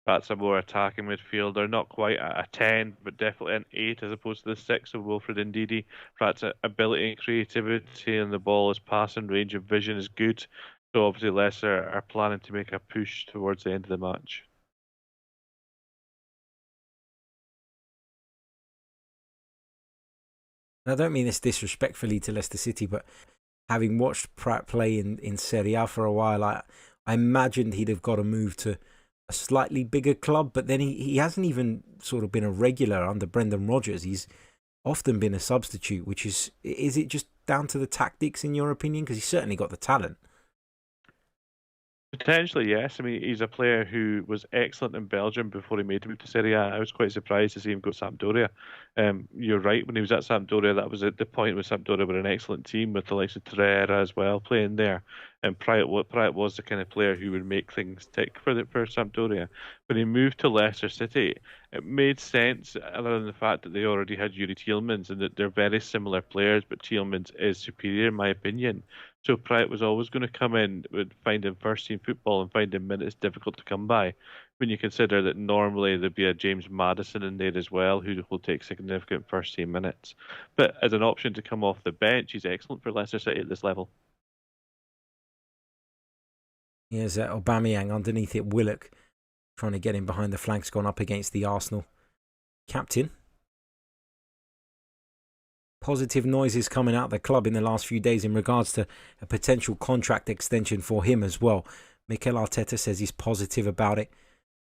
That's a more attacking midfielder, not quite a 10, but definitely an 8 as opposed to the 6 of Wilfred Ndidi. Praet's ability and creativity on the ball, his passing range of vision is good. So obviously Leicester are planning to make a push towards the end of the match. I don't mean this disrespectfully to Leicester City, but having watched Praet play in Serie A for a while, I imagined he'd have got to move to a slightly bigger club, but then he hasn't even sort of been a regular under Brendan Rodgers. He's often been a substitute, which is it just down to the tactics in your opinion? Because he's certainly got the talent. Potentially, yes. I mean, he's a player who was excellent in Belgium before he made the move to Serie A. I was quite surprised to see him go to Sampdoria. You're right, when he was at Sampdoria, that was at the point where Sampdoria were an excellent team with the likes of Torreira as well playing there. And Pryor was the kind of player who would make things tick for Sampdoria. When he moved to Leicester City, it made sense, other than the fact that they already had Yuri Tielemans and that they're very similar players, but Tielemans is superior in my opinion. So Pratt was always going to come in with finding first team football and finding minutes difficult to come by. When you consider that normally there'd be a James Maddison in there as well, who will take significant first team minutes. But as an option to come off the bench, he's excellent for Leicester City at this level. Here's Aubameyang underneath it. Willock trying to get him behind the flanks, gone up against the Arsenal captain. Positive noises coming out of the club in the last few days in regards to a potential contract extension for him as well. Mikel Arteta says he's positive about it.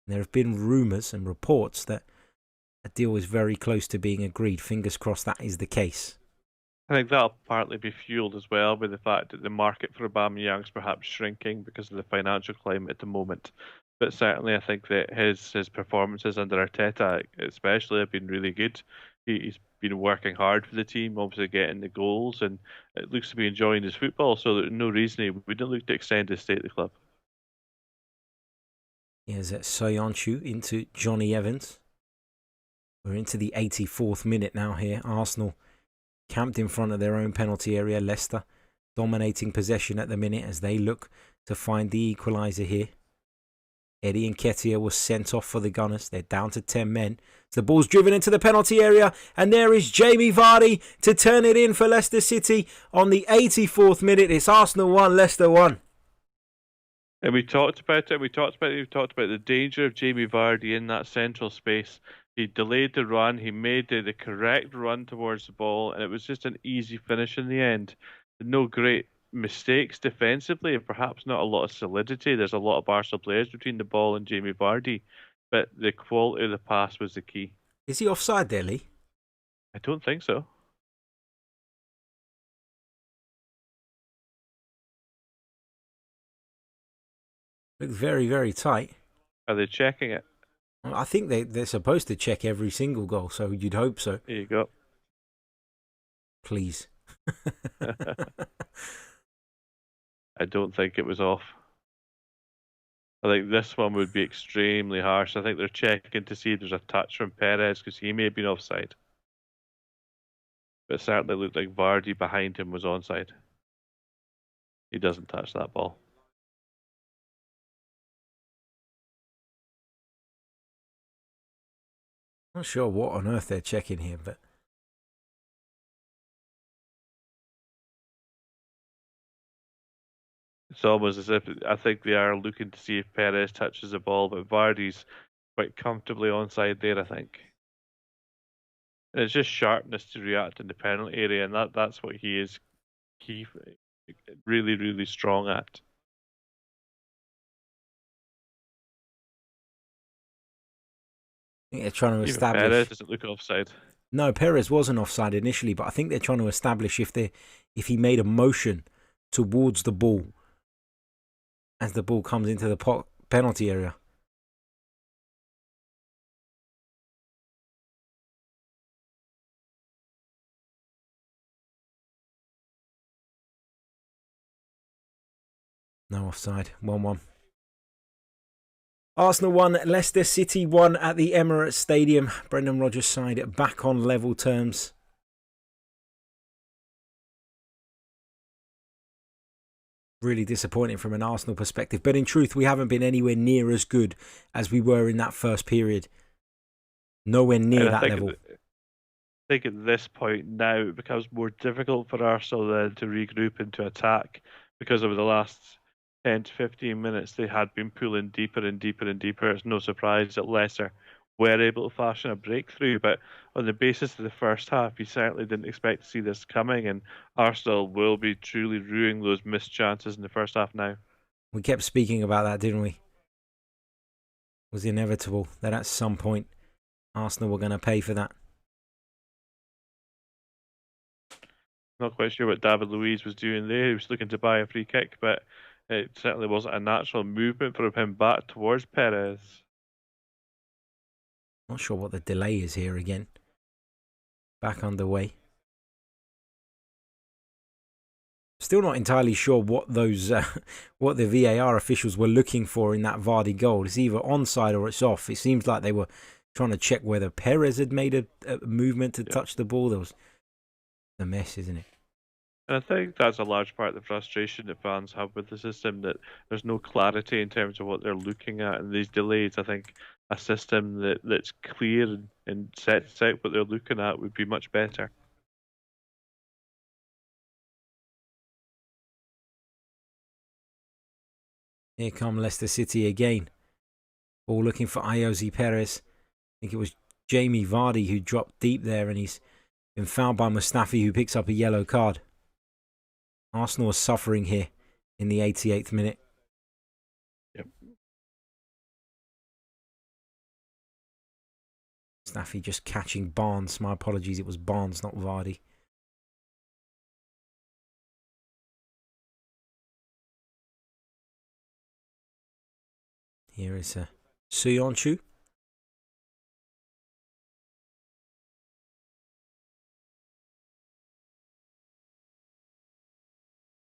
And there have been rumours and reports that a deal is very close to being agreed. Fingers crossed that is the case. I think that'll partly be fueled as well by the fact that the market for Aubameyang's perhaps shrinking because of the financial climate at the moment. But certainly, I think that his performances under Arteta, especially, have been really good. He's been working hard for the team, obviously getting the goals, and it looks to be enjoying his football. So there's no reason he wouldn't look to extend his stay at the club. Here's Soyuncu into Johnny Evans. We're into the 84th minute now here. Arsenal camped in front of their own penalty area. Leicester dominating possession at the minute as they look to find the equaliser here. Eddie Nketiah was sent off for the Gunners. They're down to 10 men. So the ball's driven into the penalty area, and there is Jamie Vardy to turn it in for Leicester City on the 84th minute. It's Arsenal 1, Leicester 1. And we talked about it. We talked about the danger of Jamie Vardy in that central space. He delayed the run. He made the correct run towards the ball, and it was just an easy finish in the end. No great mistakes defensively, and perhaps not a lot of solidity. There's a lot of Arsenal players between the ball and Jamie Vardy, but the quality of the pass was the key. Is he offside there, Lee? I don't think so. Looked very, very tight. Are they checking it? I think they're supposed to check every single goal, so you'd hope so. There you go. Please. I don't think it was off. I think this one would be extremely harsh. I think they're checking to see if there's a touch from Perez because he may have been offside. But it certainly looked like Vardy behind him was onside. He doesn't touch that ball. Not sure what on earth they're checking here, but it's almost as if I think they are looking to see if Perez touches the ball, but Vardy's quite comfortably onside there, I think. And it's just sharpness to react in the penalty area, and that's what he is key, really, really strong at. I think they're trying to Even establish. Perez doesn't look offside. No, Perez wasn't offside initially, but I think they're trying to establish if he made a motion towards the ball as the ball comes into the penalty area. No offside. 1-1. Arsenal 1, Leicester City 1 at the Emirates Stadium. Brendan Rodgers' side back on level terms. Really disappointing from an Arsenal perspective. But in truth, we haven't been anywhere near as good as we were in that first period. Nowhere near that level. I think at this point now it becomes more difficult for Arsenal then to regroup and to attack because over the last 10 to 15 minutes they had been pulling deeper and deeper and deeper. It's no surprise that Leicester were able to fashion a breakthrough, but on the basis of the first half, you certainly didn't expect to see this coming, and Arsenal will be truly ruining those missed chances in the first half now. We kept speaking about that, didn't we? It was inevitable that at some point Arsenal were going to pay for that. Not quite sure what David Luiz was doing there. He was looking to buy a free kick, but It certainly wasn't a natural movement from him back towards Perez. Not sure what the delay is here again. Back underway. Still not entirely sure what those, what the VAR officials were looking for in that Vardy goal. It's either onside or it's off. It seems like they were trying to check whether Perez had made a movement to touch the ball. There was a mess, isn't it? And I think that's a large part of the frustration that fans have with the system, that there's no clarity in terms of what they're looking at and these delays. I think a system that's clear and sets out what they're looking at would be much better. Here come Leicester City again. Ball looking for Iosi Perez. I think it was Jamie Vardy who dropped deep there, and he's been fouled by Mustafi, who picks up a yellow card. Arsenal are suffering here in the 88th minute. Yep. Mustafi just catching Barnes. My apologies, it was Barnes, not Vardy. Here is Symeou.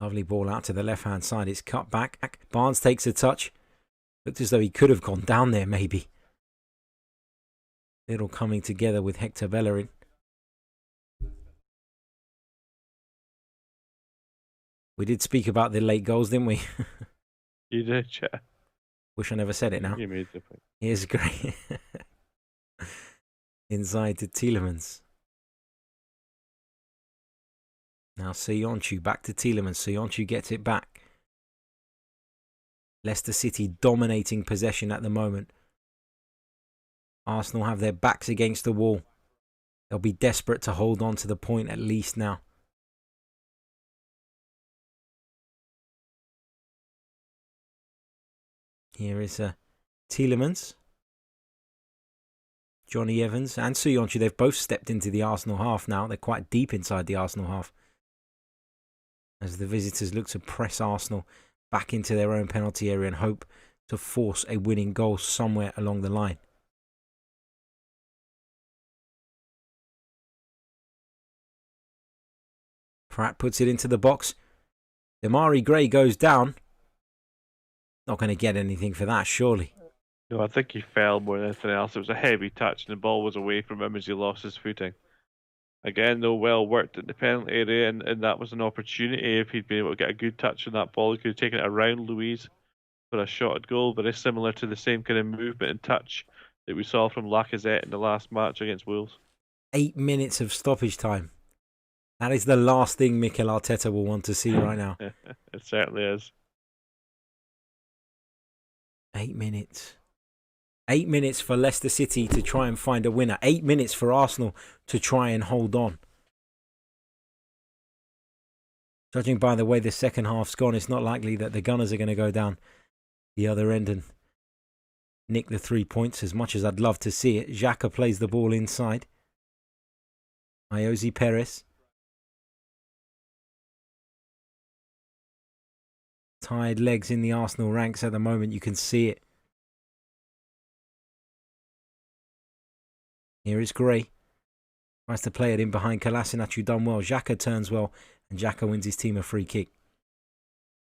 Lovely ball out to the left-hand side. It's cut back. Barnes takes a touch. Looked as though he could have gone down there, maybe. Little coming together with Hector Bellerin. We did speak about the late goals, didn't we? You did, yeah. Wish I never said it now. You made the point. Here's great. Inside to Tielemans. Now Symeou back to Tielemans. Symeou gets it back. Leicester City dominating possession at the moment. Arsenal have their backs against the wall. They'll be desperate to hold on to the point at least now. Here is Tielemans. Johnny Evans and Symeou, they've both stepped into the Arsenal half now. They're quite deep inside the Arsenal half, as the visitors look to press Arsenal back into their own penalty area and hope to force a winning goal somewhere along the line. Pratt puts it into the box. Demarai Gray goes down. Not going to get anything for that, surely. No, I think he fell more than anything else. It was a heavy touch and the ball was away from him as he lost his footing. Again, though, well worked at the penalty area, and that was an opportunity. If he'd been able to get a good touch on that ball, he could have taken it around Louise for a shot at goal, very similar to the same kind of movement and touch that we saw from Lacazette in the last match against Wolves. 8 minutes of stoppage time. That is the last thing Mikel Arteta will want to see right now. It certainly is. 8 minutes. 8 minutes for Leicester City to try and find a winner. 8 minutes for Arsenal to try and hold on. Judging by the way the second half's gone, it's not likely that the Gunners are going to go down the other end and nick the 3 points, as much as I'd love to see it. Xhaka plays the ball inside. Iosi Perez. Tired legs in the Arsenal ranks at the moment. You can see it. Here is Gray. Tries to play it in behind Kolasinac, who done well. Xhaka turns well, and Xhaka wins his team a free kick.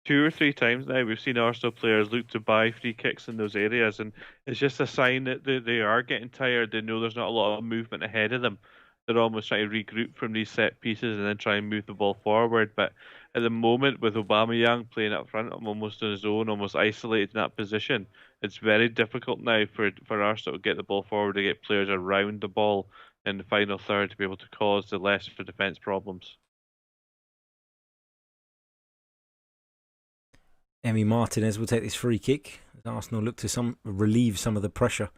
2 or 3 times now we've seen Arsenal players look to buy free kicks in those areas, and it's just a sign that they are getting tired. They know there's not a lot of movement ahead of them. They're almost trying to regroup from these set pieces and then try and move the ball forward. But at the moment, with Aubameyang playing up front, almost on his own, almost isolated in that position, it's very difficult now for Arsenal to get the ball forward, to get players around the ball in the final third to be able to cause the Leicester defence problems. Emi Martinez will take this free kick. Arsenal look to relieve some of the pressure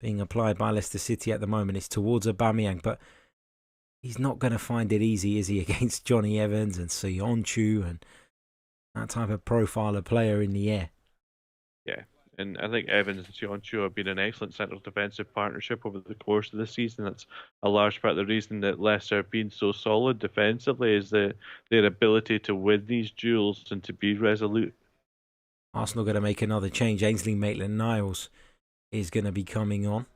being applied by Leicester City at the moment. It's towards Aubameyang, but he's not going to find it easy, is he, against Johnny Evans and Symeou and that type of profile of player in the air. Yeah, and I think Evans and Symeou have been an excellent central defensive partnership over the course of the season. That's a large part of the reason that Leicester have been so solid defensively, is their ability to win these duels and to be resolute. Arsenal going to make another change. Ainsley Maitland-Niles is going to be coming on.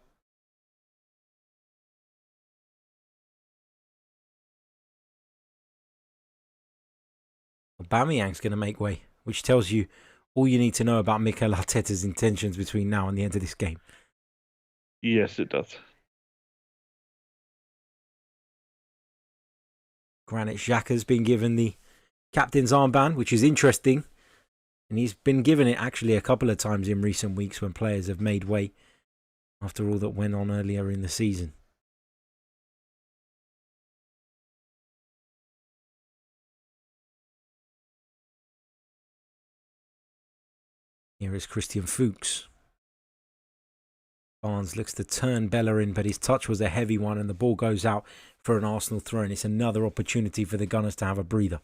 Aubameyang's going to make way, which tells you all you need to know about Mikel Arteta's intentions between now and the end of this game. Yes, it does. Granit Xhaka's been given the captain's armband, which is interesting. And he's been given it actually a couple of times in recent weeks when players have made way after all that went on earlier in the season. Here is Christian Fuchs. Barnes looks to turn Bellerin, but his touch was a heavy one and the ball goes out for an Arsenal throw. And it's another opportunity for the Gunners to have a breather.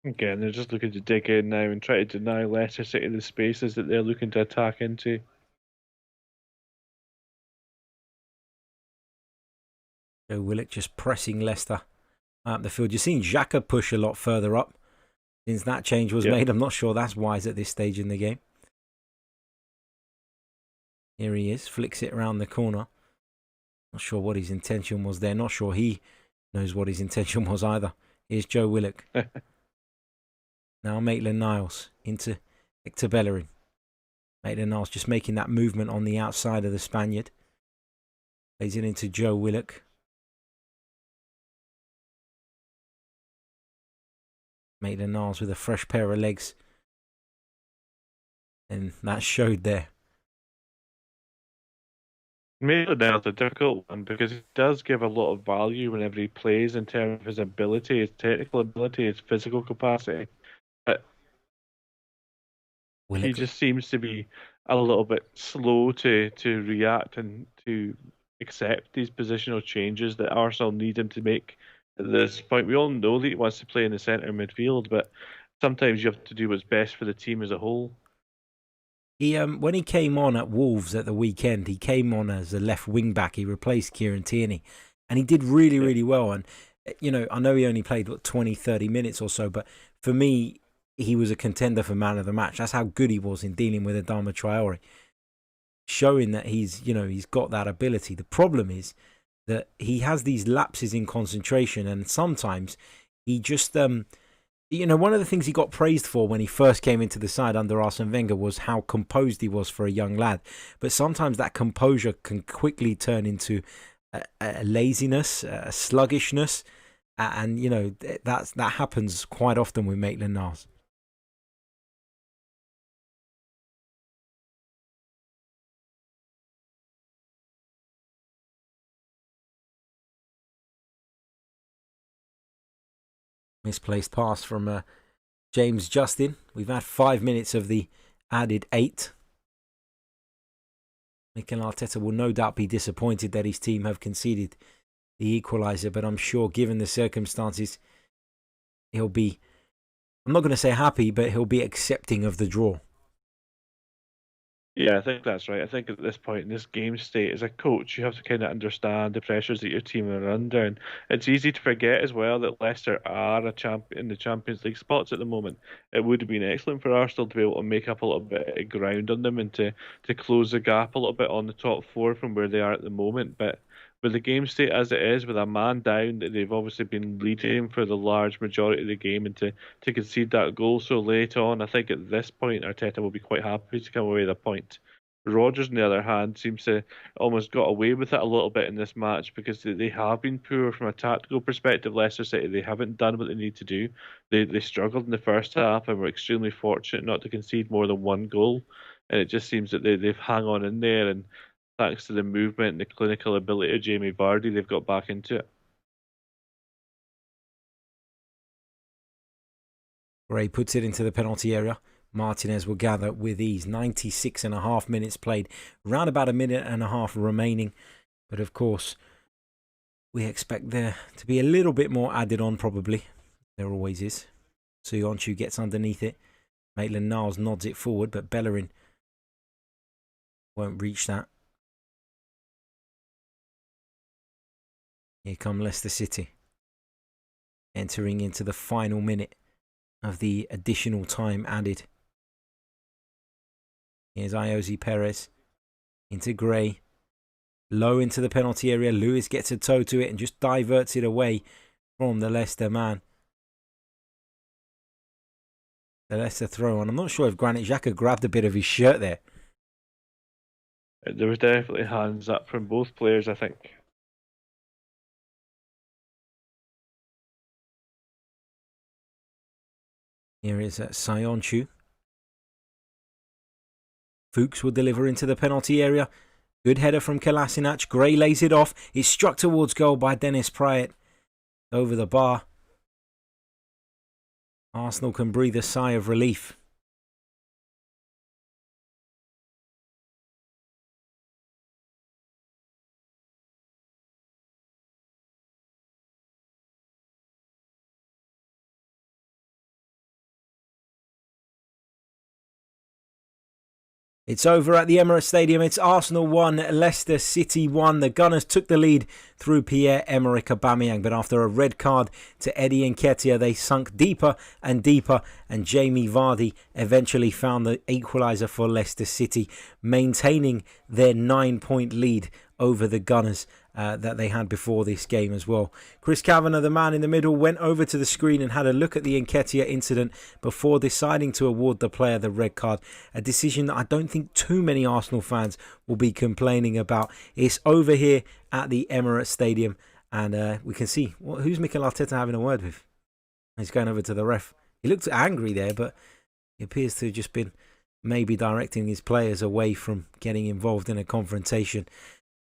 Again, they're just looking to dig in now and try to deny Leicester City the spaces that they're looking to attack into. Joe Willock just pressing Leicester up the field. You've seen Xhaka push a lot further up since that change was made. I'm not sure that's wise at this stage in the game. Here he is, flicks it around the corner. Not sure what his intention was there. Not sure he knows what his intention was either. Here's Joe Willock. Now Maitland-Niles into Hector Bellerin. Maitland-Niles just making that movement on the outside of the Spaniard. Plays it into Joe Willock. Maitland-Niles with a fresh pair of legs. And that showed there. Maitland-Niles a difficult one because he does give a lot of value whenever he plays in terms of his ability, his technical ability, his physical capacity. But Willock. He just seems to be a little bit slow to react and to accept these positional changes that Arsenal need him to make at this point. We all know that he wants to play in the centre midfield, but sometimes you have to do what's best for the team as a whole. He when he came on at Wolves at the weekend, he came on as a left wing back. He replaced Kieran Tierney, and he did really, really well. And I know he only played 20, 30 minutes or so, but for me, he was a contender for man of the match. That's how good he was in dealing with Adama Traore, showing that he's got that ability. The problem is that he has these lapses in concentration, and sometimes he just one of the things he got praised for when he first came into the side under Arsene Wenger was how composed he was for a young lad. But sometimes that composure can quickly turn into a laziness, a sluggishness, and that happens quite often with Maitland-Niles. Misplaced pass from James Justin. We've had 5 minutes of the added 8. Mikel Arteta will no doubt be disappointed that his team have conceded the equaliser, but I'm sure given the circumstances, he'll be, I'm not going to say happy, but he'll be accepting of the draw. Yeah, I think that's right. I think at this point in this game state, as a coach, you have to kind of understand the pressures that your team are under, and it's easy to forget as well that Leicester are a champ in the Champions League spots at the moment. It would have been excellent for Arsenal to be able to make up a little bit of ground on them and to close the gap a little bit on the top four from where they are at the moment. But with the game state as it is, with a man down, that they've obviously been leading for the large majority of the game, and to concede that goal so late on, I think at this point Arteta will be quite happy to come away with a point. Rodgers, on the other hand, seems to almost got away with it a little bit in this match because they have been poor from a tactical perspective. Leicester City, they haven't done what they need to do. They struggled in the first half and were extremely fortunate not to concede more than one goal. And it just seems that they've hung on in there, and thanks to the movement and the clinical ability of Jamie Vardy, they've got back into it. Gray puts it into the penalty area. Martinez will gather with ease. 96.5 minutes played. Around about a minute and a half remaining. But of course, we expect there to be a little bit more added on probably. There always is. Söyüncü gets underneath it. Maitland-Niles nods it forward, but Bellerin won't reach that. Here come Leicester City. entering into the final minute of the additional time added. Here's Iosi Perez into Gray. Low into the penalty area. Lewis gets a toe to it and just diverts it away from the Leicester man. The Leicester throw on. I'm not sure if Granit Xhaka grabbed a bit of his shirt there. There was definitely hands up from both players, I think. Here is Sionchu. Fuchs will deliver into the penalty area. Good header from Kolasinac. Gray lays it off. It's struck towards goal by Dennis Pryatt. Over the bar. Arsenal can breathe a sigh of relief. It's over at the Emirates Stadium. It's Arsenal 1, Leicester City 1. The Gunners took the lead through Pierre-Emerick Aubameyang, but after a red card to Eddie Nketiah, they sunk deeper and deeper, and Jamie Vardy eventually found the equaliser for Leicester City, maintaining their 9-point lead over the Gunners that they had before this game as well. Chris Kavanagh, the man in the middle, went over to the screen and had a look at the Nketiah incident before deciding to award the player the red card. A decision that I don't think too many Arsenal fans will be complaining about. It's over here at the Emirates Stadium, and we can see who's Mikel Arteta having a word with. He's going over to the ref. He looked angry there, but he appears to have just been maybe directing his players away from getting involved in a confrontation.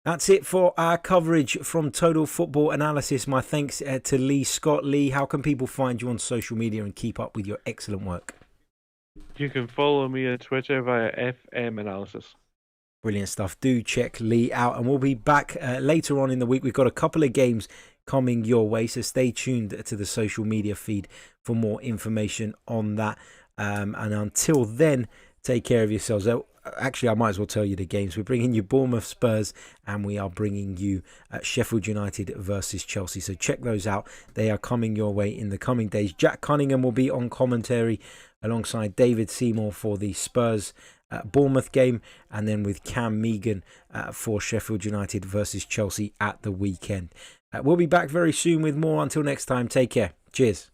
That's it for our coverage from Total Football Analysis. My thanks to Lee Scott. Lee, how can people find you on social media and keep up with your excellent work? You can follow me on Twitter via FM Analysis. Brilliant stuff. Do check Lee out, and we'll be back later on in the week. We've got a couple of games coming your way, so stay tuned to the social media feed for more information on that. And until then, take care of yourselves. Actually, I might as well tell you the games. We're bringing you Bournemouth Spurs, and we are bringing you Sheffield United versus Chelsea. So check those out. They are coming your way in the coming days. Jack Cunningham will be on commentary alongside David Seymour for the Spurs Bournemouth game, and then with Cam Megan for Sheffield United versus Chelsea at the weekend. We'll be back very soon with more. Until next time, take care. Cheers.